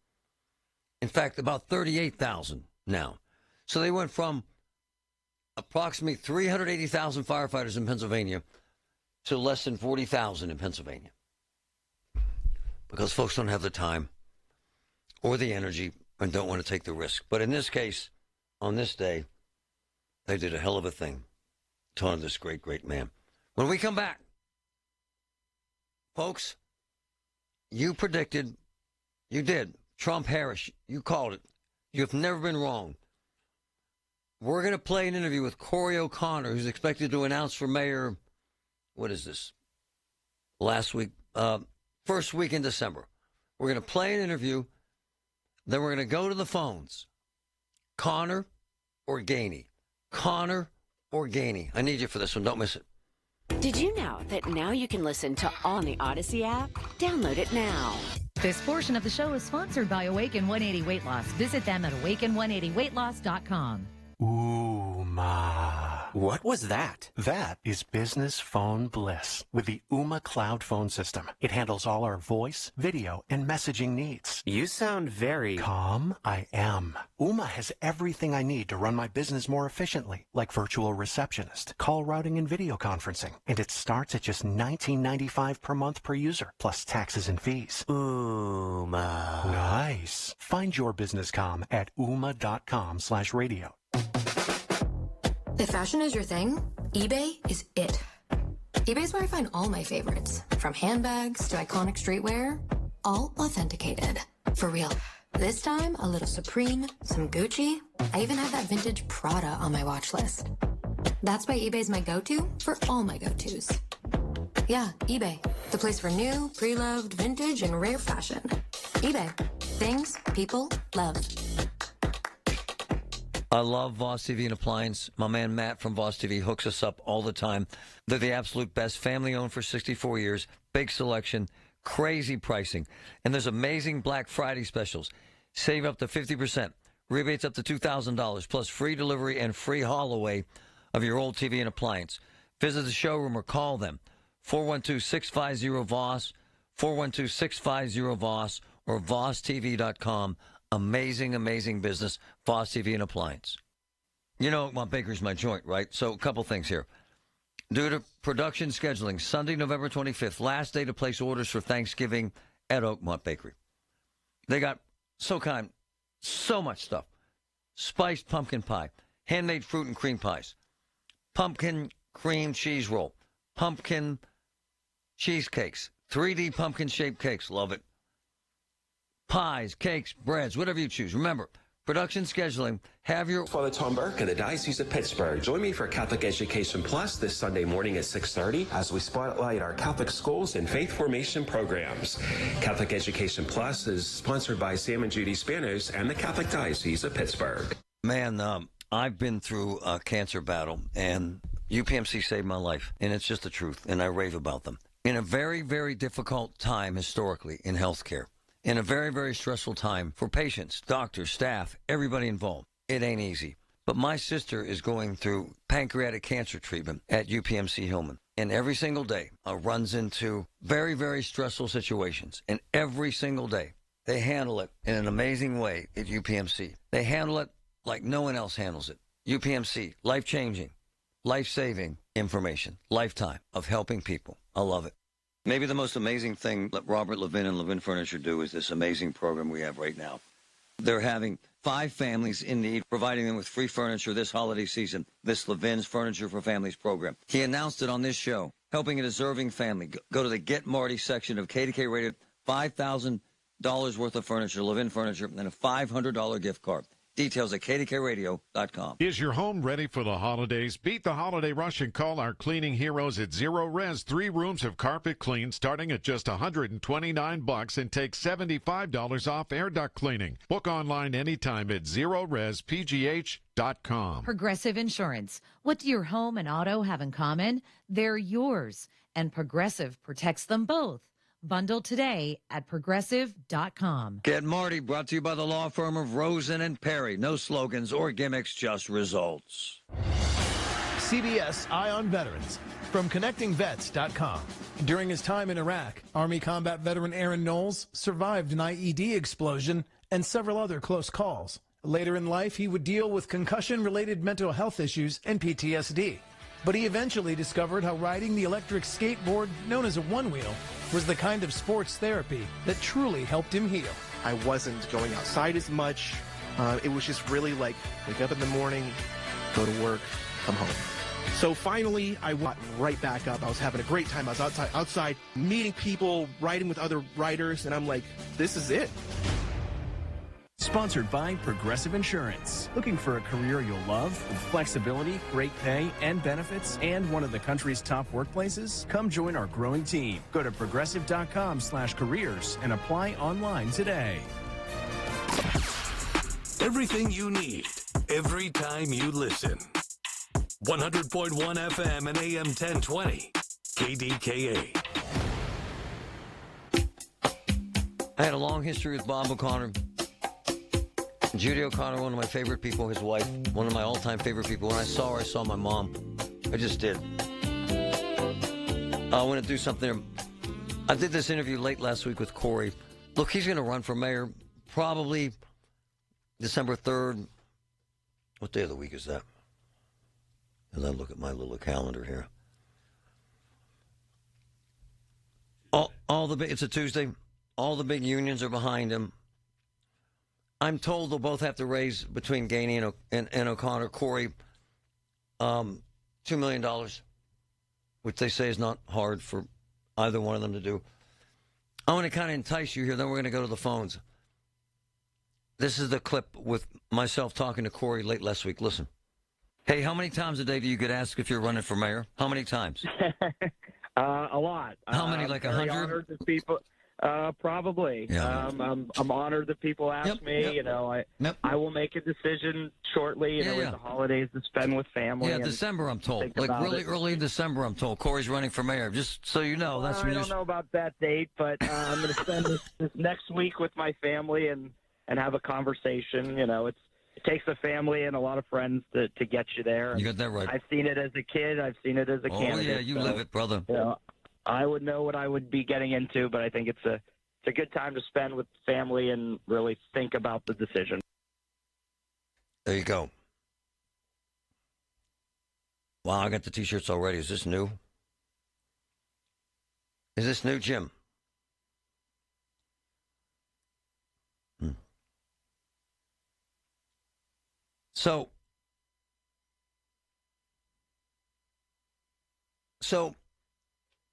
In fact, about 38,000 now. So they went from approximately 380,000 firefighters in Pennsylvania to less than 40,000 in Pennsylvania. Because folks don't have the time or the energy and don't want to take the risk. But in this case, on this day, they did a hell of a thing to honor this great, great man. When we come back, folks, you predicted, you did, Trump-Harris, you called it. You've never been wrong. We're going to play an interview with Corey O'Connor, who's expected to announce for mayor, what is this, last week, first week in December. We're going to play an interview, then we're going to go to the phones. Connor or Gainey? Connor or Gainey? I need you for this one. Don't miss it. Did you know that now you can listen to all on the Odyssey app? Download it now. This portion of the show is sponsored by Awaken 180 Weight Loss. Visit them at awaken180weightloss.com. Ooma. What was that? That is business phone bliss with the Ooma Cloud Phone System. It handles all our voice, video, and messaging needs. You sound very calm. I am. Ooma has everything I need to run my business more efficiently, like virtual receptionist, call routing, and video conferencing. And it starts at just $19.95 per month per user, plus taxes and fees. Ooma. Nice. Find your business calm at ooma.com/radio. If fashion is your thing, eBay is it. eBay's where I find all my favorites, from handbags to iconic streetwear, all authenticated. For real. This time, a little Supreme, some Gucci. I even have that vintage Prada on my watch list. That's why eBay's my go-to for all my go-tos. Yeah, eBay. The place for new, pre-loved, vintage, and rare fashion. eBay. Things people love. I love Voss TV and Appliance. My man Matt from Voss TV hooks us up all the time. They're the absolute best. Family-owned for 64 years. Big selection. Crazy pricing. And there's amazing Black Friday specials. Save up to 50%. Rebates up to $2,000, plus free delivery and free haul away of your old TV and appliance. Visit the showroom or call them. 412-650-VOSS, 412-650-VOSS, or VossTV.com. Amazing, amazing business, Voss TV and Appliance. You know, Oakmont Bakery's my joint, right? So a couple things here. Due to production scheduling, Sunday, November 25th, last day to place orders for Thanksgiving at Oakmont Bakery. They got so much stuff. Spiced pumpkin pie, handmade fruit and cream pies, pumpkin cream cheese roll, pumpkin cheesecakes, 3D pumpkin-shaped cakes, love it. Pies, cakes, breads, whatever you choose. Remember, production scheduling, have your... Father Tom Burke of the Diocese of Pittsburgh. Join me for Catholic Education Plus this Sunday morning at 6:30 as we spotlight our Catholic schools and faith formation programs. Catholic Education Plus is sponsored by Sam and Judy Spanos and the Catholic Diocese of Pittsburgh. Man, I've been through a cancer battle, and UPMC saved my life, and it's just the truth, and I rave about them. In a very, very difficult time historically in healthcare, in a very, very stressful time for patients, doctors, staff, everybody involved. It ain't easy. But my sister is going through pancreatic cancer treatment at UPMC Hillman. And every single day runs into very, very stressful situations. And every single day they handle it in an amazing way at UPMC. They handle it like no one else handles it. UPMC, life-changing, life-saving information, lifetime of helping people. I love it. Maybe the most amazing thing that Robert Levin and Levin Furniture do is this amazing program we have right now. They're having 5 families in need, providing them with free furniture this holiday season, this Levin's Furniture for Families program. He announced it on this show, helping a deserving family. Go to the Get Marty section of KDKA Radio, $5,000 worth of furniture, Levin Furniture, and a $500 gift card. Details at KDKRadio.com. Is your home ready for the holidays? Beat the holiday rush and call our cleaning heroes at Zero Res. 3 rooms of carpet clean starting at just $129 and take $75 off air duct cleaning. Book online anytime at ZeroResPGH.com. Progressive Insurance. What do your home and auto have in common? They're yours, and Progressive protects them both. Bundle today at Progressive.com. Get Marty, brought to you by the law firm of Rosen and Perry. No slogans or gimmicks, just results. CBS Eye on Veterans from ConnectingVets.com. During his time in Iraq, Army combat veteran Aaron Knowles survived an IED explosion and several other close calls. Later in life, he would deal with concussion-related mental health issues and PTSD. But he eventually discovered how riding the electric skateboard, known as a one-wheel, was the kind of sports therapy that truly helped him heal. I wasn't going outside as much. It was just really like wake up in the morning, go to work, come home. So finally, I got right back up. I was having a great time. I was outside meeting people, riding with other riders, and I'm like, this is it. Sponsored by Progressive Insurance. Looking for a career you'll love with flexibility, great pay, and benefits, and one of the country's top workplaces? Come join our growing team. Go to progressive.com/careers and apply online today. Everything you need, every time you listen. 100.1 FM and AM 1020. KDKA. I had a long history with Bob O'Connor. Judy O'Connor, one of my favorite people, his wife, one of my all-time favorite people. When I saw her, I saw my mom. I just did. I want to do something. I did this interview late last week with Corey. Look, he's going to run for mayor probably December 3rd. What day of the week is that? As I look at my little calendar here. It's a Tuesday. All the big unions are behind him. I'm told they'll both have to raise between Gainey and O'Connor, Corey, $2 million, which they say is not hard for either one of them to do. I want to kind of entice you here, then we're going to go to the phones. This is the clip with myself talking to Corey late last week. Listen. Hey, how many times a day do you get asked if you're running for mayor? How many times? A lot. How many, like 100? Honored that people, probably. Yeah. I'm honored that people ask me. Yep. You know, I will make a decision shortly. You know, with the holidays to spend with family. Yeah, December, I'm told. Like really early in December, I'm told. Corey's running for mayor. Just so you know, that's when I don't know about that date, but I'm going to spend this next week with my family and have a conversation. You know, it takes a family and a lot of friends to get you there. You got that right. I've seen it as a kid. I've seen it as a candidate. Oh, yeah, you live it, brother. You know, I would know what I would be getting into, but I think it's a good time to spend with family and really think about the decision. There you go. Wow, I got the T-shirts already. Is this new? Is this new, Jim? So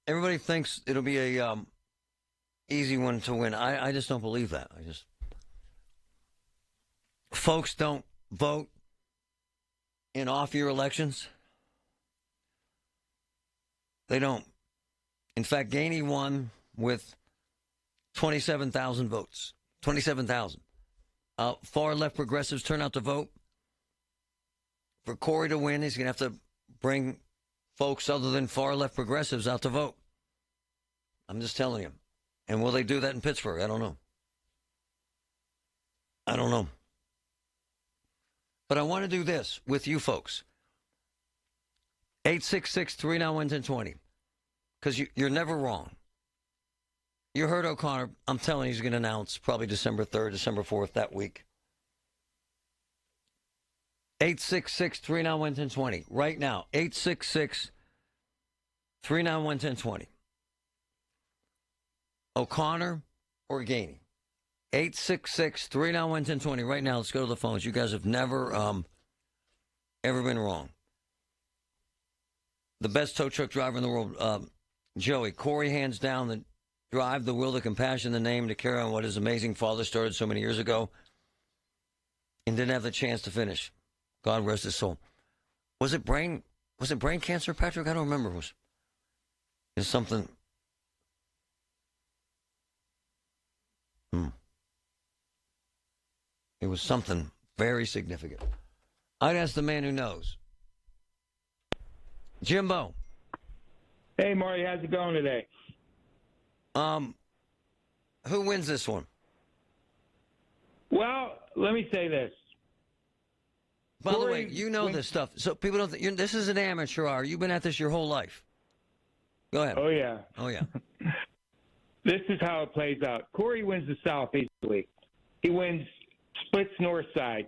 everybody thinks it'll be a easy one to win. I just don't believe that. Folks don't vote in off-year elections. They don't. In fact, Gainey won with 27,000 votes. 27,000. Far-left progressives turn out to vote. For Corey to win, he's going to have to bring folks other than far-left progressives out to vote. I'm just telling you. And will they do that in Pittsburgh? I don't know. But I want to do this with you folks. 866-391-1020. Because you're never wrong. You heard O'Connor. I'm telling you, he's going to announce probably December 3rd, December 4th, that week. 866-391-1020. Right now, 866-391-1020. O'Connor or Gainey? 866-391-1020. Right now, let's go to the phones. You guys have never ever been wrong. The best tow truck driver in the world, Joey. Corey, hands down, the drive, the will, the compassion, the name to carry on what his amazing father started so many years ago and didn't have the chance to finish. God rest his soul. Was it brain cancer, Patrick? I don't remember. It was something. It was something very significant. I'd ask the man who knows. Jimbo. Hey, Marty, how's it going today? Who wins this one? Well, let me say this. By the way, you know this stuff, so people don't think this is an amateur hour. You've been at this your whole life. Go ahead. Oh, yeah. Oh, yeah. This is how it plays out. Corey wins the South easily. He wins splits north side.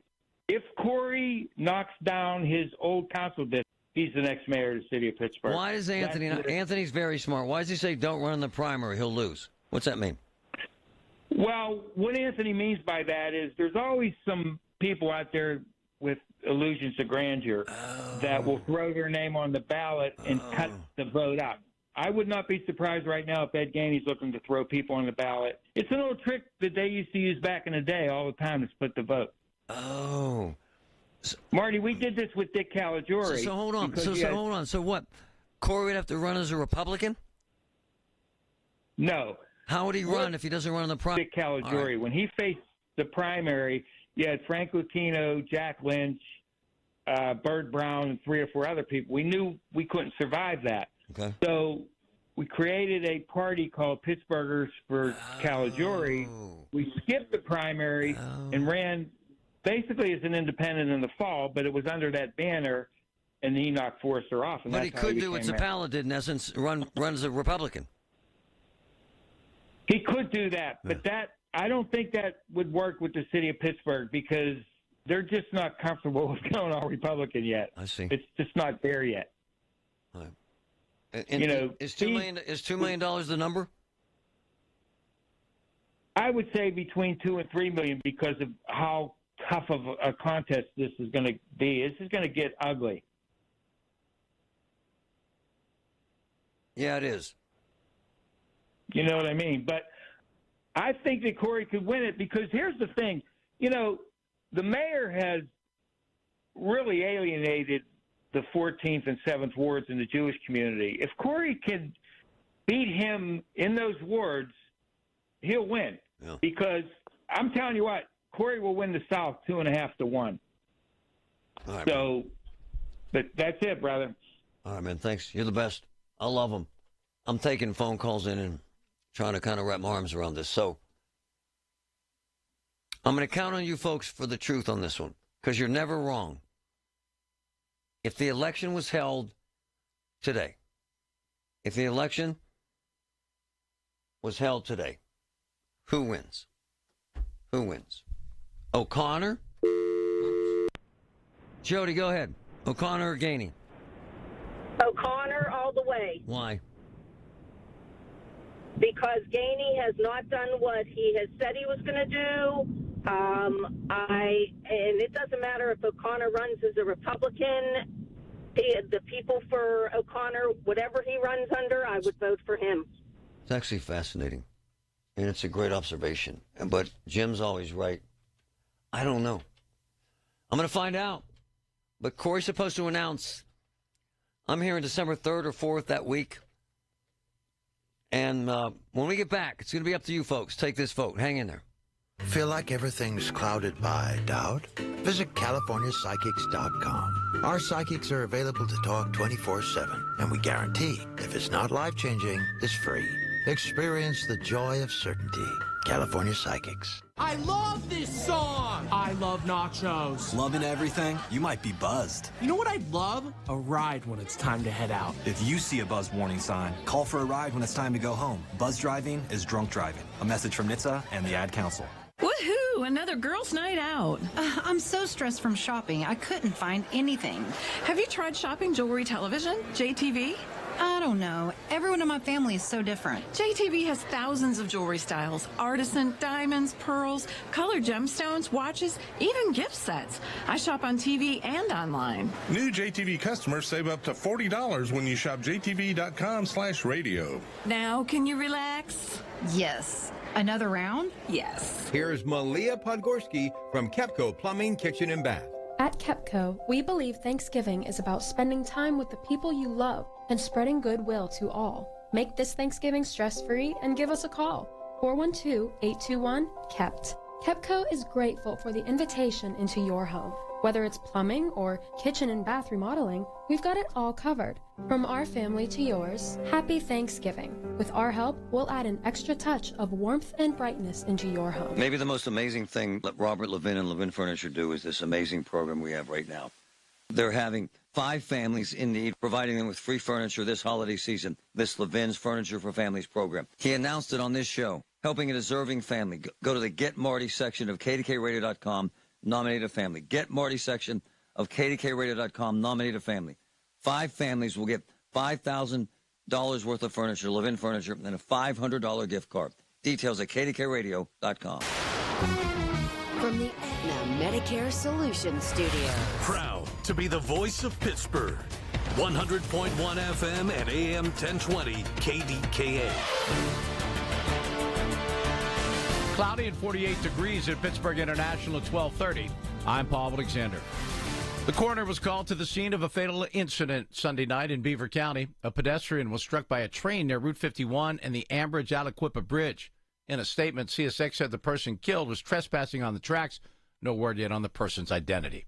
If Corey knocks down his old council district, he's the next mayor of the city of Pittsburgh. Why does Anthony? Anthony's very smart. Why does he say don't run in the primary? He'll lose. What's that mean? Well, what Anthony means by that is there's always some people out there with illusions of grandeur that will throw their name on the ballot and cut the vote out. I would not be surprised right now if Ed Gainey's looking to throw people on the ballot. It's an old trick that they used to use back in the day all the time to split the vote. Oh. Marty, we did this with Dick Caligiuri. So hold on. So hold on. So what? Corey would have to run as a Republican? No. How would he run if he doesn't run in the primary? Dick Caligiuri. Right. When he faced the primary, you had Frank Lucchino, Jack Lynch, Bert Brown, and 3 or 4 other people. We knew we couldn't survive that. Okay. So we created a party called Pittsburghers for Caligiuri. We skipped the primary and ran basically as an independent in the fall, but it was under that banner, and Enoch Forster off. And but he could do what Zappala did, in essence, run as a Republican. He could do that, but I don't think that would work with the city of Pittsburgh because they're just not comfortable with going all Republican yet. I see. It's just not there yet. Right. And is $2 million the number? I would say between $2 and $3 million because of how tough of a contest this is going to be. This is going to get ugly. Yeah, it is. You know what I mean? But I think that Corey could win it because here's the thing. You know, the mayor has really alienated the 14th and 7th wards in the Jewish community. If Corey can beat him in those wards, he'll win. Yeah. Because I'm telling you what, Corey will win the South 2.5 to 1. All right, so, but that's it, brother. All right, man. Thanks. You're the best. I love them. I'm taking phone calls in and trying to kind of wrap my arms around this. So I'm going to count on you folks for the truth on this one because you're never wrong. If the election was held today, who wins? Who wins? O'Connor? Jody, go ahead. O'Connor or Gainey? O'Connor all the way. Why? Because Gainey has not done what he has said he was going to do. And it doesn't matter if O'Connor runs as a Republican. The people for O'Connor, whatever he runs under, I would vote for him. It's actually fascinating. And it's a great observation. But Jim's always right. I don't know. I'm going to find out. But Corey's supposed to announce. I'm here on December 3rd or 4th that week. And when we get back, it's going to be up to you folks. Take this vote. Hang in there. Feel like everything's clouded by doubt? Visit CaliforniaPsychics.com. Our psychics are available to talk 24/7, and we guarantee if it's not life-changing, it's free. Experience the joy of certainty. California Psychics. I love this song! I love nachos. Loving everything? You might be buzzed. You know what I'd love? A ride when it's time to head out. If you see a buzz warning sign, call for a ride when it's time to go home. Buzz driving is drunk driving. A message from NHTSA and the Ad Council. Woohoo! another girls' night out. I'm so stressed from shopping, I couldn't find anything. Have you tried shopping jewelry television, JTV? I don't know. Everyone in my family is so different. JTV has thousands of jewelry styles, artisan, diamonds, pearls, colored gemstones, watches, even gift sets. I shop on TV and online. New JTV customers save up to $40 when you shop jtv.com/radio. Now, can you relax? Yes. Another round? Yes. Here's Malia Podgorski from Kepco Plumbing, Kitchen, and Bath. At Kepco, we believe Thanksgiving is about spending time with the people you love and spreading goodwill to all. Make this Thanksgiving stress-free and give us a call. 412-821-KEPT. Kepco is grateful for the invitation into your home. Whether it's plumbing or kitchen and bath remodeling, we've got it all covered. From our family to yours, happy Thanksgiving. With our help, we'll add an extra touch of warmth and brightness into your home. Maybe the most amazing thing that Robert Levin and Levin Furniture do is this amazing program we have right now. They're having 5 families in need, providing them with free furniture this holiday season, this Levin's Furniture for Families program. He announced it on this show, helping a deserving family. Go to the Get Marty section of KDKRadio.com, nominate a family. Get Marty section of KDKRadio.com, nominate a family. 5 families will get $5,000 worth of furniture, Levin Furniture, and a $500 gift card. Details at KDKRadio.com. From the Aetna Medicare Solutions Studio. Proud to be the voice of Pittsburgh. 100.1 FM and AM 1020 KDKA. Cloudy and 48 degrees at Pittsburgh International at 12:30. I'm Paul Alexander. The coroner was called to the scene of a fatal incident Sunday night in Beaver County. A pedestrian was struck by a train near Route 51 and the Ambridge-Aliquippa Bridge. In a statement, CSX said the person killed was trespassing on the tracks. No word yet on the person's identity.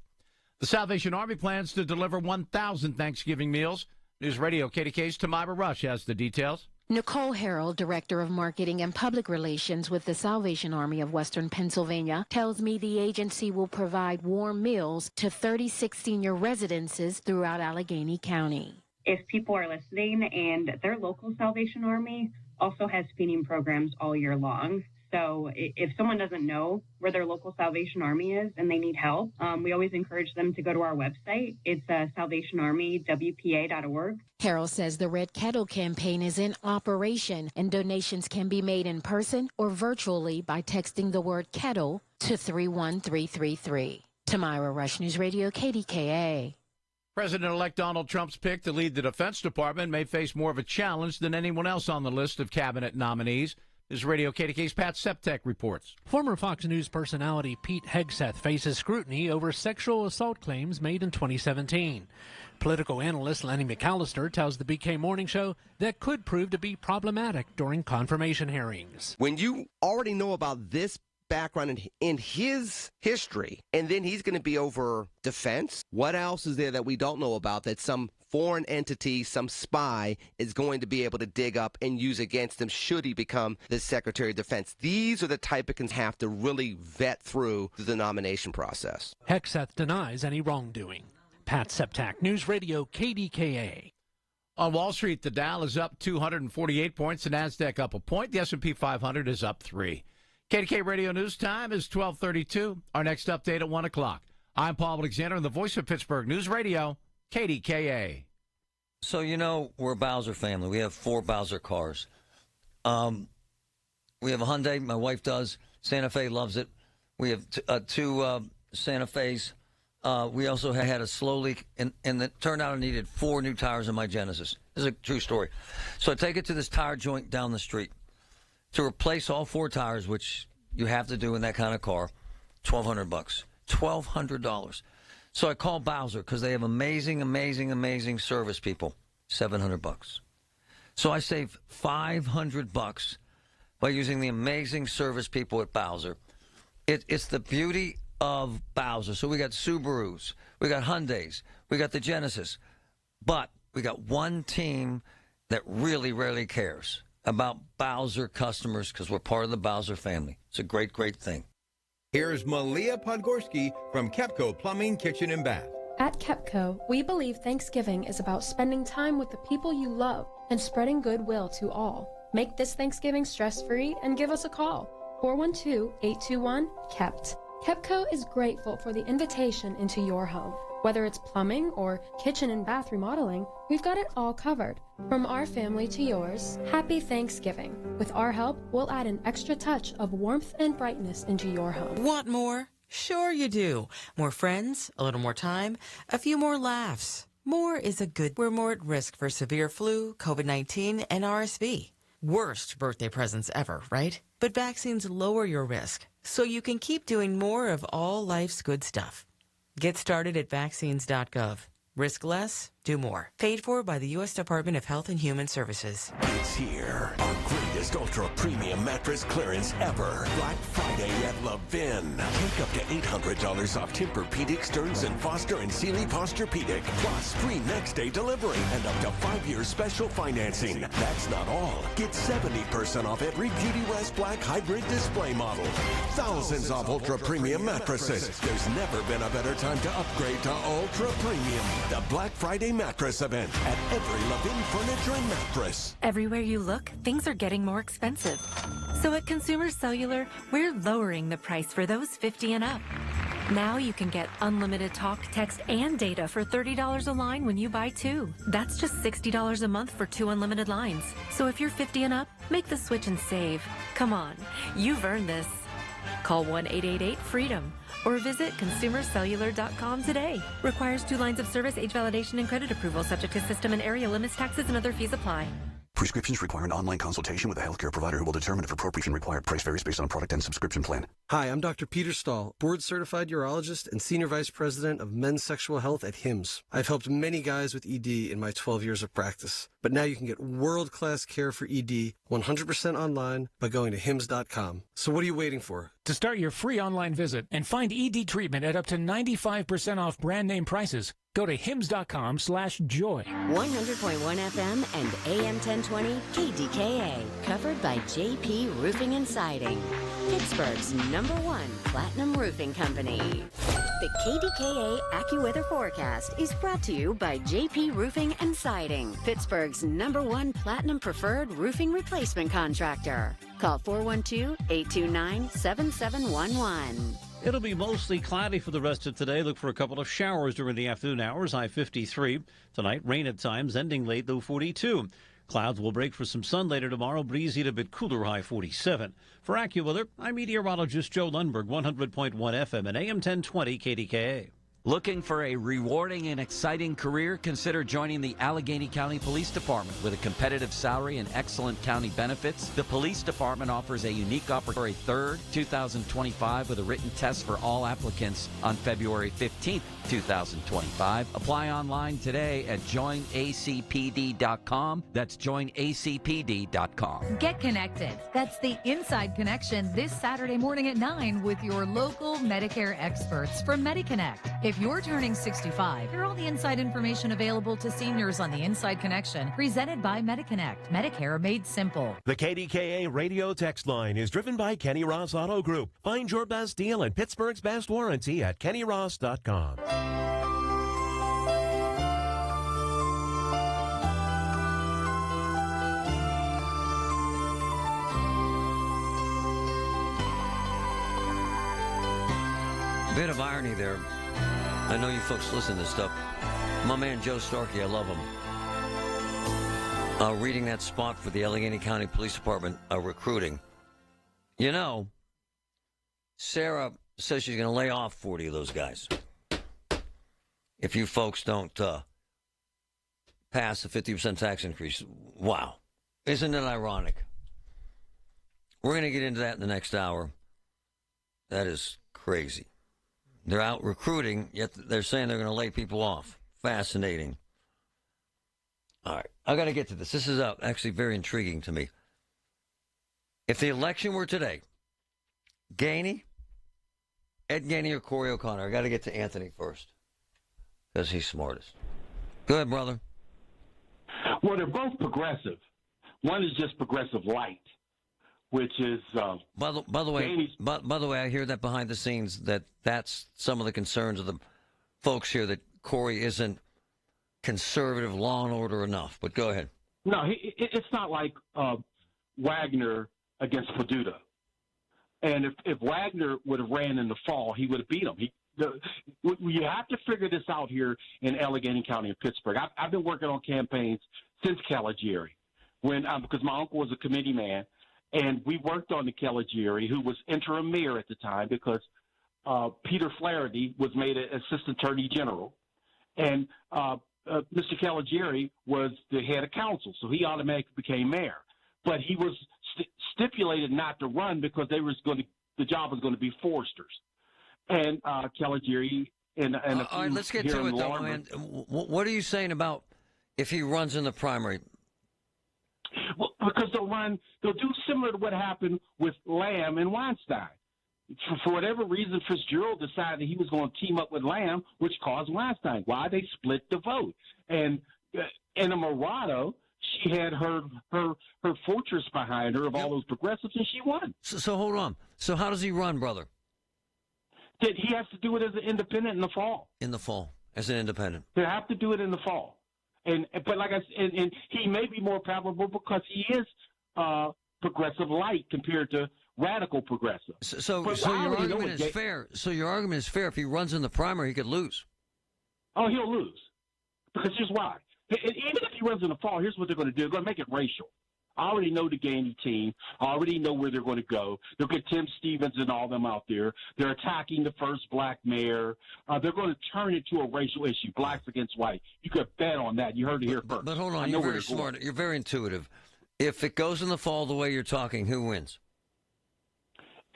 The Salvation Army plans to deliver 1,000 Thanksgiving meals. News Radio KDK's Tamira Rush has the details. Nicole Harrell, Director of Marketing and Public Relations with the Salvation Army of Western Pennsylvania, tells me the agency will provide warm meals to 36 senior residences throughout Allegheny County. If people are listening and their local Salvation Army also has feeding programs all year long. So if someone doesn't know where their local Salvation Army is and they need help, we always encourage them to go to our website. It's salvationarmywpa.org. Harrell says the Red Kettle campaign is in operation and donations can be made in person or virtually by texting the word kettle to 31333. Tamira Rush, News Radio KDKA. President-elect Donald Trump's pick to lead the Defense Department may face more of a challenge than anyone else on the list of cabinet nominees. This Radio KDK's Pat Septek reports. Former Fox News personality Pete Hegseth faces scrutiny over sexual assault claims made in 2017. Political analyst Lenny McAllister tells the BK Morning Show that could prove to be problematic during confirmation hearings. When you already know about this background in his history, and then he's going to be over defense, what else is there that we don't know about that some foreign entity, some spy, is going to be able to dig up and use against him should he become the Secretary of Defense? These are the type of things have to really vet through the nomination process. Hegseth denies any wrongdoing. Pat Septak, News Radio KDKA. On Wall Street, the Dow is up 248 points, the NASDAQ up a point, the S&P 500 is up 3. KDK Radio News time is 12:32. Our next update at 1 o'clock. I'm Paul Alexander, and the voice of Pittsburgh News Radio, KDKA. So, you know, we're a Bowser family. We have 4 Bowser cars. We have a Hyundai. My wife does. Santa Fe loves it. We have 2 Santa Fe's. We also had a slow leak, and it turned out I needed 4 new tires in my Genesis. This is a true story. So I take it to this tire joint down the street to replace all 4 tires, which you have to do in that kind of car. $1,200. $1,200. So I call Bowser because they have amazing service people. $700. So I save $500 by using the amazing service people at Bowser. It's the beauty of Bowser. So we got Subarus, we got Hyundais, we got the Genesis, but we got one team that really cares about Bowser customers because we're part of the Bowser family. It's a great thing. Here's Malia Podgorski from Kepco Plumbing, Kitchen, and Bath. At Kepco, we believe Thanksgiving is about spending time with the people you love and spreading goodwill to all. Make this Thanksgiving stress-free and give us a call. 412-821-KEPT. KEPCO is grateful for the invitation into your home. Whether it's plumbing or kitchen and bath remodeling, we've got it all covered. From our family to yours, happy Thanksgiving. With our help, we'll add an extra touch of warmth and brightness into your home. Want more? Sure you do. More friends, a little more time, a few more laughs. More is a good. We're more at risk for severe flu, COVID-19, and RSV. Worst birthday presents ever, right? But vaccines lower your risk, so you can keep doing more of all life's good stuff. Get started at vaccines.gov. Risk less, do more. Paid for by the U.S. Department of Health and Human Services. It's here. Our greatest ultra-premium mattress clearance ever. Black Friday at Levin. Take up to $800 off Tempur-Pedic, Stearns & Foster, and Sealy Posturepedic. Plus free next-day delivery and up to 5-year special financing. That's not all. Get 70% off every Beautyrest Black Hybrid display model. Thousands of ultra-premium mattresses. There's never been a better time to upgrade to ultra-premium. The Black Friday mattress event at every Levin Furniture and Mattress. Everywhere you look, things are getting more expensive. So at Consumer Cellular, we're lowering the price for those 50 and up. Now you can get unlimited talk, text, and data for $30 a line when you buy 2. That's just $60 a month for 2 unlimited lines. So if you're 50 and up, make the switch and save. Come on, you've earned this. Call 1-888-FREEDOM or visit consumercellular.com today. Requires 2 lines of service, age validation, and credit approval, subject to system and area limits, taxes, and other fees apply. Prescriptions require an online consultation with a healthcare provider who will determine if appropriation required. Price varies based on product and subscription plan. Hi, I'm Dr. Peter Stahl, board-certified urologist and senior vice president of men's sexual health at HIMSS. I've helped many guys with ED in my 12 years of practice. But now you can get world-class care for ED 100% online by going to hims.com. So what are you waiting for? To start your free online visit and find ED treatment at up to 95% off brand name prices, go to hims.com/joy. 100.1 FM and AM 1020 KDKA. Covered by JP Roofing and Siding. Pittsburgh's #1 platinum roofing company. The KDKA AccuWeather forecast is brought to you by JP Roofing and Siding. Pittsburgh's #1 platinum preferred roofing replacement contractor. Call 412-829-7711. It'll be mostly cloudy for the rest of today. Look for a couple of showers during the afternoon hours, high 53. Tonight, rain at times, ending late, low 42. Clouds will break for some sun later tomorrow, breezy to a bit cooler, high 47. For AccuWeather, I'm meteorologist Joe Lundberg, 100.1 FM and AM 1020 KDKA. Looking for a rewarding and exciting career? Consider joining the Allegheny County Police Department. With a competitive salary and excellent county benefits, the police department offers a unique opportunity for 3rd, 2025, with a written test for all applicants on February 15th, 2025. Apply online today at joinacpd.com. That's joinacpd.com. Get connected. That's the Inside Connection this Saturday morning at 9 with your local Medicare experts from MediConnect. If you're turning 65, hear all the inside information available to seniors on the Inside Connection, presented by MediConnect. Medicare made simple. The KDKA radio text line is driven by Kenny Ross Auto Group. Find your best deal and Pittsburgh's best warranty at kennyross.com. Bit of irony there. I know you folks listen to stuff. My man Joe Starkey, I love him. Reading that spot for the Allegheny County Police Department recruiting. You know, Sarah says she's going to lay off 40 of those guys if you folks don't pass the 50% tax increase. Wow. Isn't it ironic? We're going to get into that in the next hour. That is crazy. They're out recruiting, yet they're saying they're going to lay people off. Fascinating. All right, I got to get to this. This is actually very intriguing to me. If the election were today, Ed Gainey or Corey O'Connor? I got to get to Anthony first because he's smartest. Go ahead, brother. Well, they're both progressive. One is just progressive light, which is by the way, I hear that behind the scenes that's some of the concerns of the folks here, that Corey isn't conservative, law and order enough. But go ahead. No, it's not like Wagner against Peduta. And if Wagner would have ran in the fall, he would have beat him. You have to figure this out here in Allegheny County and Pittsburgh. I've been working on campaigns since Caligiuri, because my uncle was a committee man, and we worked on the Caligiuri, who was interim mayor at the time, because Peter Flaherty was made an assistant attorney general, and Mr. Caligiuri was the head of council, so he automatically became mayor. But he was stipulated not to run because the job was going to be Forrester's. And Caligiuri and all right, let's get to it, though, man. What are you saying about if he runs in the primary? Well, because they'll do similar to what happened with Lamb and Weinstein. For whatever reason, Fitzgerald decided he was going to team up with Lamb, which caused Weinstein. Why? They split the vote. And Anna Morado, she had her fortress behind her of all those progressives, and she won. So hold on. So how does he run, brother? That he has to do it as an independent in the fall. In the fall, as an independent. They have to do it in the fall. But like I said, and he may be more palatable because he is progressive light compared to radical progressive. So your argument is fair. So your argument is fair. If he runs in the primary, he could lose. Oh, he'll lose. Because here's why. And even if he runs in the fall, here's what they're going to do. They're going to make it racial. I already know the Gainey team. I already know where they're going to go. They'll get Tim Stevens and all them out there. They're attacking the first black mayor. They're going to turn it to a racial issue, blacks against white. You could bet on that. You heard it here first. But hold on, you're very smart. You're very intuitive. If it goes in the fall the way you're talking, who wins?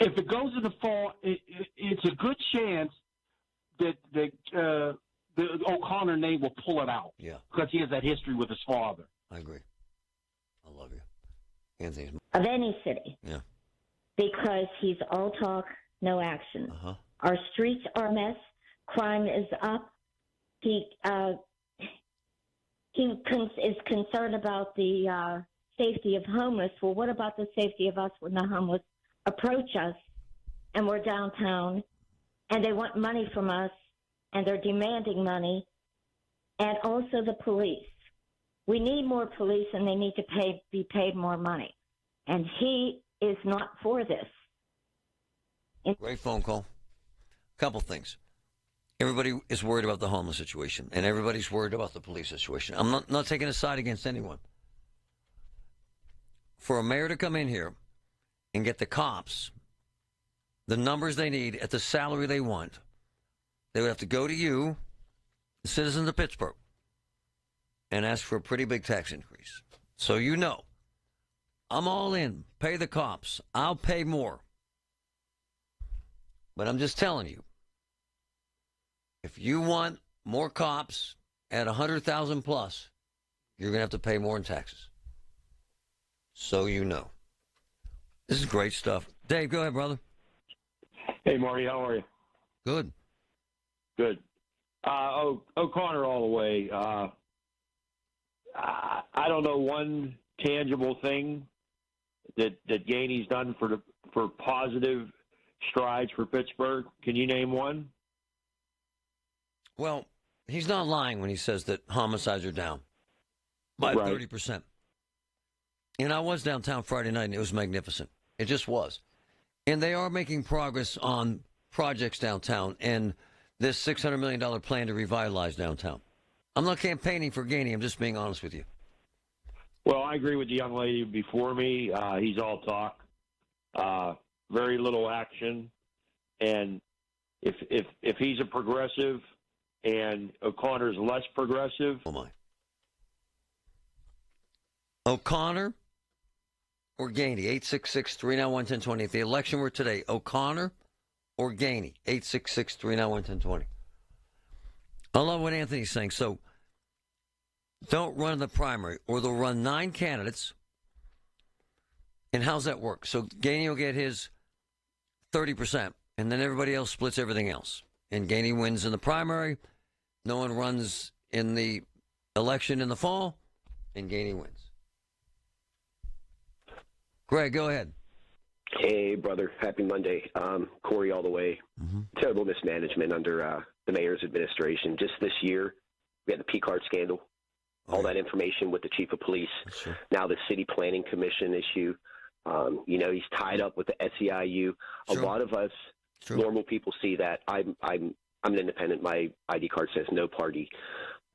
If it goes in the fall, it's a good chance that the O'Connor name will pull it out. Yeah. Because he has that history with his father. I agree. I love you. Anthony's of any city. Yeah. Because he's all talk, no action. Uh-huh. Our streets are a mess. Crime is up. He is concerned about the safety of homeless. Well, what about the safety of us when the homeless approach us and we're downtown and they want money from us and they're demanding money, and also the police. We need more police, and they need to be paid more money. And he is not for this. Great phone call. Couple things. Everybody is worried about the homeless situation, and everybody's worried about the police situation. I'm not taking a side against anyone. For a mayor to come in here and get the cops the numbers they need at the salary they want, they would have to go to you, the citizens of Pittsburgh, and ask for a pretty big tax increase. So you know, I'm all in. Pay the cops. I'll pay more. But I'm just telling you, if you want more cops at 100,000 plus, you're going to have to pay more in taxes. So you know. This is great stuff. Dave, go ahead, brother. Hey, Marty, how are you? Good. Good. O'Connor all the way. I don't know one tangible thing that Gainey's done for positive strides for Pittsburgh. Can you name one? Well, he's not lying when he says that homicides are down by 30%. And I was downtown Friday night, and it was magnificent. It just was. And they are making progress on projects downtown and this $600 million plan to revitalize downtown. I'm not campaigning for Gainey. I'm just being honest with you. Well, I agree with the young lady before me. He's all talk, very little action. And if he's a progressive and O'Connor's less progressive. Oh, my. O'Connor or Gainey? 866-391-1020. If the election were today, O'Connor or Gainey? 866-391-1020. I love what Anthony's saying. So don't run the primary, or they'll run 9 candidates. And how's that work? So Gainey will get his 30%, and then everybody else splits everything else. And Gainey wins in the primary. No one runs in the election in the fall, and Gainey wins. Greg, go ahead. Hey, brother. Happy Monday. Corey all the way. Mm-hmm. Terrible mismanagement under the mayor's administration. Just this year, we had the P-card scandal, all that information with the chief of police. Sure. Now the city planning commission issue. He's tied up with the SEIU. A lot of us normal people see that. I'm an independent. My ID card says no party.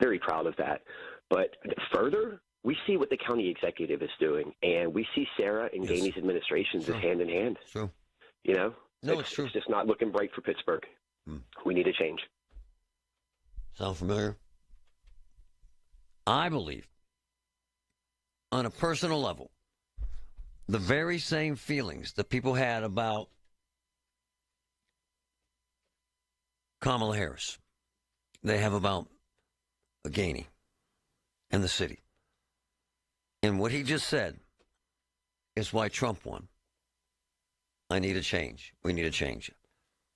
Very proud of that. But further, we see what the county executive is doing, and we see Sarah and Gainey's administrations as hand in hand. True. It's true. It's just not looking bright for Pittsburgh. We need a change. Sound familiar? I believe, on a personal level, the very same feelings that people had about Kamala Harris, they have about Gainey and the city. And what he just said is why Trump won. I need a change. We need a change.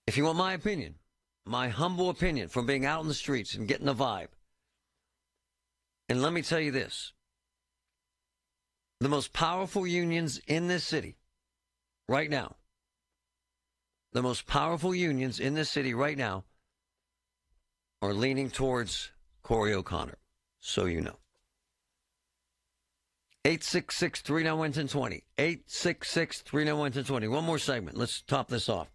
If you want my opinion, my humble opinion from being out in the streets and getting the vibe, and let me tell you this, the most powerful unions in this city right now, the most powerful unions in this city right now are leaning towards Corey O'Connor, so you know. 866-391-1020. 866-391-1020. One more segment. Let's top this off.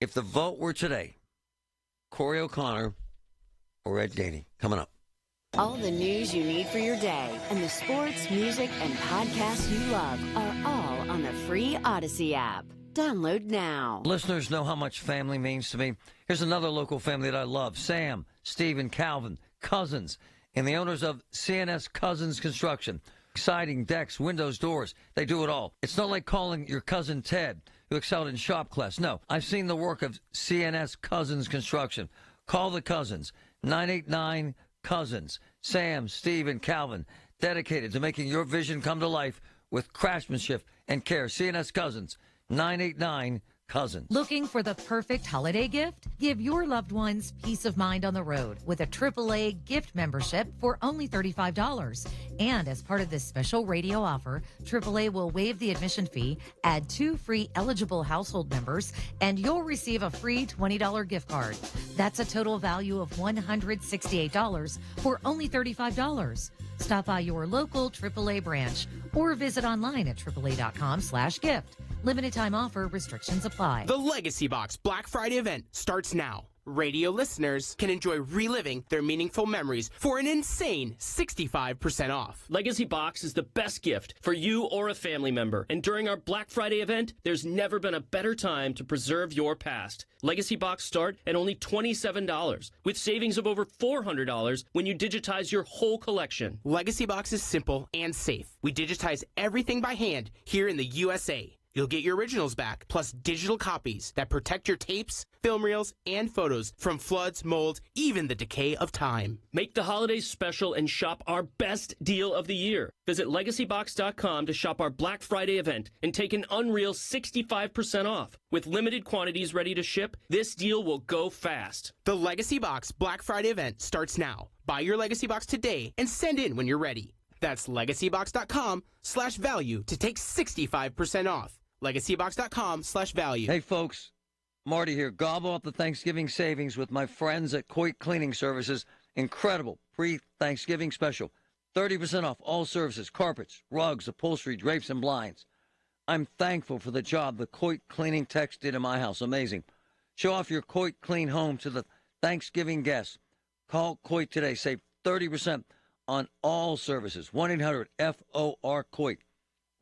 If the vote were today, Corey O'Connor or Ed Gainey, coming up. All the news you need for your day and the sports, music, and podcasts you love are all on the free Odyssey app. Download now. Listeners know how much family means to me. Here's another local family that I love. Sam, Steve, and Calvin, cousins, and the owners of CNS Cousins Construction. Siding, decks, windows, doors, they do it all. It's not like calling your cousin Ted, who excelled in shop class. No, I've seen the work of CNS Cousins Construction. Call the cousins, 989-COUSINS. Sam, Steve, and Calvin, dedicated to making your vision come to life with craftsmanship and care. CNS Cousins, 989-COUSINS. Looking for the perfect holiday gift? Give your loved ones peace of mind on the road with a AAA gift membership for only $35. And as part of this special radio offer, AAA will waive the admission fee, add 2 free eligible household members, and you'll receive a free $20 gift card. That's a total value of $168 for only $35. Stop by your local AAA branch or visit online at AAA.com/gift. Limited time offer, restrictions apply. The Legacy Box Black Friday event starts now. Radio listeners can enjoy reliving their meaningful memories for an insane 65% off. Legacy Box is the best gift for you or a family member. And during our Black Friday event, there's never been a better time to preserve your past. Legacy Box start at only $27, with savings of over $400 when you digitize your whole collection. Legacy Box is simple and safe. We digitize everything by hand here in the USA. You'll get your originals back, plus digital copies that protect your tapes, film reels, and photos from floods, mold, even the decay of time. Make the holidays special and shop our best deal of the year. Visit LegacyBox.com to shop our Black Friday event and take an unreal 65% off. With limited quantities ready to ship, this deal will go fast. The Legacy Box Black Friday event starts now. Buy your Legacy Box today and send in when you're ready. That's LegacyBox.com/value to take 65% off. LegacyBox.com/value. Hey, folks. Marty here. Gobble up the Thanksgiving savings with my friends at Coit Cleaning Services. Incredible pre-Thanksgiving special. 30% off all services, carpets, rugs, upholstery, drapes, and blinds. I'm thankful for the job the Coit Cleaning techs did in my house. Amazing. Show off your Coit Clean home to the Thanksgiving guests. Call Coit today. Save 30% on all services. 1-800-FOR-COIT.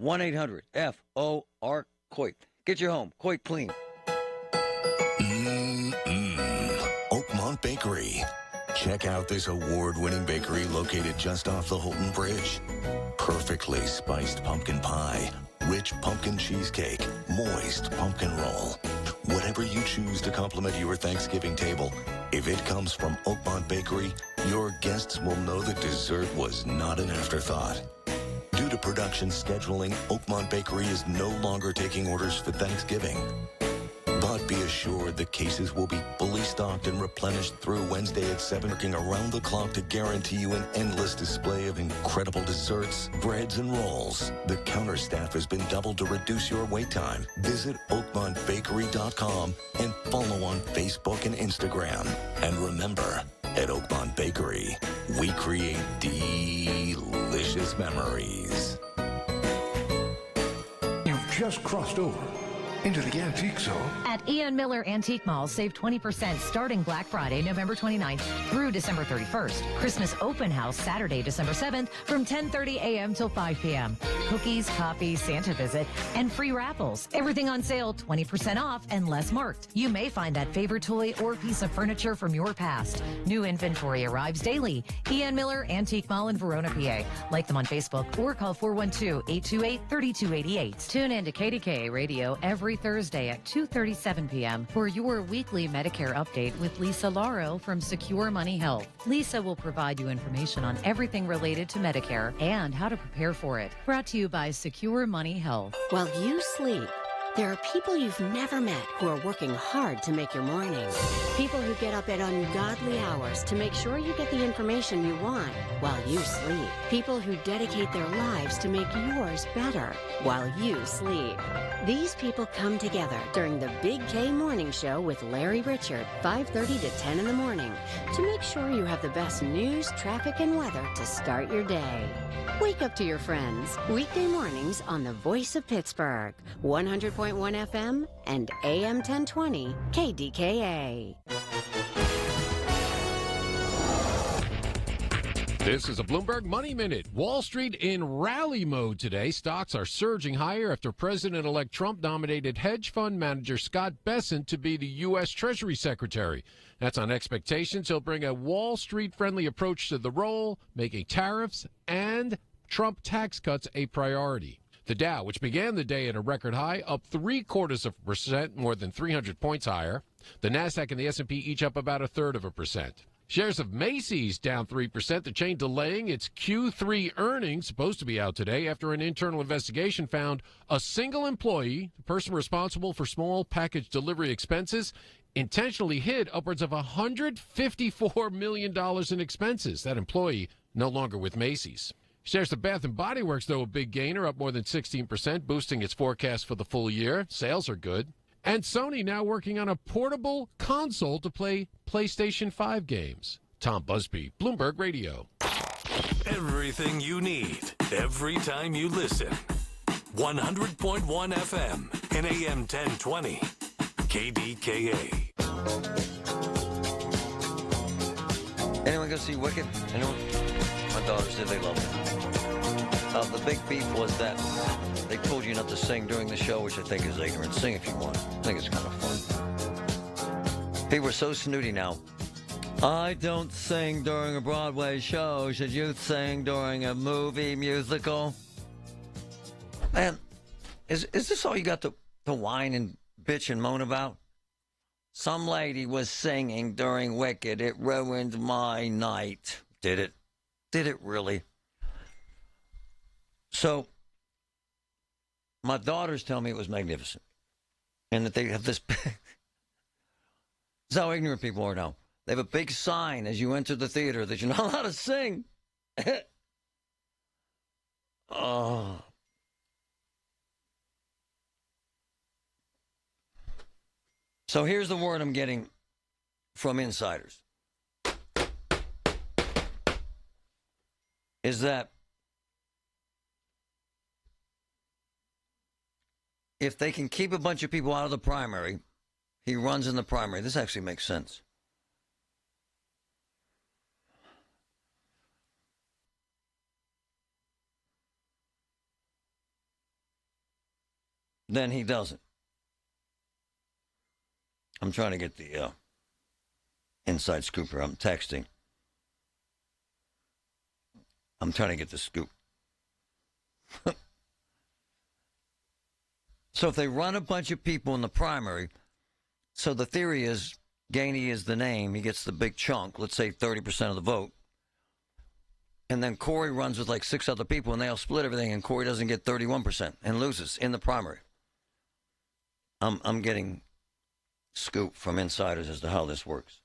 1-800-FOR-COIT. Get your home Coit clean. Oakmont Bakery. Check out this award-winning bakery located just off the Holton Bridge. Perfectly spiced pumpkin pie, rich pumpkin cheesecake, moist pumpkin roll. Whatever you choose to complement your Thanksgiving table, if it comes from Oakmont Bakery, your guests will know the dessert was not an afterthought. Due to production scheduling, Oakmont Bakery is no longer taking orders for Thanksgiving. But be assured the cases will be fully stocked and replenished through Wednesday at 7, working around the clock to guarantee you an endless display of incredible desserts, breads, and rolls. The counter staff has been doubled to reduce your wait time. Visit OakmontBakery.com and follow on Facebook and Instagram. And remember, at Oakmont Bakery, we create delicious precious memories. You've just crossed over into the antique zone. At Ian Miller Antique Mall, save 20% starting Black Friday, November 29th through December 31st. Christmas open house Saturday, December 7th from 10:30 a.m. till 5 p.m. Cookies, coffee, Santa visit, and free raffles. Everything on sale, 20% off and less marked. You may find that favorite toy or piece of furniture from your past. New inventory arrives daily. Ian Miller Antique Mall in Verona, PA. Like them on Facebook or call 412-828-3288. Tune in to KDKA Radio every Thursday at 2:37 p.m. for your weekly Medicare update with Lisa Lauro from Secure Money Health. Lisa will provide you information on everything related to Medicare and how to prepare for it. Brought to you by Secure Money Health. While you sleep, there are people you've never met who are working hard to make your morning. People who get up at ungodly hours to make sure you get the information you want while you sleep. People who dedicate their lives to make yours better while you sleep. These people come together during the Big K Morning Show with Larry Richard, 5:30 to 10 in the morning, to make sure you have the best news, traffic, and weather to start your day. Wake up to your friends. Weekday mornings on the Voice of Pittsburgh, 100.1 FM and AM 1020 KDKA. This is a Bloomberg Money Minute. Wall Street in rally mode today. Stocks are surging higher after President-elect Trump nominated hedge fund manager Scott Bessent to be the U.S. Treasury Secretary. That's on expectations he'll bring a Wall Street-friendly approach to the role, making tariffs and Trump tax cuts a priority. The Dow, which began the day at a record high, up 0.75%, more than 300 points higher. The Nasdaq and the S&P each up about 0.33%. Shares of Macy's down 3%, the chain delaying its Q3 earnings, supposed to be out today, after an internal investigation found a single employee, the person responsible for small package delivery expenses, intentionally hid upwards of $154 million in expenses. That employee no longer with Macy's. Shares of Bath & Body Works, though, a big gainer, up more than 16%, boosting its forecast for the full year. Sales are good. And Sony now working on a portable console to play PlayStation 5 games. Tom Busby, Bloomberg Radio. Everything you need, every time you listen. 100.1 FM and AM 1020. KDKA. Anyone go see Wicked? Anyone? My daughters did. They loved it. The big beef was that they told you not to sing during the show, which I think is ignorant. Sing if you want. I think it's kind of fun. People are so snooty now. I don't sing during a Broadway show. Should you sing during a movie musical? Man, is this all you got to whine and bitch and moan about? Some lady was singing during Wicked. It ruined my night. Did it? Did it really? So, my daughters tell me it was magnificent. And that they have this... This is how ignorant people are now. They have a big sign as you enter the theater that you're not allowed to sing. Oh. So here's the word I'm getting from insiders. Is that if they can keep a bunch of people out of the primary, he runs in the primary. This actually makes sense. Then he doesn't. I'm trying to get the inside scoop here. I'm texting. I'm trying to get the scoop. So if they run a bunch of people in the primary, so the theory is Gainey is the name. He gets the big chunk, let's say 30% of the vote. And then Corey runs with like 6 other people, and they all split everything, and Corey doesn't get 31% and loses in the primary. I'm getting scoop from insiders as to how this works.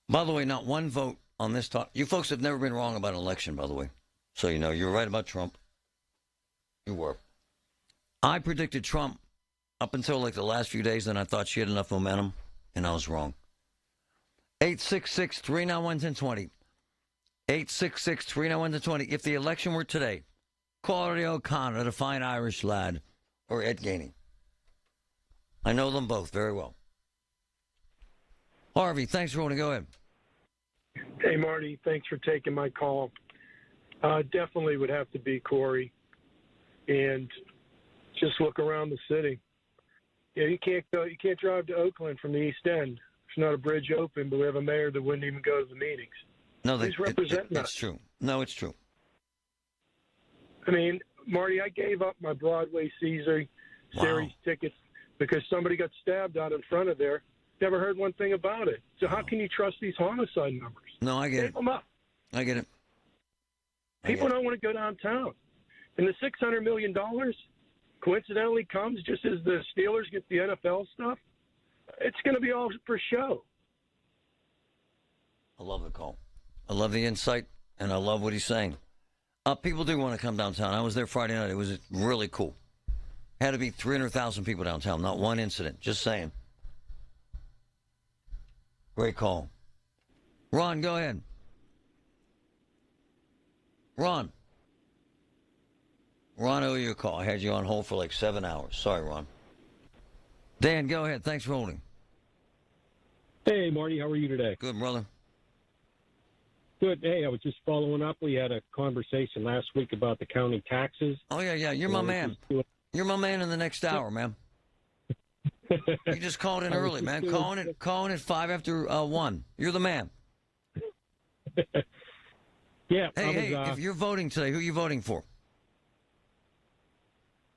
By the way, not one vote on this talk. You folks have never been wrong about an election, by the way. So you know, you're right about Trump. You were. I predicted Trump up until like the last few days, and I thought she had enough momentum, and I was wrong. 866-391-1020. 866-391-20. If the election were today, Corey O'Connor, the fine Irish lad, or Ed Gainey. I know them both very well. Harvey, thanks for holding. Go ahead. Hey, Marty, thanks for taking my call. Definitely would have to be Corey. And just look around the city. Yeah, you can't drive to Oakland from the East End. There's not a bridge open, but we have a mayor that wouldn't even go to the meetings. No, he's representing us. It's true. No, it's true. I mean, Marty, I gave up my Broadway Series tickets because somebody got stabbed out in front of there. Never heard one thing about it. So how can you trust these homicide numbers? No, I get Save them up. I get it. People don't want to go downtown. And the $600 million coincidentally comes just as the Steelers get the NFL stuff. It's going to be all for show. I love the call. I love the insight, and I love what he's saying. People do want to come downtown. I was there Friday night. It was really cool. Had to be 300,000 people downtown, not one incident. Just saying. Great call. Ron, go ahead. Ron, I owe you a call. I had you on hold for like 7 hours. Sorry, Ron. Dan, go ahead. Thanks for holding. Hey, Marty. How are you today? Good, brother. Good. Hey, I was just following up. We had a conversation last week about the county taxes. Oh, yeah. You're my man. You're my man in the next hour, man. You just called in early, man. Calling at 5 after 1. You're the man. Yeah. Hey, if you're voting today, who are you voting for?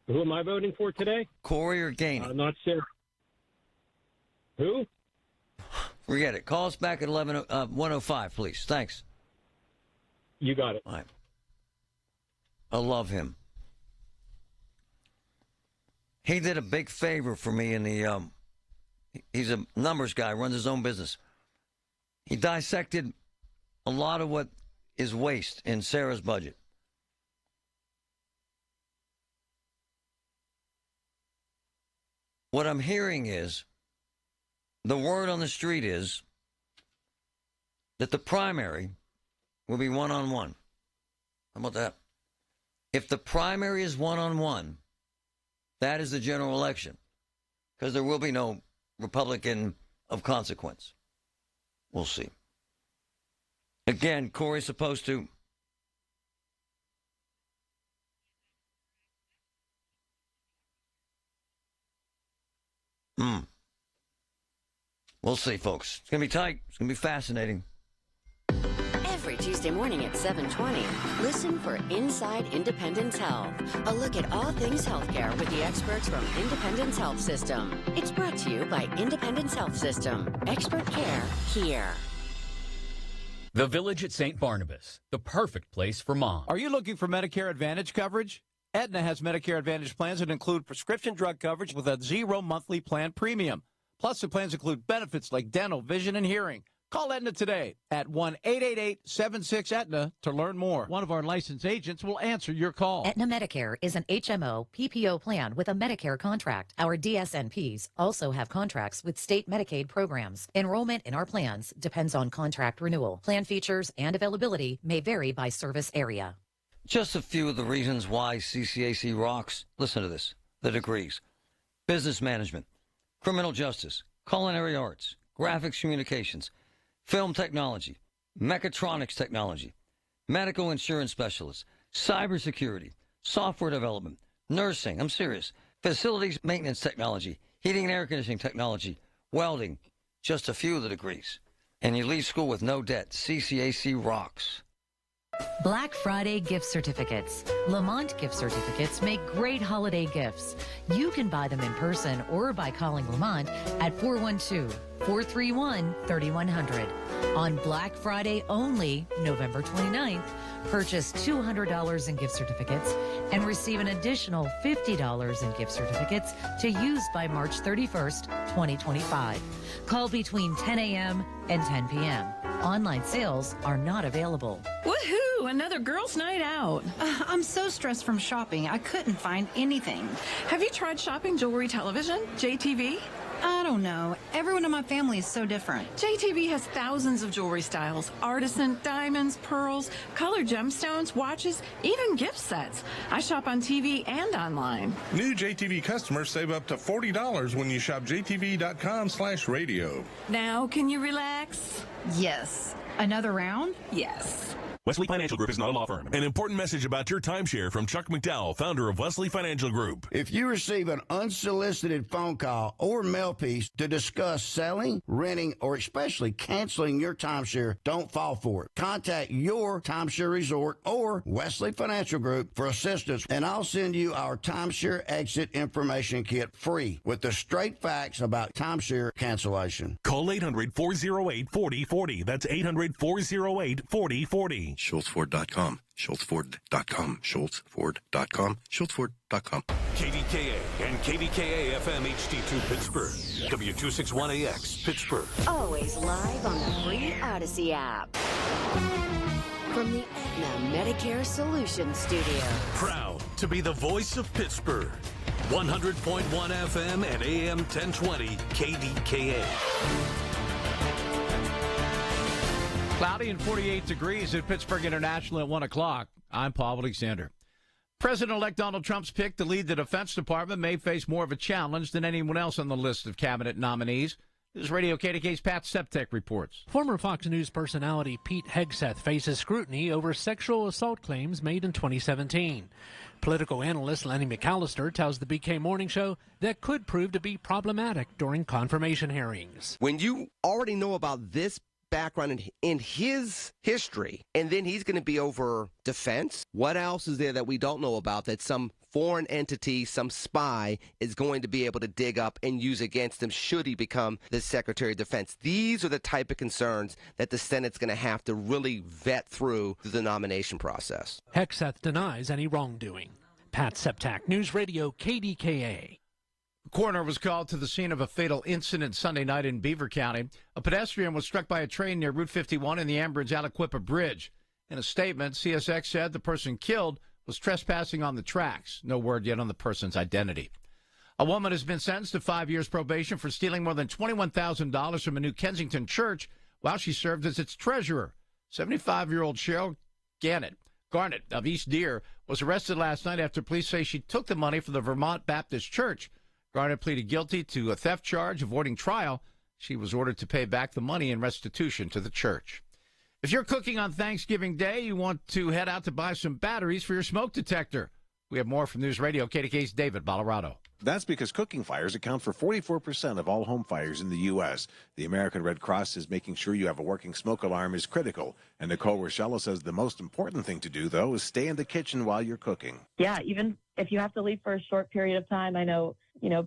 Who am I voting for today? Corey or Gainey? Not Sarah. Who? Forget it. Call us back at 1:05, please. Thanks. You got it. All right. I love him. He did a big favor for me in the, he's a numbers guy, runs his own business. He dissected a lot of what is waste in Sarah's budget. What I'm hearing is, the word on the street is that the primary will be one-on-one. How about that? If the primary is one-on-one, that is the general election, because there will be no Republican of consequence. We'll see. Again, Corey's supposed to... We'll see, folks. It's going to be tight. It's going to be fascinating. Every Tuesday morning at 7:20, listen for Inside Independence Health, a look at all things healthcare with the experts from Independence Health System. It's brought to you by Independence Health System. Expert care here. The Village at St. Barnabas, the perfect place for mom. Are you looking for Medicare Advantage coverage? Aetna has Medicare Advantage plans that include prescription drug coverage with a 0 monthly plan premium. Plus, the plans include benefits like dental, vision, and hearing. Call Aetna today at 1-888-76-AETNA to learn more. One of our licensed agents will answer your call. Aetna Medicare is an HMO PPO plan with a Medicare contract. Our DSNPs also have contracts with state Medicaid programs. Enrollment in our plans depends on contract renewal. Plan features and availability may vary by service area. Just a few of the reasons why CCAC rocks. Listen to this. The degrees. Business management, criminal justice, culinary arts, graphics communications, film technology, mechatronics technology, medical insurance specialists, cybersecurity, software development, nursing, I'm serious, facilities maintenance technology, heating and air conditioning technology, welding, just a few of the degrees. And you leave school with no debt. CCAC rocks. Black Friday gift certificates. Lamont gift certificates make great holiday gifts. You can buy them in person or by calling Lamont at 412-431-3100. On Black Friday only, November 29th, purchase $200 in gift certificates and receive an additional $50 in gift certificates to use by March 31st, 2025. Call between 10 a.m. and 10 p.m. Online sales are not available. Woohoo! Another girls' night out. I'm so stressed from shopping, I couldn't find anything. Have you tried shopping jewelry television, JTV? I don't know. Everyone in my family is so different. JTV has thousands of jewelry styles. Artisan, diamonds, pearls, colored gemstones, watches, even gift sets. I shop on TV and online. New JTV customers save up to $40 when you shop jtv.com/radio. Now, can you relax? Yes. Another round? Yes. Wesley Financial Group is not a law firm. An important message about your timeshare from Chuck McDowell, founder of Wesley Financial Group. If you receive an unsolicited phone call or mail piece to discuss selling, renting, or especially canceling your timeshare, don't fall for it. Contact your timeshare resort or Wesley Financial Group for assistance, and I'll send you our timeshare exit information kit free with the straight facts about timeshare cancellation. Call 800-408-4040. That's 800-408-4040. SchultzFord.com. SchultzFord.com. SchultzFord.com. SchultzFord.com. KDKA and KDKA FM HD2 Pittsburgh. W261AX Pittsburgh. Always live on the free Odyssey app. From the Aetna Medicare Solutions Studio. Proud to be the voice of Pittsburgh. 100.1 FM and AM 1020 KDKA. Cloudy and 48 degrees at Pittsburgh International at 1 o'clock. I'm Paul Alexander. President-elect Donald Trump's pick to lead the Defense Department may face more of a challenge than anyone else on the list of cabinet nominees. This is Radio KDK's Pat Septek reports. Former Fox News personality Pete Hegseth faces scrutiny over sexual assault claims made in 2017. Political analyst Lenny McAllister tells the BK Morning Show that could prove to be problematic during confirmation hearings. When you already know about this background in his history, and then he's going to be over defense, what else is there that we don't know about that some foreign entity, some spy, is going to be able to dig up and use against him should he become the Secretary of Defense? These are the type of concerns that the Senate's going to have to really vet through the nomination process. Hegseth denies any wrongdoing. Pat Septak, News Radio KDKA. The coroner was called to the scene of a fatal incident Sunday night in Beaver County. A pedestrian was struck by a train near Route 51 in the Ambridge-Aliquippa Bridge. In a statement, CSX said the person killed was trespassing on the tracks. No word yet on the person's identity. A woman has been sentenced to 5 years probation for stealing more than $21,000 from a New Kensington church while she served as its treasurer. 75-year-old Cheryl Garnett of East Deer was arrested last night after police say she took the money from the Vermont Baptist Church. Garnett pleaded guilty to a theft charge, avoiding trial. She was ordered to pay back the money in restitution to the church. If you're cooking on Thanksgiving Day, you want to head out to buy some batteries for your smoke detector. We have more from News Radio KDK's David Ballarado. That's because cooking fires account for 44% of all home fires in the U.S. The American Red Cross is making sure you have a working smoke alarm is critical. And Nicole Rochella says the most important thing to do, though, is stay in the kitchen while you're cooking. Yeah, even if you have to leave for a short period of time, I know,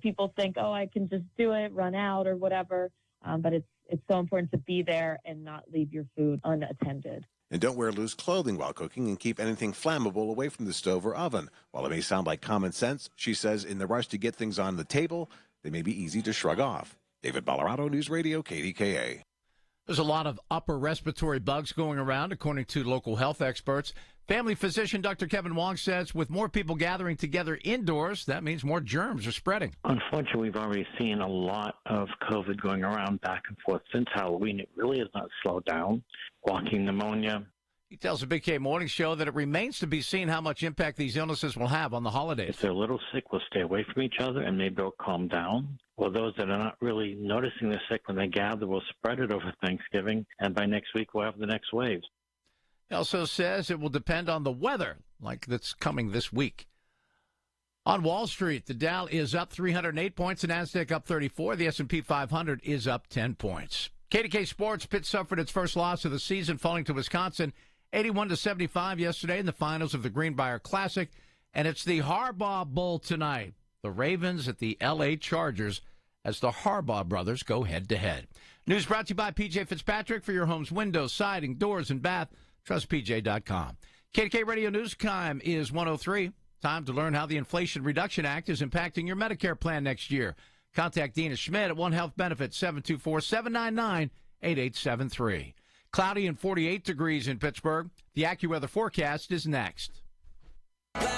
people think, oh, I can just do it, run out or whatever. But it's so important to be there and not leave your food unattended. And don't wear loose clothing while cooking and keep anything flammable away from the stove or oven. While it may sound like common sense, she says in the rush to get things on the table, they may be easy to shrug off. David Ballarado, News Radio, KDKA. There's a lot of upper respiratory bugs going around, according to local health experts. Family physician Dr. Kevin Wong says with more people gathering together indoors, that means more germs are spreading. Unfortunately, we've already seen a lot of COVID going around back and forth since Halloween. It really has not slowed down. Walking pneumonia. He tells the Big K Morning Show that it remains to be seen how much impact these illnesses will have on the holidays. If they're a little sick, we'll stay away from each other and maybe they'll calm down. Well, those that are not really noticing they're sick when they gather will spread it over Thanksgiving, and by next week we'll have the next wave. He also says it will depend on the weather, like that's coming this week. On Wall Street, the Dow is up 308 points, the Nasdaq up 34, the S&P 500 is up 10 points. KDK Sports, Pitt suffered its first loss of the season, falling to Wisconsin 81-75 yesterday in the finals of the Greenbrier Classic, and it's the Harbaugh Bowl tonight. The Ravens at the L.A. Chargers as the Harbaugh brothers go head-to-head. News brought to you by P.J. Fitzpatrick for your home's windows, siding, doors, and bath. TrustPJ.com. KDK Radio News time is 1:03. Time to learn how the Inflation Reduction Act is impacting your Medicare plan next year. Contact Dina Schmidt at One Health Benefits, 724-799-8873. Cloudy and 48 degrees in Pittsburgh. The AccuWeather forecast is next. Leaves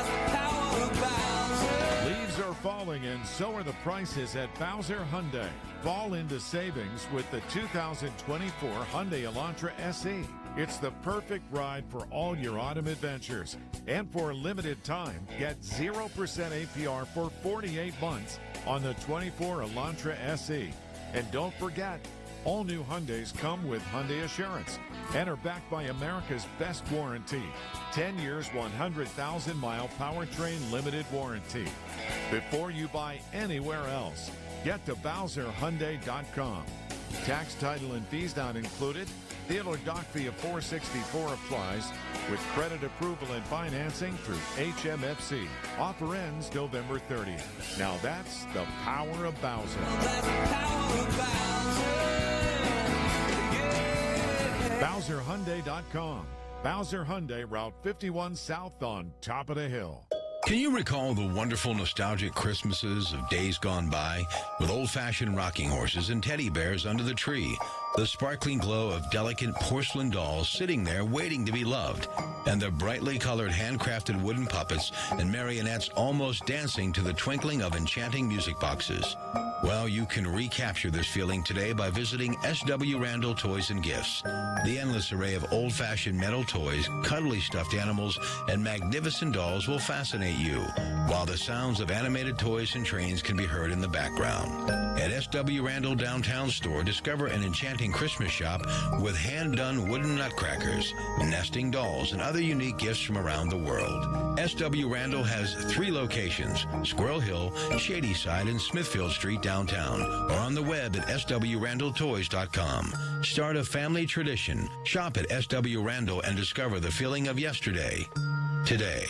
are falling, and so are the prices at Bowser Hyundai. Fall into savings with the 2024 Hyundai Elantra SE. It's the perfect ride for all your autumn adventures. And for a limited time, get 0% APR for 48 months on the 24 Elantra SE. And don't forget, all new Hyundais come with Hyundai Assurance and are backed by America's best warranty. 10 years, 100,000-mile powertrain limited warranty. Before you buy anywhere else, get to BowserHyundai.com. Tax, title, and fees not included. Dealer doc fee of $464 applies with credit approval and financing through HMFC. Offer ends November 30th. Now that's the power of Bowser. BowserHyundai.com. Bowser Hyundai, Route 51 South on top of the hill. Can you recall the wonderful nostalgic Christmases of days gone by with old-fashioned rocking horses and teddy bears under the tree, the sparkling glow of delicate porcelain dolls sitting there waiting to be loved, and the brightly colored handcrafted wooden puppets and marionettes almost dancing to the twinkling of enchanting music boxes? Well, you can recapture this feeling today by visiting S.W. Randall Toys and Gifts. The endless array of old-fashioned metal toys, cuddly stuffed animals, and magnificent dolls will fascinate you, while the sounds of animated toys and trains can be heard in the background. At S.W. Randall Downtown Store, discover an enchanting Christmas shop with hand-done wooden nutcrackers, nesting dolls, and other unique gifts from around the world. S.W. Randall has 3 locations: Squirrel Hill, Shadyside, and Smithfield Street downtown, or on the web at swrandalltoys.com. Start a family tradition. Shop at S.W. Randall and discover the feeling of yesterday, today.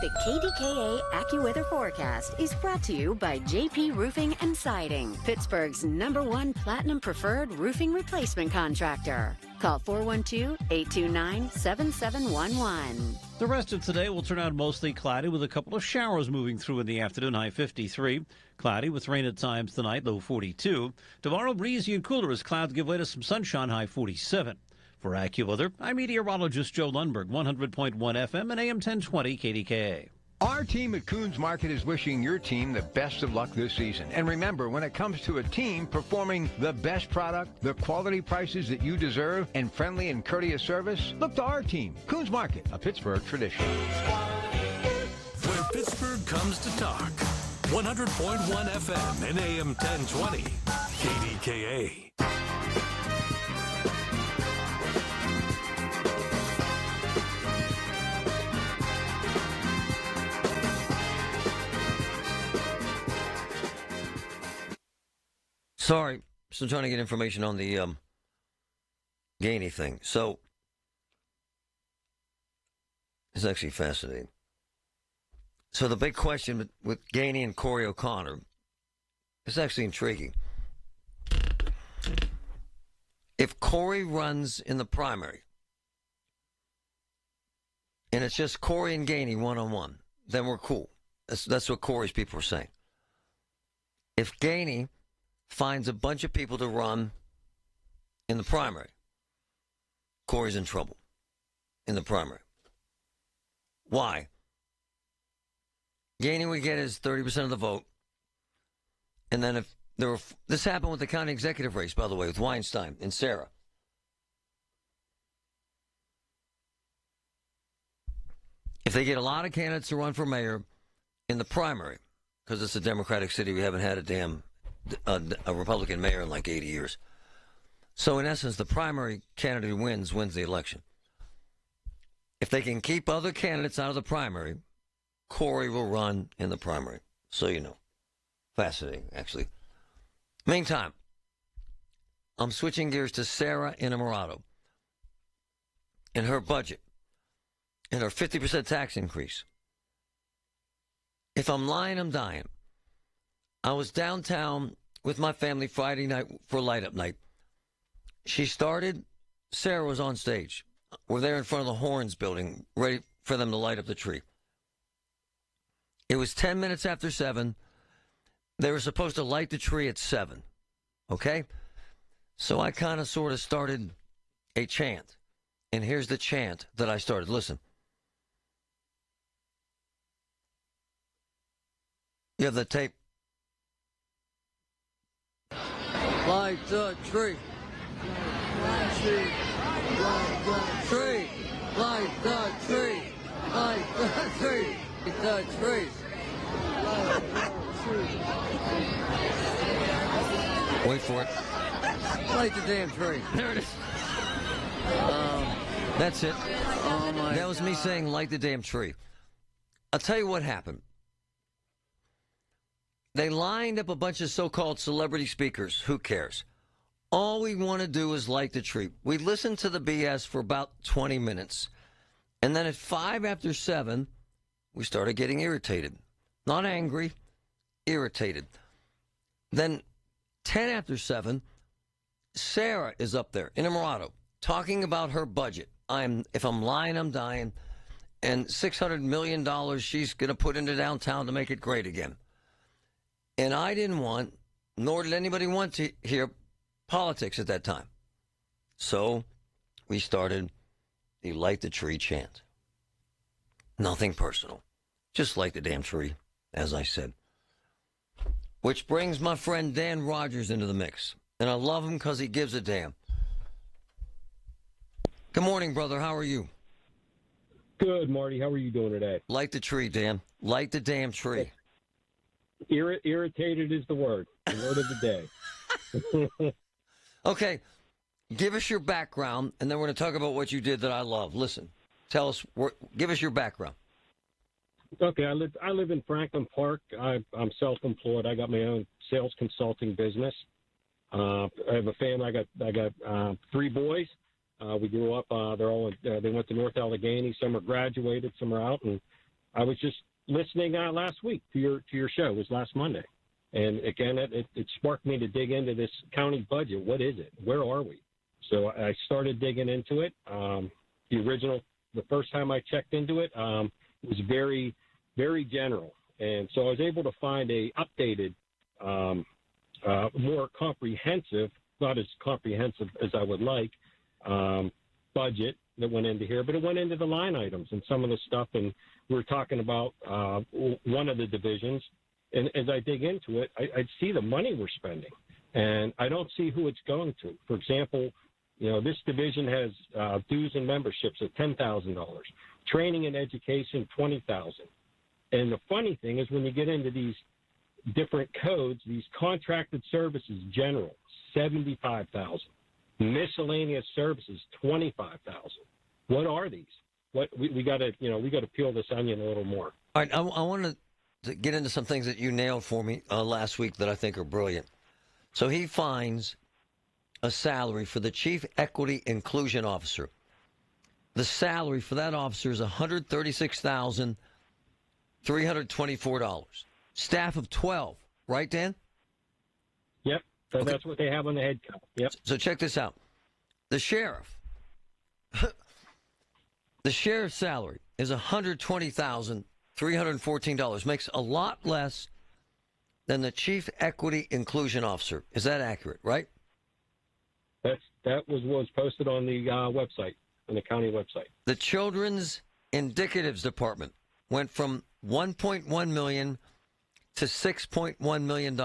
The KDKA AccuWeather forecast is brought to you by JP Roofing and Siding, Pittsburgh's #1 Platinum Preferred Roofing Replacement Contractor. Call 412-829-7711. The rest of today will turn out mostly cloudy with a couple of showers moving through in the afternoon, high 53. Cloudy with rain at times tonight, low 42. Tomorrow, breezy and cooler as clouds give way to some sunshine, high 47. For AccuWeather, I'm meteorologist Joe Lundberg, 100.1 FM and AM 1020 KDKA. Our team at Coons Market is wishing your team the best of luck this season. And remember, when it comes to a team performing the best product, the quality prices that you deserve, and friendly and courteous service, look to our team, Coons Market, a Pittsburgh tradition. Where Pittsburgh comes to talk. 100.1 FM and AM 1020 KDKA. Sorry, still trying to get information on the Gainey thing. So, it's actually fascinating. So the big question with Gainey and Corey O'Connor is actually intriguing. If Corey runs in the primary, and it's just Corey and Gainey one-on-one, then we're cool. That's what Corey's people are saying. If Gainey finds a bunch of people to run in the primary, Corey's in trouble in the primary. Why? Gainey would get his 30% of the vote, and then if there were, this happened with the county executive race, by the way, with Weinstein and Sarah. If they get a lot of candidates to run for mayor in the primary, because it's a Democratic city, we haven't had a Republican mayor in like 80 years. So in essence, the primary candidate who wins the election. If they can keep other candidates out of the primary, Corey will run in the primary. So you know. Fascinating, actually. Meantime, I'm switching gears to Sarah Innamorato and her budget and her 50% tax increase. If I'm lying, I'm dying. I was downtown with my family Friday night for light up night. Sarah was on stage. We're there in front of the Horns building, ready for them to light up the tree. It was 10 minutes after 7. They were supposed to light the tree at 7. Okay? So I kind of sort of started a chant. And here's the chant that I started. Listen. You have the tape. Light the tree. Light the tree. Light the tree. Light the tree. Light the tree. Light the tree. Wait for it. Light the damn tree. There it is. That's it. Oh my that was me saying light the damn tree. I'll tell you what happened. They lined up a bunch of so-called celebrity speakers. Who cares? All we want to do is light the tree. We listened to the BS for about 20 minutes. And then at 5 after 7, we started getting irritated. Not angry, irritated. Then 10 after 7, Sarah is up there in Emirado talking about her budget. If I'm lying, I'm dying. And $600 million she's going to put into downtown to make it great again. And I didn't want, nor did anybody want to hear politics at that time. So we started the light the tree chant. Nothing personal. Just light the damn tree, as I said. Which brings my friend Dan Rogers into the mix. And I love him because he gives a damn. Good morning, brother. How are you? Good, Marty. How are you doing today? Light the tree, Dan. Light the damn tree. Irritated is the word of the day. Okay. Give us your background, and then we're going to talk about what you did that I love. Listen. Tell us. Give us your background. Okay. I live in Franklin Park. I'm self-employed. I got my own sales consulting business. I have a family. I got 3 boys. We grew up. They went to North Allegheny. Some are graduated. Some are out. And I was just listening last week to your show. It was last Monday, and again, it sparked me to dig into this county budget. What is it? Where are we? So I started digging into it. The first time I checked into it, it was very, very general, and so I was able to find a updated, more comprehensive, not as comprehensive as I would like, budget that went into here, but it went into the line items and some of the stuff. And we were talking about one of the divisions. And as I dig into it, I see the money we're spending, and I don't see who it's going to. For example, this division has dues and memberships of $10,000, training and education $20,000. And the funny thing is when you get into these different codes, these contracted services, general, $75,000. Miscellaneous services, $25,000. What are these? We got to peel this onion a little more. All right, I want to get into some things that you nailed for me last week that I think are brilliant. So he finds a salary for the Chief Equity Inclusion Officer. The salary for that officer is $136,324. Staff of 12, right, Dan? Yep. So okay. That's what they have on the head count. Yep. So check this out. The sheriff, the sheriff's salary is $120,314. Makes a lot less than the Chief Equity Inclusion Officer. Is that accurate, right? That was posted on the website, on the county website. The Children's Indicatives Department went from $1.1 million to $6.1 million.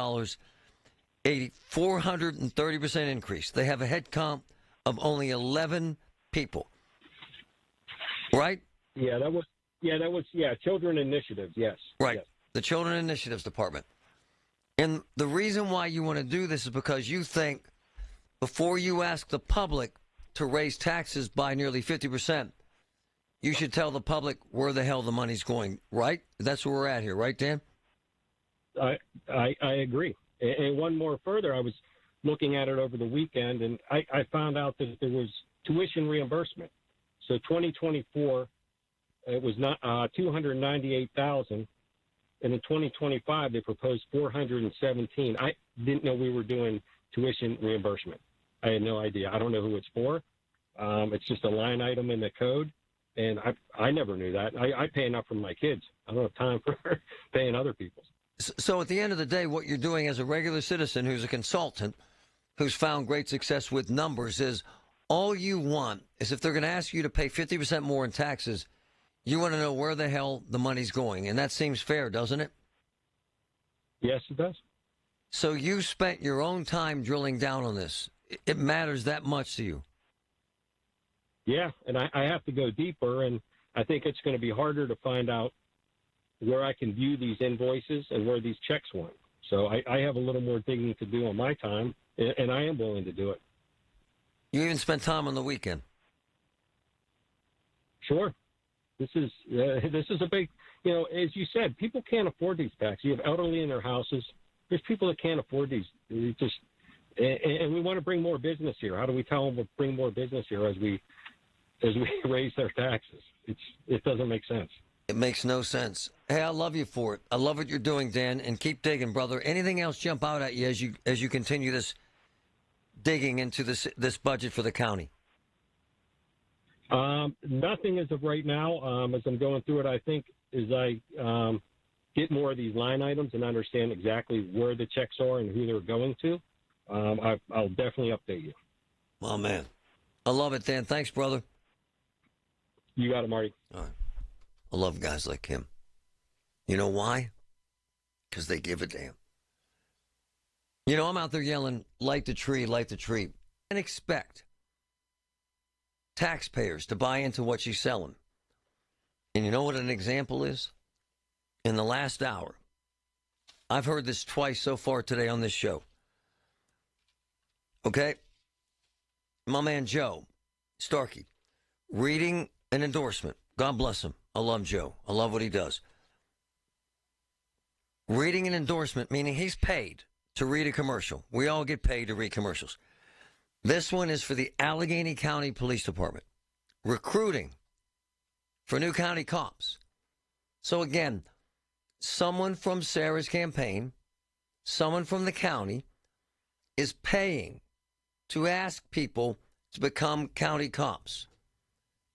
A 430% increase. They have a head count of only 11 people. Right? Children Initiatives, yes. Right. Yes. The Children Initiatives Department. And the reason why you want to do this is because you think before you ask the public to raise taxes by nearly 50%, you should tell the public where the hell the money's going, right? That's where we're at here, right, Dan? I agree. And one more further, I was looking at it over the weekend, and I found out that there was tuition reimbursement. So 2024, it was not $298,000, and in 2025 they proposed $417,000. I didn't know we were doing tuition reimbursement. I had no idea. I don't know who it's for. It's just a line item in the code, and I never knew that. I pay enough for my kids. I don't have time for paying other people's. So at the end of the day, what you're doing as a regular citizen who's a consultant, who's found great success with numbers, is all you want is if they're going to ask you to pay 50% more in taxes, you want to know where the hell the money's going. And that seems fair, doesn't it? Yes, it does. So you spent your own time drilling down on this. It matters that much to you. Yeah, and I have to go deeper, and I think it's going to be harder to find out where I can view these invoices and where these checks went. So I have a little more digging to do on my time, and I am willing to do it. You even spent time on the weekend. Sure. This is a big, as you said, people can't afford these packs. You have elderly in their houses. There's people that can't afford these. And we want to bring more business here. How do we tell them we'll bring more business here as we raise their taxes? It doesn't make sense. It makes no sense. Hey, I love you for it. I love what you're doing, Dan, and keep digging, brother. Anything else jump out at you as you continue this digging into this budget for the county? Nothing as of right now. As I'm going through it, I think as I get more of these line items and understand exactly where the checks are and who they're going to, I'll definitely update you. Oh, man. I love it, Dan. Thanks, brother. You got it, Marty. All right. I love guys like him. You know why? Because they give a damn. I'm out there yelling, light the tree, and expect taxpayers to buy into what she's selling. And you know what an example is? In the last hour, I've heard this twice so far today on this show. Okay? My man Joe Starkey, reading an endorsement. God bless him. I love Joe. I love what he does. Reading an endorsement, meaning he's paid to read a commercial. We all get paid to read commercials. This one is for the Allegheny County Police Department. Recruiting for new county cops. So again, someone from Sarah's campaign, someone from the county, is paying to ask people to become county cops.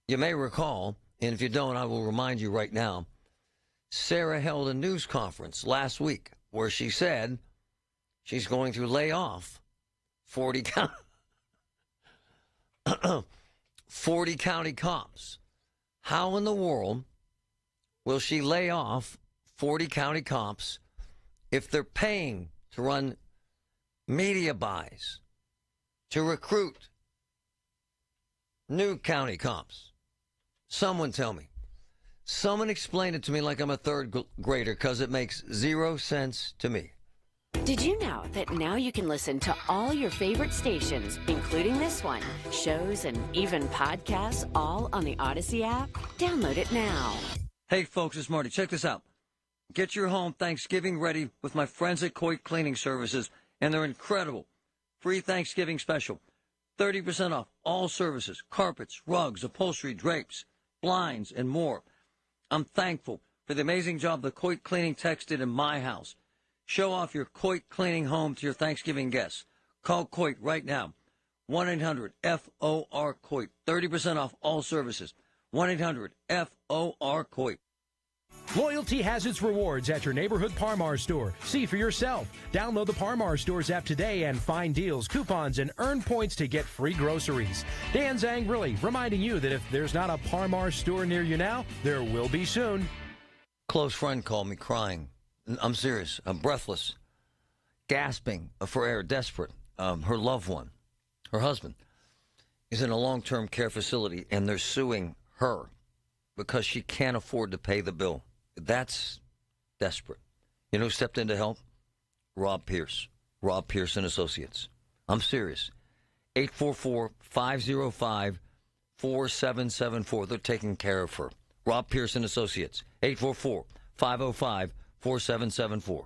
You may recall, and if you don't, I will remind you right now, Sarah held a news conference last week where she said she's going to lay off 40 county cops. How in the world will she lay off 40 county cops if they're paying to run media buys to recruit new county cops? Someone tell me. Someone explain it to me like I'm a third grader, because it makes zero sense to me. Did you know that now you can listen to all your favorite stations, including this one, shows, and even podcasts, all on the Odyssey app? Download it now. Hey, folks, it's Marty. Check this out. Get your home Thanksgiving ready with my friends at Coit Cleaning Services and their incredible free Thanksgiving special. 30% off all services, carpets, rugs, upholstery, drapes, blinds, and more. I'm thankful for the amazing job the Coit Cleaning techs did in my house. Show off your Coit Cleaning home to your Thanksgiving guests. Call Coit right now. 1-800-FOR-COIT. 30% off all services. 1-800-FOR-COIT. Loyalty has its rewards at your neighborhood Par-Mar store. See for yourself. Download the Par-Mar Stores app today and find deals, coupons, and earn points to get free groceries. Dan Zangrili reminding you that if there's not a Par-Mar store near you now, there will be soon. Close friend called me crying. I'm serious. I'm breathless, gasping for air, desperate. Her loved one, her husband, is in a long-term care facility, and they're suing her because she can't afford to pay the bill. That's desperate. You know who stepped in to help? Rob Pierce. Rob Pierce and Associates. I'm serious. 844-505-4774. They're taking care of her. Rob Pierce and Associates. 844-505-4774.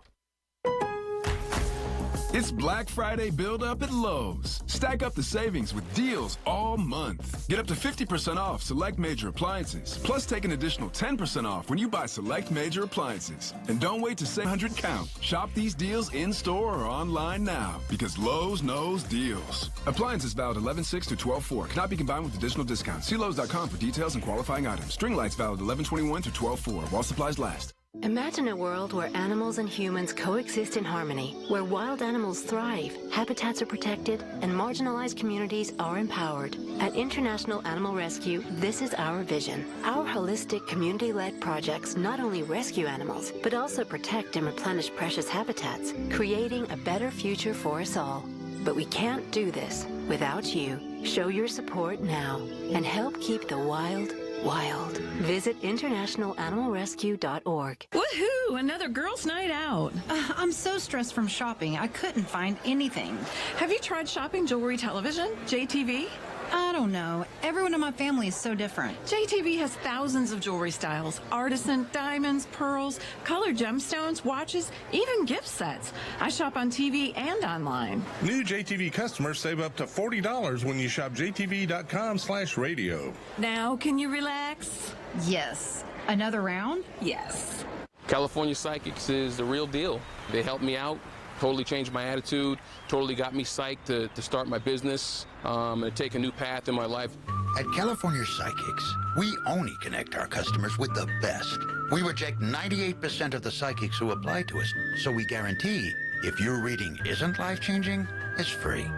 It's Black Friday build-up at Lowe's. Stack up the savings with deals all month. Get up to 50% off select major appliances. Plus, take an additional 10% off when you buy select major appliances. And don't wait to say 100 count. Shop these deals in-store or online now, because Lowe's knows deals. Appliances valid 11/6 to 12/4. Cannot be combined with additional discounts. See Lowe's.com for details and qualifying items. String lights valid 11/21 to 12/4 while supplies last. Imagine a world where animals and humans coexist in harmony, where wild animals thrive, habitats are protected, and marginalized communities are empowered. At International Animal Rescue, this is our vision. Our holistic, community-led projects not only rescue animals, but also protect and replenish precious habitats, creating a better future for us all. But we can't do this without you. Show your support now and help keep the wild wild. Visit internationalanimalrescue.org. Woohoo! Another girls' night out. I'm so stressed from shopping, I couldn't find anything. Have you tried shopping jewelry television? JTV? I don't know. Everyone in my family is so different. JTV has thousands of jewelry styles. Artisan, diamonds, pearls, colored gemstones, watches, even gift sets. I shop on TV and online. New JTV customers save up to $40 when you shop jtv.com/radio. Now, can you relax? Yes. Another round? Yes. California Psychics is the real deal. They helped me out. Totally changed my attitude, totally got me psyched to start my business and take a new path in my life. At California Psychics, we only connect our customers with the best. We reject 98% of the psychics who apply to us, so we guarantee if your reading isn't life-changing, it's free.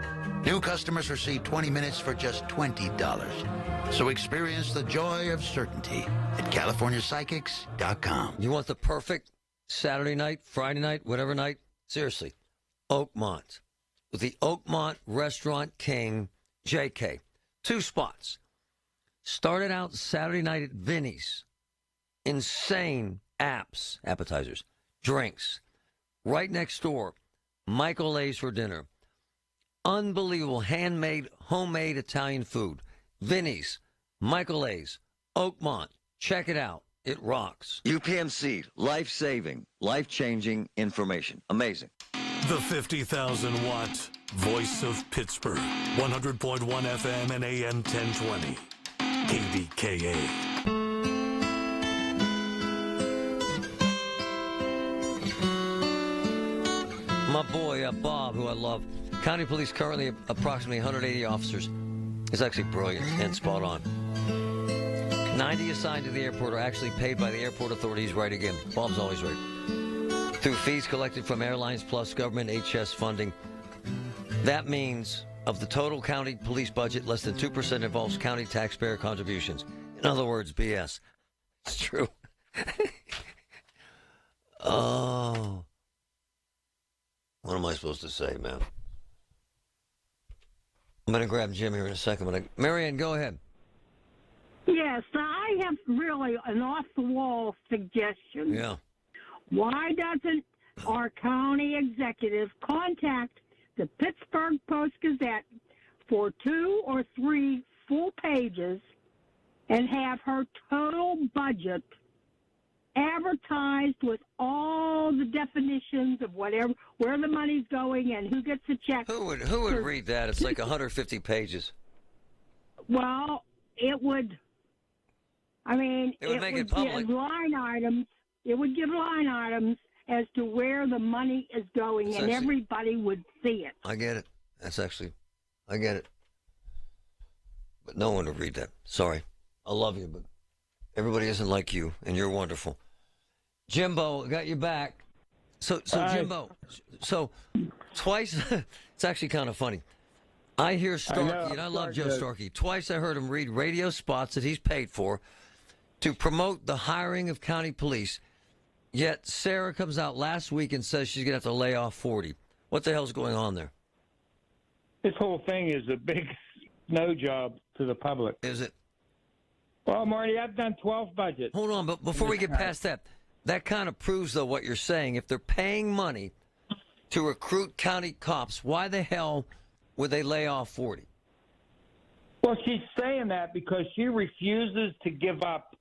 New customers receive 20 minutes for just $20. So experience the joy of certainty at CaliforniaPsychics.com. You want the perfect Saturday night, Friday night, whatever night? Seriously, Oakmont. With the Oakmont Restaurant King, JK. 2 spots. Started out Saturday night at Vinny's. Insane appetizers, drinks. Right next door, Michael A's for dinner. Unbelievable handmade, homemade Italian food. Vinny's, Michael A's, Oakmont. Check it out. It rocks. UPMC, life-saving, life-changing information. Amazing. The 50,000-watt voice of Pittsburgh. 100.1 FM and AM 1020. KDKA. My boy, Bob, who I love. County Police currently approximately 180 officers. Is actually brilliant and spot on. 90 assigned to the airport are actually paid by the airport authorities. Right again. Bob's always right. Through fees collected from airlines plus government HS funding. That means of the total county police budget, less than 2% involves county taxpayer contributions. In other words, BS. It's true. Oh. What am I supposed to say, man? I'm going to grab Jim here in a second. Marianne, go ahead. Yes, I have really an off-the-wall suggestion. Yeah. Why doesn't our county executive contact the Pittsburgh Post-Gazette for 2 or 3 full pages and have her total budget advertised with all the definitions of whatever, where the money's going and who gets the check? Who would read that? It's like 150 pages. Well, it would. I mean, it would make it public. Give line items. It would give line items as to where the money is going, and everybody would see it. I get it. I get it. But no one would read that. Sorry. I love you, but everybody isn't like you, and you're wonderful. Jimbo, got you back. So Jimbo, twice, it's actually kind of funny. I hear Starkey, and I love Joe Starkey. Twice I heard him read radio spots that he's paid for to promote the hiring of county police. Yet Sarah comes out last week and says she's going to have to lay off 40. What the hell's going on there? This whole thing is a big snow job to the public. Is it? Well, Marty, I've done 12 budgets. Hold on, but before we get past that, that kind of proves, though, what you're saying. If they're paying money to recruit county cops, why the hell would they lay off 40? Well, she's saying that because she refuses to give up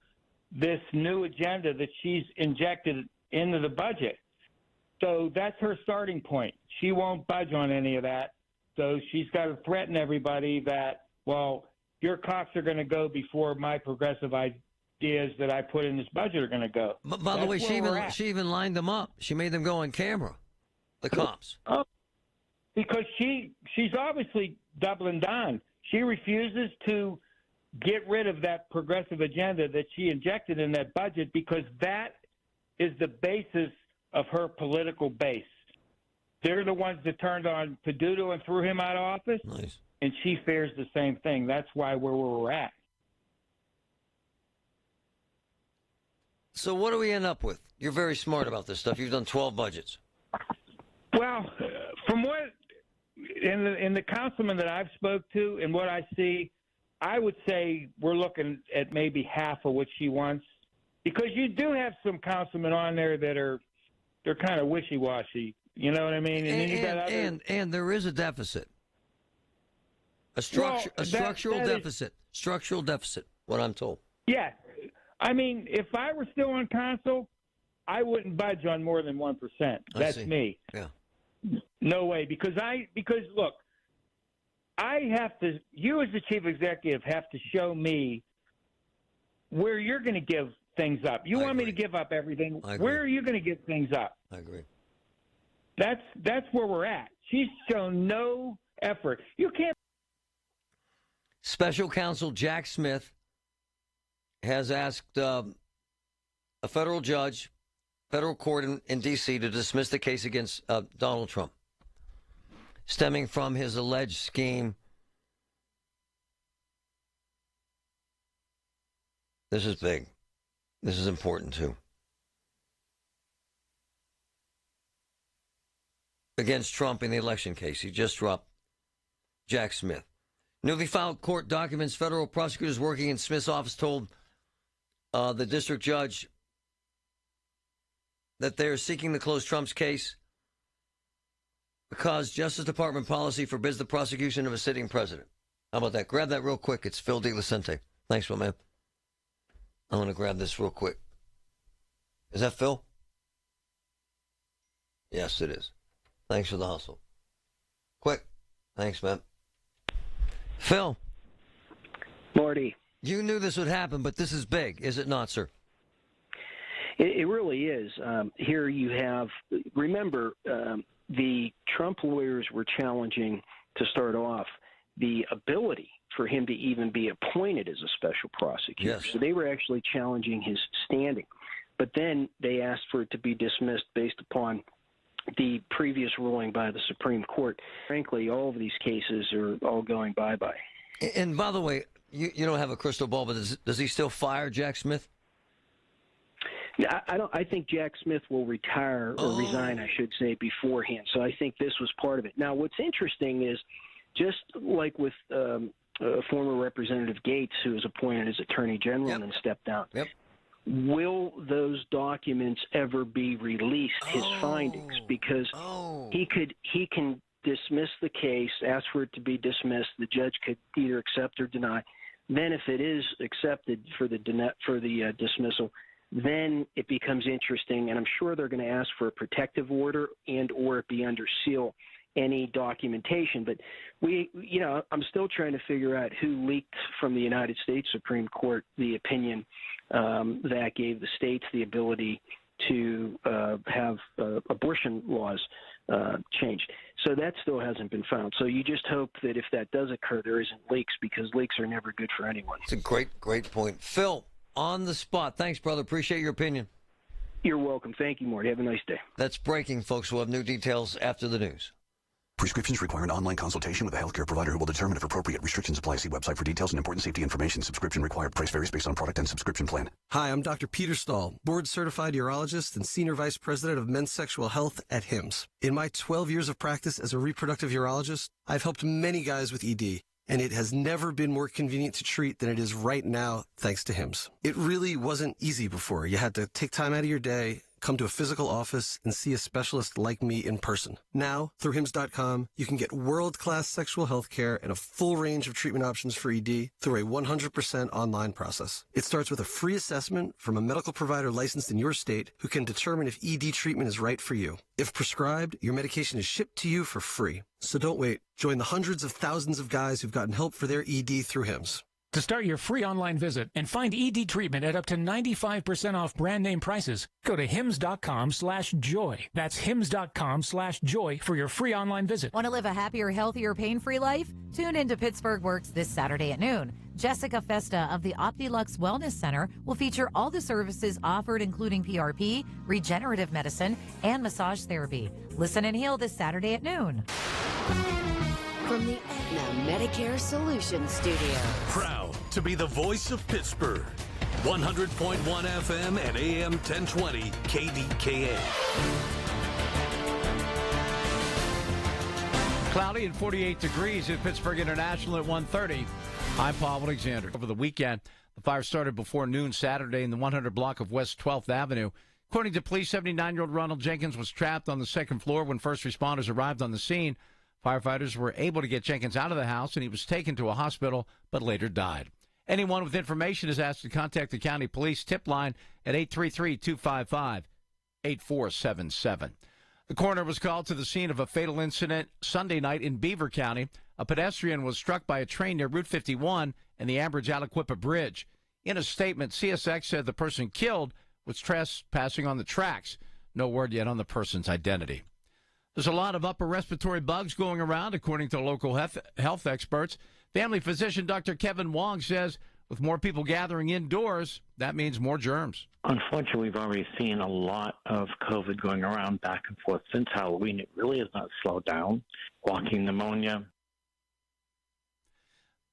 this new agenda that she's injected into the budget. So that's her starting point. She won't budge on any of that. So she's got to threaten everybody that, well, your cops are going to go before my progressive ideas that I put in this budget are going to go. But by the way, she even lined them up. She made them go on camera, the cops. Oh, because she's obviously doubling down. She refuses to get rid of that progressive agenda that she injected in that budget because that is the basis of her political base. They're the ones that turned on Peduto and threw him out of office. Nice. And she fears the same thing. That's why we're where we're at. So what do we end up with? You're very smart about this stuff. You've done 12 budgets. Well, from what in the councilman that I've spoke to and what I see, I would say we're looking at maybe half of what she wants, because you do have some councilmen on there that they're kind of wishy-washy. You know what I mean? And then you got other... and there is a deficit, a structural deficit. Structural deficit. What I'm told. Yeah, I mean, if I were still on council, I wouldn't budge on more than 1%. That's me. Yeah. No way, because look, I have to. You as the chief executive have to show me where you're going to give things up. You want me to give up everything? Where are you going to give things up? I agree. That's where we're at. She's shown no effort. You can't. Special counsel Jack Smith has asked a federal judge, federal court in D.C. to dismiss the case against Donald Trump, stemming from his alleged scheme. This is big. This is important, too. Against Trump in the election case. He just dropped Jack Smith. Newly filed court documents, federal prosecutors working in Smith's office told the district judge that they're seeking to close Trump's case because Justice Department policy forbids the prosecution of a sitting president. How about that? Grab that real quick. It's Phil DeLucente. Thanks, my man. I want to grab this real quick. Is that Phil? Yes, it is. Thanks for the hustle. Quick. Thanks, man. Phil. Marty. You knew this would happen, but this is big, is it not, sir? It really is. Here you have, remember, the Trump lawyers were challenging, to start off, the ability for him to even be appointed as a special prosecutor. Yes. So they were actually challenging his standing. But then they asked for it to be dismissed based upon the previous ruling by the Supreme Court. Frankly, all of these cases are all going bye-bye. And by the way, you don't have a crystal ball, but does he still fire Jack Smith? I don't. I think Jack Smith will retire or resign, I should say, beforehand. So I think this was part of it. Now, what's interesting is, just like with former Representative Gates, who was appointed as Attorney General and then stepped down, will those documents ever be released? His findings, because he can dismiss the case, ask for it to be dismissed. The judge could either accept or deny. Then, if it is accepted for the dismissal, then it becomes interesting, and I'm sure they're going to ask for a protective order and or it be under seal, any documentation. But I'm still trying to figure out who leaked from the United States Supreme Court the opinion that gave the states the ability to have abortion laws changed. So that still hasn't been found. So you just hope that if that does occur, there isn't leaks, because leaks are never good for anyone. It's a great point. Phil, on the spot. Thanks, brother. Appreciate your opinion. You're welcome. Thank you, Marty. Have a nice day. That's breaking, folks. We'll have new details after the news. Prescriptions require an online consultation with a healthcare provider who will determine if appropriate restrictions apply. See website for details and important safety information. Subscription required. Price varies based on product and subscription plan. Hi, I'm Dr. Peter Stahl, board-certified urologist and senior vice president of men's sexual health at HIMSS. In my 12 years of practice as a reproductive urologist, I've helped many guys with ED, and it has never been more convenient to treat than it is right now, thanks to HIMSS. It really wasn't easy before. You had to take time out of your day, come to a physical office, and see a specialist like me in person. Now, through HIMSS.com, you can get world-class sexual health care and a full range of treatment options for ED through a 100% online process. It starts with a free assessment from a medical provider licensed in your state who can determine if ED treatment is right for you. If prescribed, your medication is shipped to you for free. So don't wait. Join the hundreds of thousands of guys who've gotten help for their ED through HIMSS. To start your free online visit and find ED treatment at up to 95% off brand name prices, go to hims.com/joy. That's hims.com/joy for your free online visit. Want to live a happier, healthier, pain-free life? Tune into Pittsburgh Works this Saturday at noon. Jessica Festa of the OptiLux Wellness Center will feature all the services offered, including PRP, regenerative medicine, and massage therapy. Listen and heal this Saturday at noon. From the Aetna Medicare Solutions Studio. Proud to be the voice of Pittsburgh. 100.1 FM and AM 1020 KDKA. Cloudy and 48 degrees at Pittsburgh International at 1:30. I'm Paul Alexander. Over the weekend, the fire started before noon Saturday in the 100 block of West 12th Avenue. According to police, 79-year-old Ronald Jenkins was trapped on the second floor when first responders arrived on the scene. Firefighters were able to get Jenkins out of the house, and he was taken to a hospital, but later died. Anyone with information is asked to contact the county police tip line at 833-255-8477. The coroner was called to the scene of a fatal incident Sunday night in Beaver County. A pedestrian was struck by a train near Route 51 and the Ambridge-Aliquippa Bridge. In a statement, CSX said the person killed was trespassing on the tracks. No word yet on the person's identity. There's a lot of upper respiratory bugs going around, according to local health experts. Family physician Dr. Kevin Wong says with more people gathering indoors, that means more germs. Unfortunately, we've already seen a lot of COVID going around back and forth since Halloween. It really has not slowed down. Walking pneumonia.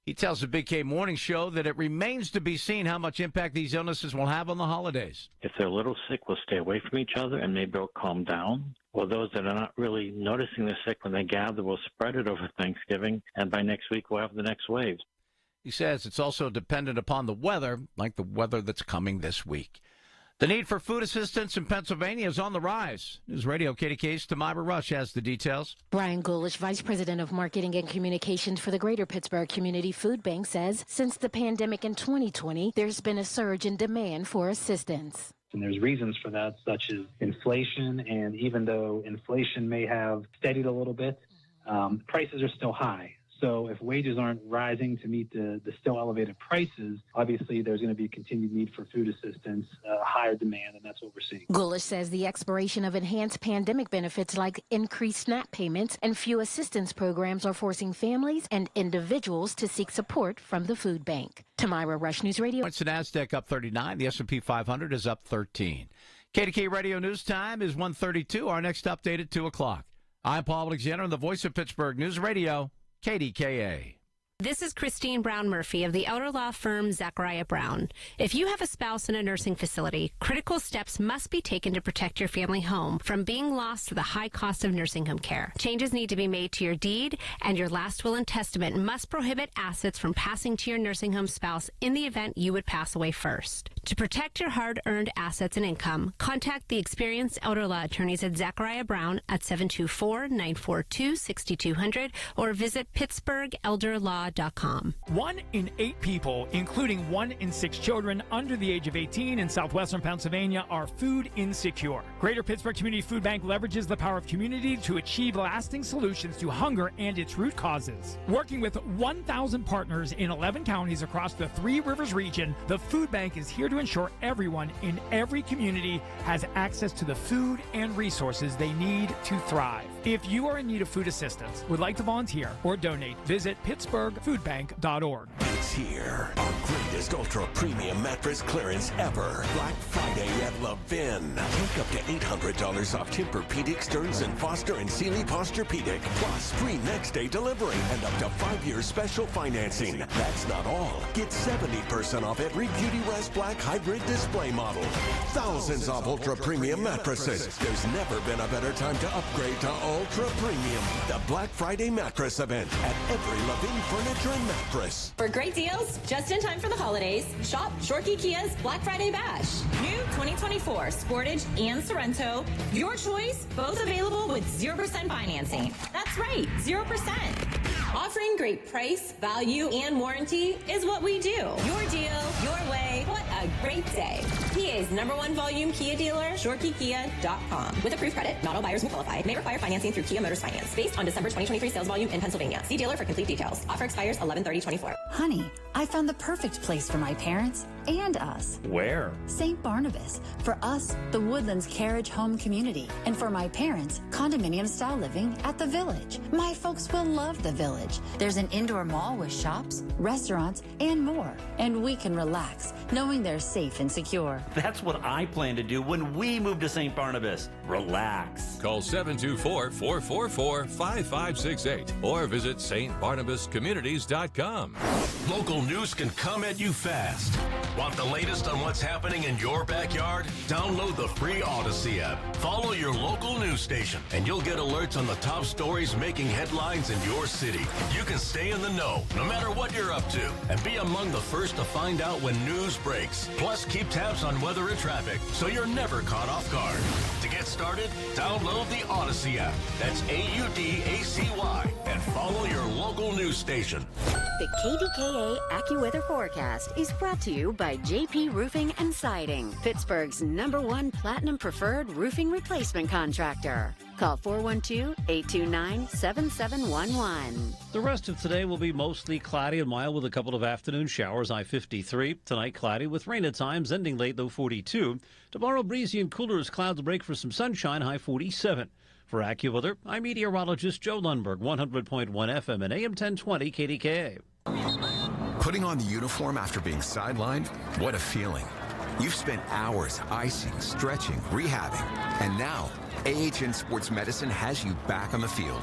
He tells the Big K Morning Show that it remains to be seen how much impact these illnesses will have on the holidays. If they're a little sick, we'll stay away from each other and maybe it'll calm down. Well, those that are not really noticing they're sick when they gather will spread it over Thanksgiving, and by next week we'll have the next wave. He says it's also dependent upon the weather, like the weather that's coming this week. The need for food assistance in Pennsylvania is on the rise. News Radio KDKA's Tamira Rush has the details. Brian Golish, Vice President of Marketing and Communications for the Greater Pittsburgh Community Food Bank, says since the pandemic in 2020, there's been a surge in demand for assistance. And there's reasons for that, such as inflation. And even though inflation may have steadied a little bit, prices are still high. So if wages aren't rising to meet the still elevated prices, obviously there's going to be a continued need for food assistance, higher demand, and that's what we're seeing. Golish says the expiration of enhanced pandemic benefits like increased SNAP payments and few assistance programs are forcing families and individuals to seek support from the food bank. Tamira Rush, News Radio. It's the NASDAQ up 39. The S&P 500 is up 13. KDK Radio News Time is 1:32. Our next update at 2 o'clock. I'm Paul Alexander, and the voice of Pittsburgh News Radio, KDKA. This is Christine Brown Murphy of the elder law firm Zachariah Brown. If you have a spouse in a nursing facility, critical steps must be taken to protect your family home from being lost to the high cost of nursing home care. Changes need to be made to your deed, and your last will and testament must prohibit assets from passing to your nursing home spouse in the event you would pass away first. To protect your hard-earned assets and income, contact the experienced elder law attorneys at Zachariah Brown at 724-942-6200 or visit PittsburghElderLaw.com. 1 in 8 people, including 1 in 6 children under the age of 18 in southwestern Pennsylvania, are food insecure. Greater Pittsburgh Community Food Bank leverages the power of community to achieve lasting solutions to hunger and its root causes. Working with 1,000 partners in 11 counties across the Three Rivers region, the food bank is here to ensure everyone in every community has access to the food and resources they need to thrive. If you are in need of food assistance, would like to volunteer or donate, visit PittsburghFoodBank.org. It's here. Our greatest ultra premium mattress clearance ever. Black Friday at Levin. Take up to $800 off Tempur-Pedic, Stearns & Foster, and Sealy Posturepedic. Plus free next day delivery and up to 5 years special financing. That's not all. Get 70% off every Beautyrest Black hybrid display model. Thousands of ultra premium mattresses. There's never been a better time to upgrade to ultra premium. The Black Friday mattress event at every Levin Furniture and Mattress. For great deals, just in time for the holidays, shop Shorkey Kia's Black Friday Bash. New 2024 Sportage and Sorrento. Your choice, both available with 0% financing. That's right, 0%. Offering great price, value, and warranty is what we do. Your deal, your way. What a great day. PA's #1 volume Kia dealer, ShoreKeyKia.com. With approved credit, not all buyers will qualify. May require financing through Kia Motors Finance. Based on December 2023 sales volume in Pennsylvania. See dealer for complete details. Offer expires 11/30/24. Honey, I found the perfect place for my parents and us. Where? St. Barnabas. For us, the Woodlands Carriage Home Community. And for my parents, condominium-style living at the Village. My folks will love the Village. There's an indoor mall with shops, restaurants, and more. And we can relax, knowing they're safe and secure. That's what I plan to do when we move to St. Barnabas. Relax. Call 724-444-5568 or visit stbarnabascommunities.com. Local news can come at you fast. Want the latest on what's happening in your backyard? Download the free Odyssey app. Follow your local news station, and you'll get alerts on the top stories making headlines in your city. You can stay in the know, no matter what you're up to, and be among the first to find out when news breaks. Plus, keep tabs on weather and traffic, so you're never caught off guard. To get started, download the Odyssey app. That's AUDACY, and follow your local news station. The KDKA AccuWeather forecast is brought to you by JP Roofing and Siding, Pittsburgh's #1 Platinum Preferred Roofing Replacement Contractor. Call 412-829-7711. The rest of today will be mostly cloudy and mild with a couple of afternoon showers, high 53. Tonight, cloudy with rain at times, ending late, low 42. Tomorrow, breezy and cooler as clouds break for some sunshine, high 47. For AccuWeather, I'm meteorologist Joe Lundberg, 100.1 FM and AM 1020 KDKA. Putting on the uniform after being sidelined? What a feeling. You've spent hours icing, stretching, rehabbing, and now AHN Sports Medicine has you back on the field.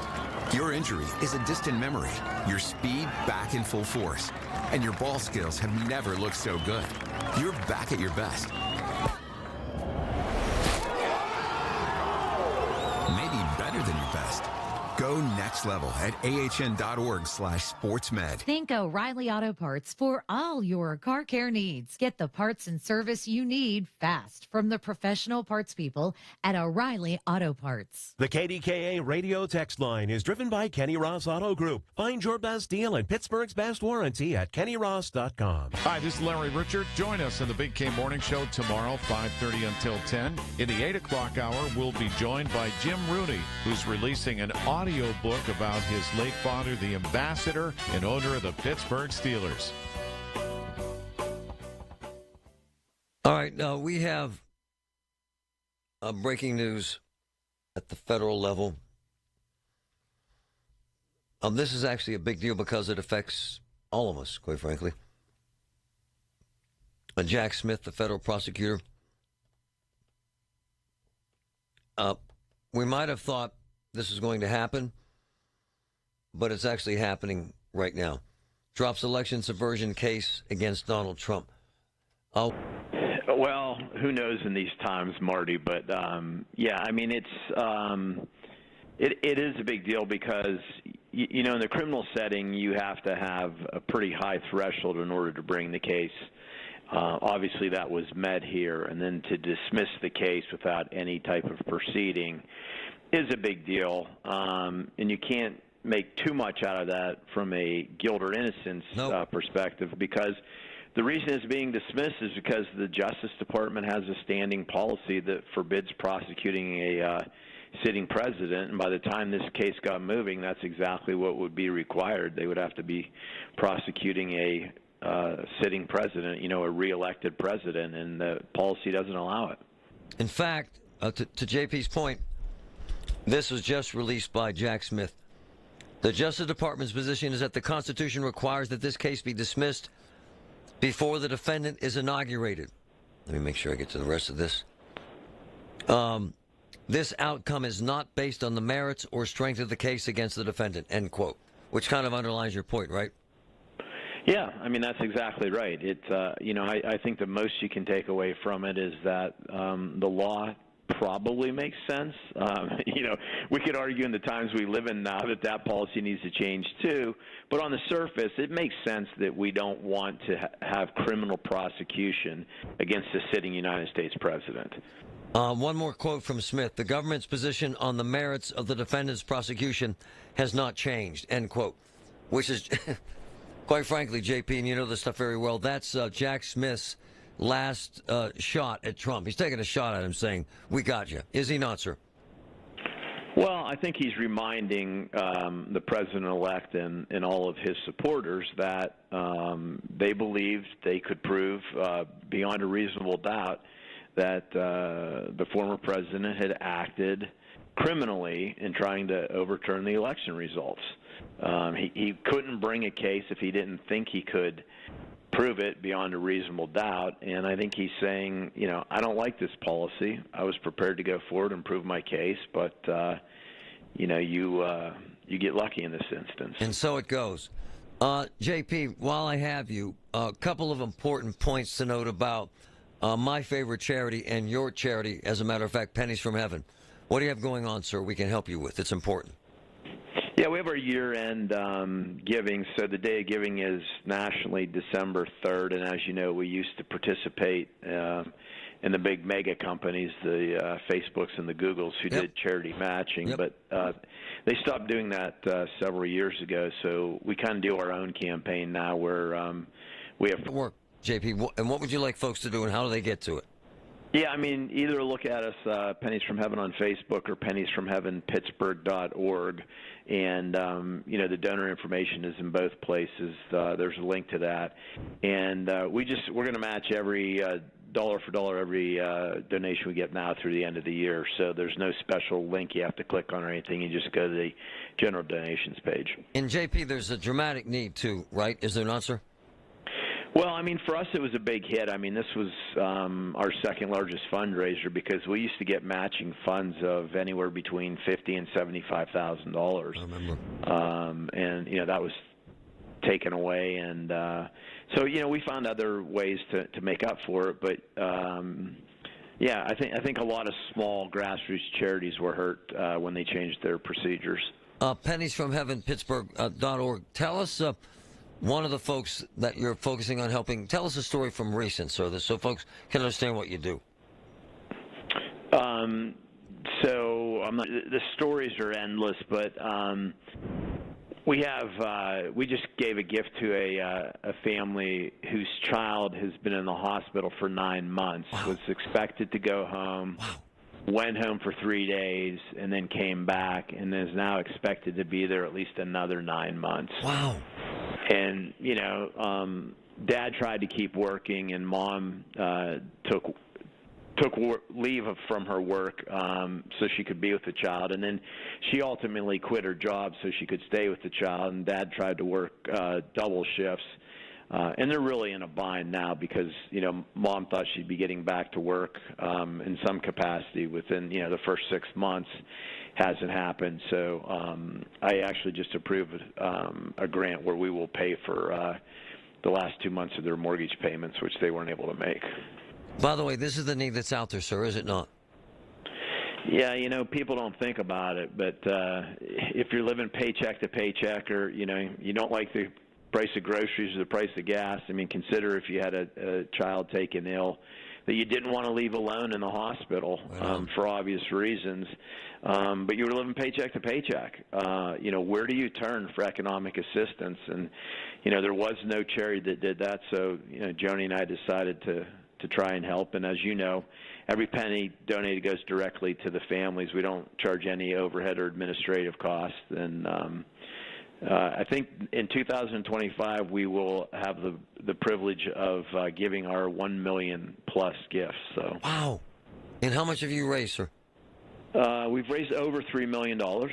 Your injury is a distant memory, your speed back in full force, and your ball skills have never looked so good. You're back at your best. Maybe better than your best. Go next level at ahn.org/sportsmed. Think O'Reilly Auto Parts for all your car care needs. Get the parts and service you need fast from the professional parts people at O'Reilly Auto Parts. The KDKA radio text line is driven by Kenny Ross Auto Group. Find your best deal and Pittsburgh's best warranty at kennyross.com. Hi, this is Larry Richard. Join us in the Big K Morning Show tomorrow, 5:30 until 10. In the 8 o'clock hour, we'll be joined by Jim Rooney, who's releasing an audio book about his late father, the ambassador and owner of the Pittsburgh Steelers. All right, we have breaking news at the federal level. This is actually a big deal because it affects all of us, quite frankly. Jack Smith, the federal prosecutor, we might have thought this is going to happen, but it's actually happening right now. Drops election subversion case against Donald Trump. Well, who knows in these times, Marty? But yeah, I mean, it is a big deal because you know in the criminal setting you have to have a pretty high threshold in order to bring the case. Obviously, that was met here, and then to dismiss the case without any type of proceeding is a big deal, and you can't make too much out of that from a guilt or innocence perspective, because the reason it's being dismissed is because the Justice Department has a standing policy that forbids prosecuting a sitting president, and by the time this case got moving, that's exactly what would be required. They would have to be prosecuting a sitting president, you know, a re-elected president, and the policy doesn't allow it. In fact, to JP's point, this was just released by Jack Smith. The Justice Department's position is that the Constitution requires that this case be dismissed before the defendant is inaugurated. Let me make sure I get to the rest of this. This outcome is not based on the merits or strength of the case against the defendant, end quote, which kind of underlines your point, right? Yeah, I mean, that's exactly right. It's, you know, I think the most you can take away from it is that the law probably makes sense. You know, we could argue in the times we live in now that that policy needs to change too, but on the surface, it makes sense that we don't want to have criminal prosecution against a sitting United States president. One more quote from Smith. The government's position on the merits of the defendant's prosecution has not changed, end quote. which is, quite frankly, JP, and you know this stuff very well, that's Jack Smith's last shot at Trump. He's taking a shot at him saying, we got you. Is he not, sir? Well, I think he's reminding the president-elect and all of his supporters that they believed they could prove beyond a reasonable doubt that the former president had acted criminally in trying to overturn the election results. He couldn't bring a case if he didn't think he could prove it beyond a reasonable doubt, and I think he's saying, I don't like this policy. I was prepared to go forward and prove my case, but you get lucky in this instance. And so it goes. JP, while I have you, a couple of important points to note about my favorite charity and your charity, as a matter of fact, Pennies from Heaven. What do you have going on, sir, we can help you with? It's important. Yeah, we have our year-end giving. So the day of giving is nationally December 3rd, and as you know, we used to participate in the big mega companies, the Facebooks and the Googles, who did charity matching. But they stopped doing that several years ago, so we kind of do our own campaign now where we have work. JP, and what would you like folks to do, and how do they get to it? Yeah, I mean, either look at us, Pennies from Heaven on Facebook or penniesfromheavenpittsburgh.org. And, the donor information is in both places. There's a link to that. And we're going to match every dollar for dollar every donation we get now through the end of the year. So there's no special link you have to click on or anything. You just go to the general donations page. And, JP, there's a dramatic need, too, right? Is there not, sir? Well, I mean, for us, it was a big hit. I mean, this was our second largest fundraiser because we used to get matching funds of anywhere between $50,000 and $75,000. I remember. And that was taken away, and so we found other ways to make up for it. But I think a lot of small grassroots charities were hurt when they changed their procedures. Penniesfromheavenpittsburgh.org. Tell us. One of the folks that you're focusing on helping, tell us a story from recent, so folks can understand what you do. The stories are endless, but we just gave a gift to a family whose child has been in the hospital for 9 months, was expected to go home, went home for 3 days, and then came back, and is now expected to be there at least another 9 months. Wow. And, Dad tried to keep working, and Mom took leave from her work so she could be with the child. And then she ultimately quit her job so she could stay with the child, and Dad tried to work double shifts. And they're really in a bind now because, Mom thought she'd be getting back to work in some capacity within, the first 6 months. Hasn't happened. So I actually just approved a grant where we will pay for the last 2 months of their mortgage payments, which they weren't able to make. By the way, this is the need that's out there, sir, is it not? Yeah, people don't think about it, but if you're living paycheck to paycheck or, you don't like the price of groceries or the price of gas, I mean, consider if you had a child taken ill that you didn't want to leave alone in the hospital for obvious reasons, but you were living paycheck to paycheck. Where do you turn for economic assistance? And, there was no charity that did that, so, Joni and I decided to try and help. And as you know, every penny donated goes directly to the families. We don't charge any overhead or administrative costs. And I think in 2025 we will have the privilege of giving our 1 million plus gifts. So wow! And how much have you raised, sir? We've raised over $3 million. Wow!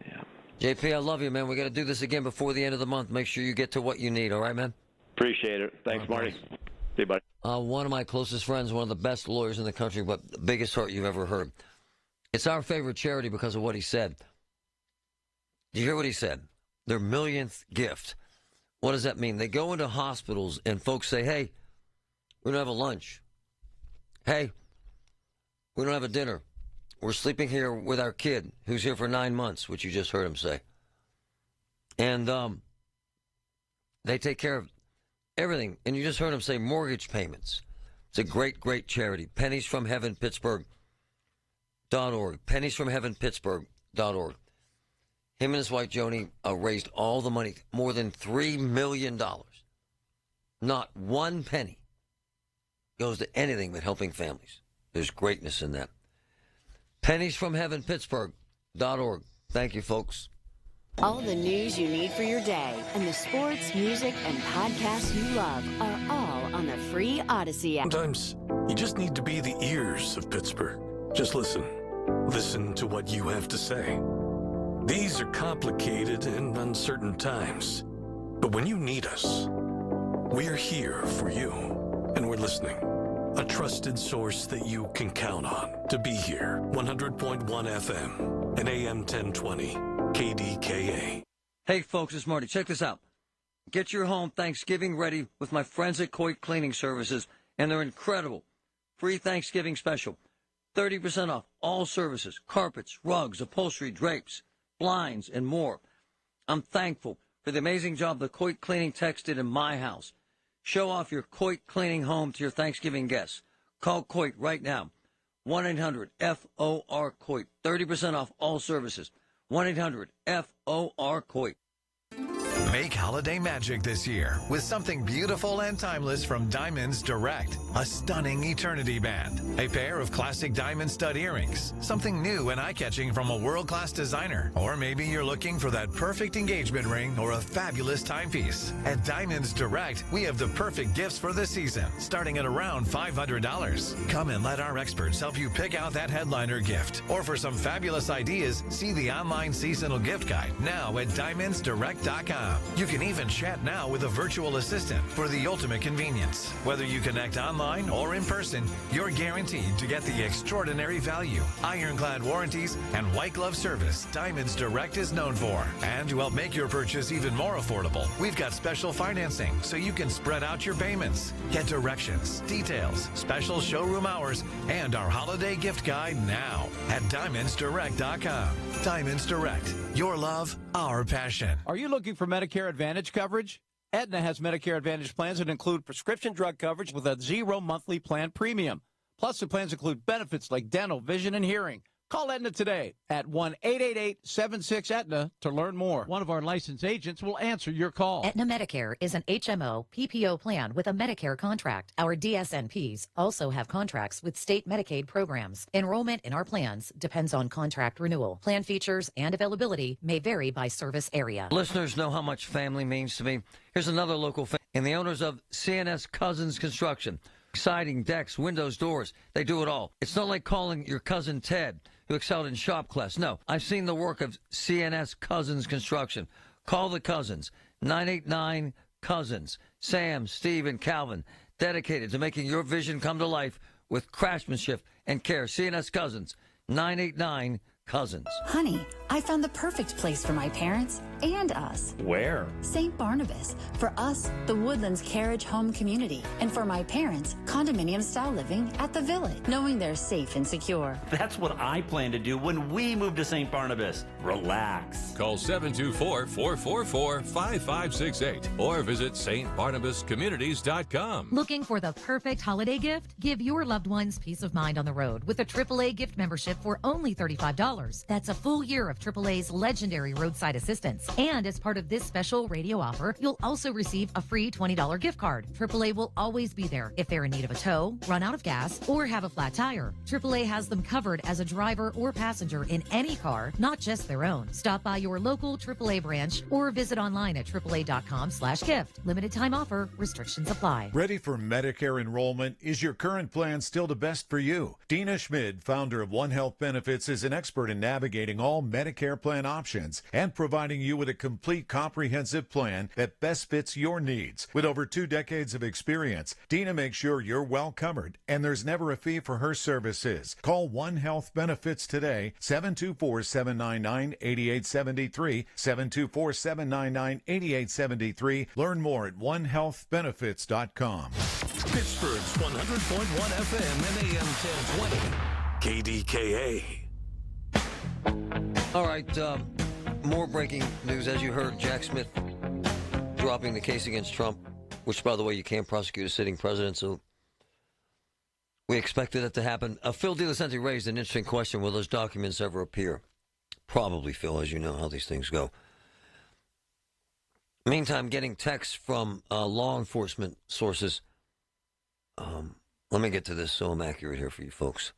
Yeah. JP, I love you, man. We got to do this again before the end of the month. Make sure you get to what you need. All right, man. Appreciate it. Thanks, Marty. See you, buddy. One of my closest friends, one of the best lawyers in the country, but the biggest heart you've ever heard. It's our favorite charity because of what he said. Did you hear what he said? Their millionth gift. What does that mean? They go into hospitals and folks say, hey, we don't have a lunch. Hey, we don't have a dinner. We're sleeping here with our kid who's here for 9 months, which you just heard him say. And they take care of everything. And you just heard him say mortgage payments. It's a great, great charity. Penniesfromheavenpittsburgh.org. Penniesfromheavenpittsburgh.org. Him and his wife, Joni, raised all the money, more than $3 million. Not one penny goes to anything but helping families. There's greatness in that. Pennies from Heaven, Pittsburgh.org. Thank you, folks. All the news you need for your day and the sports, music, and podcasts you love are all on the free Odyssey app. Sometimes you just need to be the ears of Pittsburgh. Just listen. Listen to what you have to say. These are complicated and uncertain times. But when you need us, we're here for you. And we're listening. A trusted source that you can count on to be here. 100.1 FM and AM 1020 KDKA. Hey, folks, it's Marty. Check this out. Get your home Thanksgiving ready with my friends at Coit Cleaning Services and their incredible free Thanksgiving special. 30% off all services, carpets, rugs, upholstery, drapes, blinds, and more. I'm thankful for the amazing job the Coit Cleaning techs did in my house. Show off your Coit Cleaning home to your Thanksgiving guests. Call Coit right now. 1-800-FOR-COIT. 30% off all services. 1-800-FOR-COIT. Make holiday magic this year with something beautiful and timeless from Diamonds Direct. A stunning eternity band, a pair of classic diamond stud earrings, something new and eye-catching from a world-class designer, or maybe you're looking for that perfect engagement ring or a fabulous timepiece. At Diamonds Direct, we have the perfect gifts for the season, starting at around $500. Come and let our experts help you pick out that headliner gift. Or for some fabulous ideas, see the online seasonal gift guide now at diamondsdirect.com. You can even chat now with a virtual assistant for the ultimate convenience. Whether you connect online or in person, you're guaranteed to get the extraordinary value, ironclad warranties, and white glove service Diamonds Direct is known for. And to help make your purchase even more affordable, we've got special financing so you can spread out your payments. Get directions, details, special showroom hours, and our holiday gift guide now at diamondsdirect.com. Diamonds Direct. Your love, our passion. Are you looking for Medicare Advantage coverage? Aetna has Medicare Advantage plans that include prescription drug coverage with a zero monthly plan premium. Plus, the plans include benefits like dental, vision, and hearing. Call Aetna today at 1-888-76-AETNA to learn more. One of our licensed agents will answer your call. Aetna Medicare is an HMO PPO plan with a Medicare contract. Our DSNPs also have contracts with state Medicaid programs. Enrollment in our plans depends on contract renewal. Plan features and availability may vary by service area. Listeners know how much family means to me. Here's another local fan and the owners of CNS Cousins Construction. Siding, decks, windows, doors, they do it all. It's not like calling your cousin Ted, who excelled in shop class. No, I've seen the work of CNS Cousins Construction. Call the Cousins, 989-COUSINS. Sam, Steve, and Calvin, dedicated to making your vision come to life with craftsmanship and care. CNS Cousins, 989-COUSINS. Honey, I found the perfect place for my parents and us. Where? St. Barnabas. For us, the Woodlands Carriage Home Community. And for my parents, condominium-style living at the Village, knowing they're safe and secure. That's what I plan to do when we move to St. Barnabas. Relax. Call 724-444-5568 or visit stbarnabascommunities.com. Looking for the perfect holiday gift? Give your loved ones peace of mind on the road with a AAA gift membership for only $35. That's a full year of AAA's legendary roadside assistance. And as part of this special radio offer, you'll also receive a free $20 gift card. AAA will always be there if they're in need of a tow, run out of gas, or have a flat tire. AAA has them covered as a driver or passenger in any car, not just their own. Stop by your local AAA branch or visit online at AAA.com/gift. Limited time offer. Restrictions apply. Ready for Medicare enrollment? Is your current plan still the best for you? Dina Schmid, founder of One Health Benefits, is an expert in navigating all Medicare plan options and providing you with a complete comprehensive plan that best fits your needs. With over 2 decades of experience, Dina makes sure you're well covered and there's never a fee for her services. Call One Health Benefits today, 724-799-8873, 724-799-8873. Learn more at onehealthbenefits.com. Pittsburgh's 100.1 FM and AM 1020 KDKA. All right, more breaking news. As you heard, Jack Smith dropping the case against Trump, which, by the way, you can't prosecute a sitting president, so we expected that to happen. Phil DeLucente raised an interesting question. Will those documents ever appear? probably, Phil, as you know how these things go. Meantime, getting texts from law enforcement sources. Let me get to this so I'm accurate here for you folks.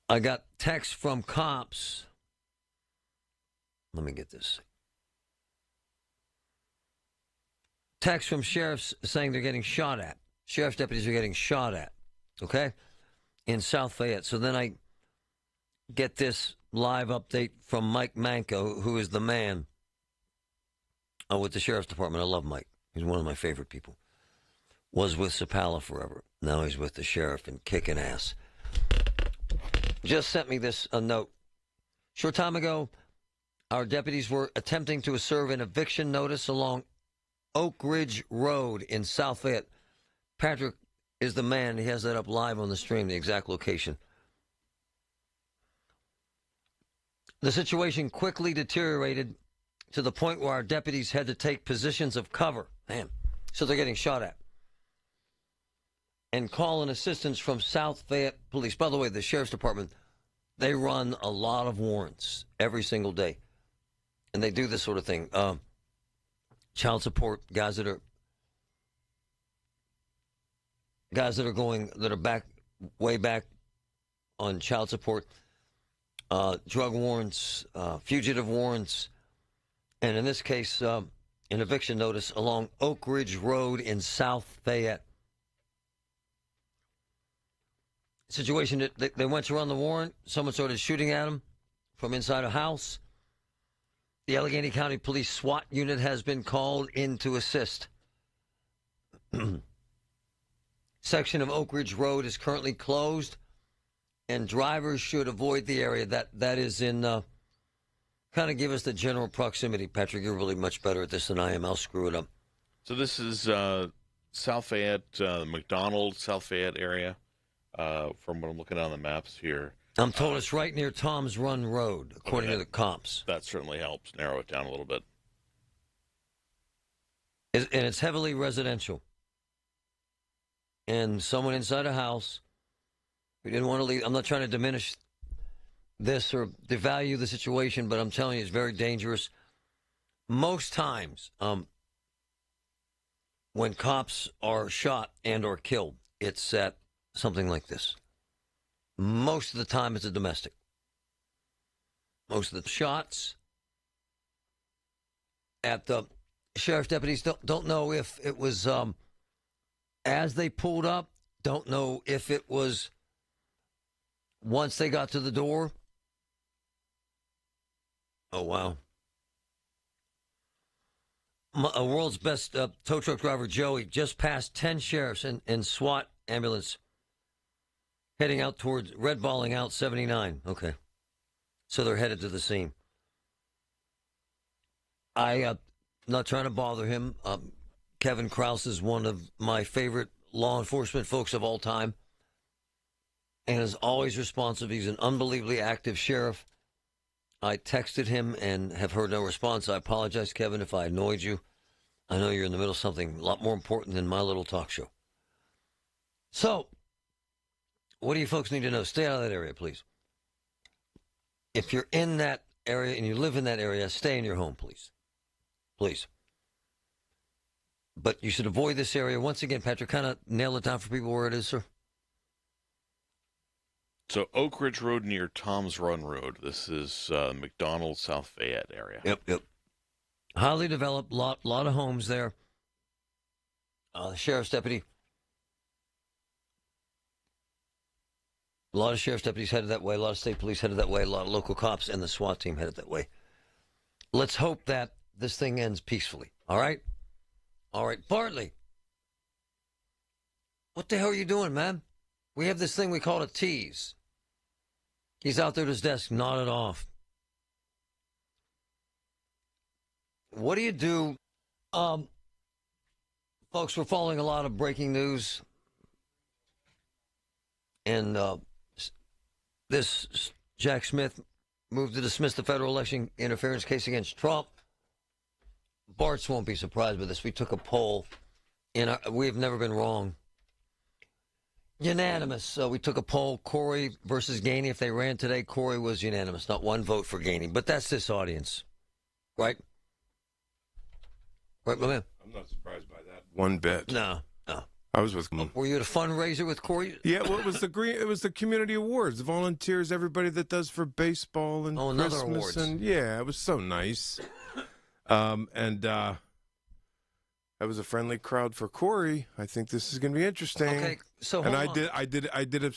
I got texts from cops. Let me get this. Texts from sheriffs saying they're getting shot at. Sheriff's deputies are getting shot at, okay, in South Fayette. So then I get this live update from Mike Manco, who is the man with the Sheriff's Department. I love Mike. He's one of my favorite people. Was with Sapala forever. Now he's with the sheriff and kicking ass. Just sent me this a note. Short time ago, our deputies were attempting to serve an eviction notice along Oak Ridge Road in South Fayette. Patrick is the man. He has that up live on the stream, the exact location. The situation quickly deteriorated to the point where our deputies had to take positions of cover. Man, so they're getting shot at. And call in assistance from South Fayette Police. By the way, the Sheriff's Department, they run a lot of warrants every single day. And they do this sort of thing. Child support, guys that are way back on child support, drug warrants, fugitive warrants, and in this case, an eviction notice along Oak Ridge Road in South Fayette. Situation that they went to run the warrant. Someone started shooting at them from inside a house. The Allegheny County Police SWAT unit has been called in to assist. Section of Oak Ridge Road is currently closed, and drivers should avoid the area. That is in, kind of give us the general proximity. Patrick, you're really much better at this than I am. I'll screw it up. So this is South Fayette, McDonald, South Fayette area, from what I'm looking on the maps here. I'm told it's right near Tom's Run Road, according to the cops. That certainly helps narrow it down a little bit. And it's heavily residential. And someone inside a house who didn't want to leave. I'm not trying to diminish this or devalue the situation, but I'm telling you, it's very dangerous. Most times, when cops are shot and or killed, it's at something like this. Most of the time, it's a domestic. Most of the shots at the sheriff's deputies don't know if it was as they pulled up. Don't know if it was once they got to the door. Oh, wow. A world's best tow truck driver, Joey, just passed 10 sheriffs and SWAT ambulance heading out towards red balling out 79. Okay. So they're headed to the scene. I'm not trying to bother him. Kevin Krause is one of my favorite law enforcement folks of all time and is always responsive. He's an unbelievably active sheriff. I texted him and have heard no response. I apologize, Kevin, if I annoyed you. I know you're in the middle of something a lot more important than my little talk show. So, what do you folks need to know? Stay out of that area, please. If you're in that area and you live in that area, stay in your home, please. Please. But you should avoid this area. Once again, Patrick, kind of nail it down for people where it is, sir. So Oak Ridge Road near Tom's Run Road. This is McDonald, South Fayette area. Yep. Highly developed, lot of homes there. Sheriff's deputy. A lot of sheriff's deputies headed that way. A lot of state police headed that way. A lot of local cops and the SWAT team headed that way. Let's hope that this thing ends peacefully. All right? All right. Bartley. What the hell are you doing, man? We have this thing we call a tease. He's out there at his desk, nodded off. What do you do? Folks, we're following a lot of breaking news. And this Jack Smith moved to dismiss the federal election interference case against Trump. Bart's won't be surprised by this. We took a poll. We've never been wrong. Unanimous. So we took a poll, Corey versus Gainey. If they ran today, Corey was unanimous. Not one vote for Gainey. But that's this audience. Right? Right, my man? I'm not surprised by that one bit. No. I was with. Were you at a fundraiser with Corey? Yeah, well, it was the community awards, the volunteers, everybody that does for baseball and another Christmas, awards. and yeah, it was so nice. And that was a friendly crowd for Corey. I think this is going to be interesting. Okay, so and hold on. I did a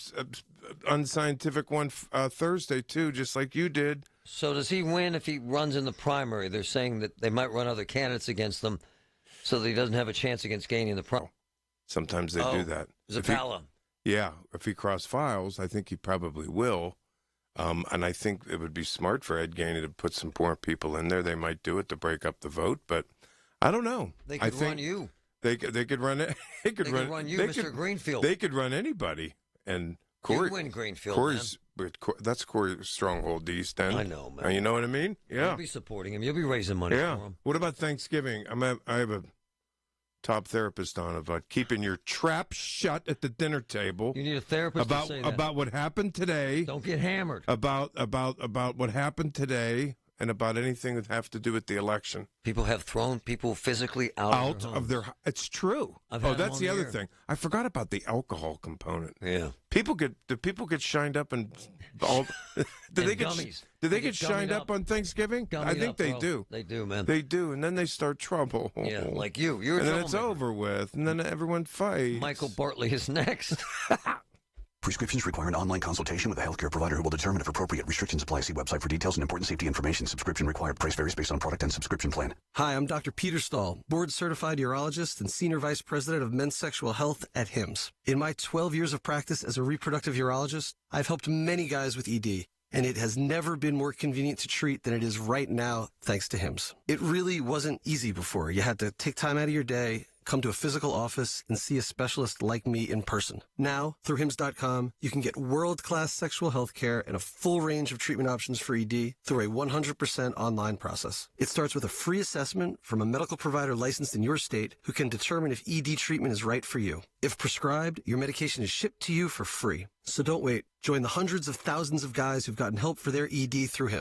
unscientific one Thursday too, just like you did. So does he win if he runs in the primary? They're saying that they might run other candidates against them, so that he doesn't have a chance against Gainey in the primary. Sometimes they do that. Zappala. Yeah, if he cross files, I think he probably will. And I think it would be smart for Ed Gainey to put some more people in there. They might do it to break up the vote, but I don't know. They could run you. They could run it. They could run you, Mr. Greenfield. They could run anybody. And Corey, you win Greenfield, that's Corey's stronghold, the East End. I know, man. You know what I mean? Yeah. You'll be supporting him. You'll be raising money for him. What about Thanksgiving? I have a top therapist on about keeping your trap shut at the dinner table. You need a therapist to say that. About what happened today. Don't get hammered. About what happened today, and about anything that have to do with the election. People have thrown people physically out of their. It's true. That's the other thing. I forgot about the alcohol component. Yeah. Do people get shined up and all? Do they get shined up on Thanksgiving? I think they do. They do, man. They do, and then they start trouble. Yeah, like you. You're a and then it's troublemaker. over with, and then everyone fights. Michael Bartley is next. Prescriptions require an online consultation with a healthcare provider who will determine if appropriate. Restrictions apply. See website for details and important safety information. Subscription required. Price varies based on product and subscription plan. Hi, I'm Dr. Peter Stahl, board-certified urologist and senior vice president of men's sexual health at HIMSS. In my 12 years of practice as a reproductive urologist, I've helped many guys with ED, and it has never been more convenient to treat than it is right now, thanks to HIMSS. It really wasn't easy before. You had to take time out of your day, come to a physical office, and see a specialist like me in person. Now, through HIMSS.com, you can get world-class sexual health care and a full range of treatment options for ED through a 100% online process. It starts with a free assessment from a medical provider licensed in your state who can determine if ED treatment is right for you. If prescribed, your medication is shipped to you for free. So don't wait. Join the hundreds of thousands of guys who've gotten help for their ED through HIMSS.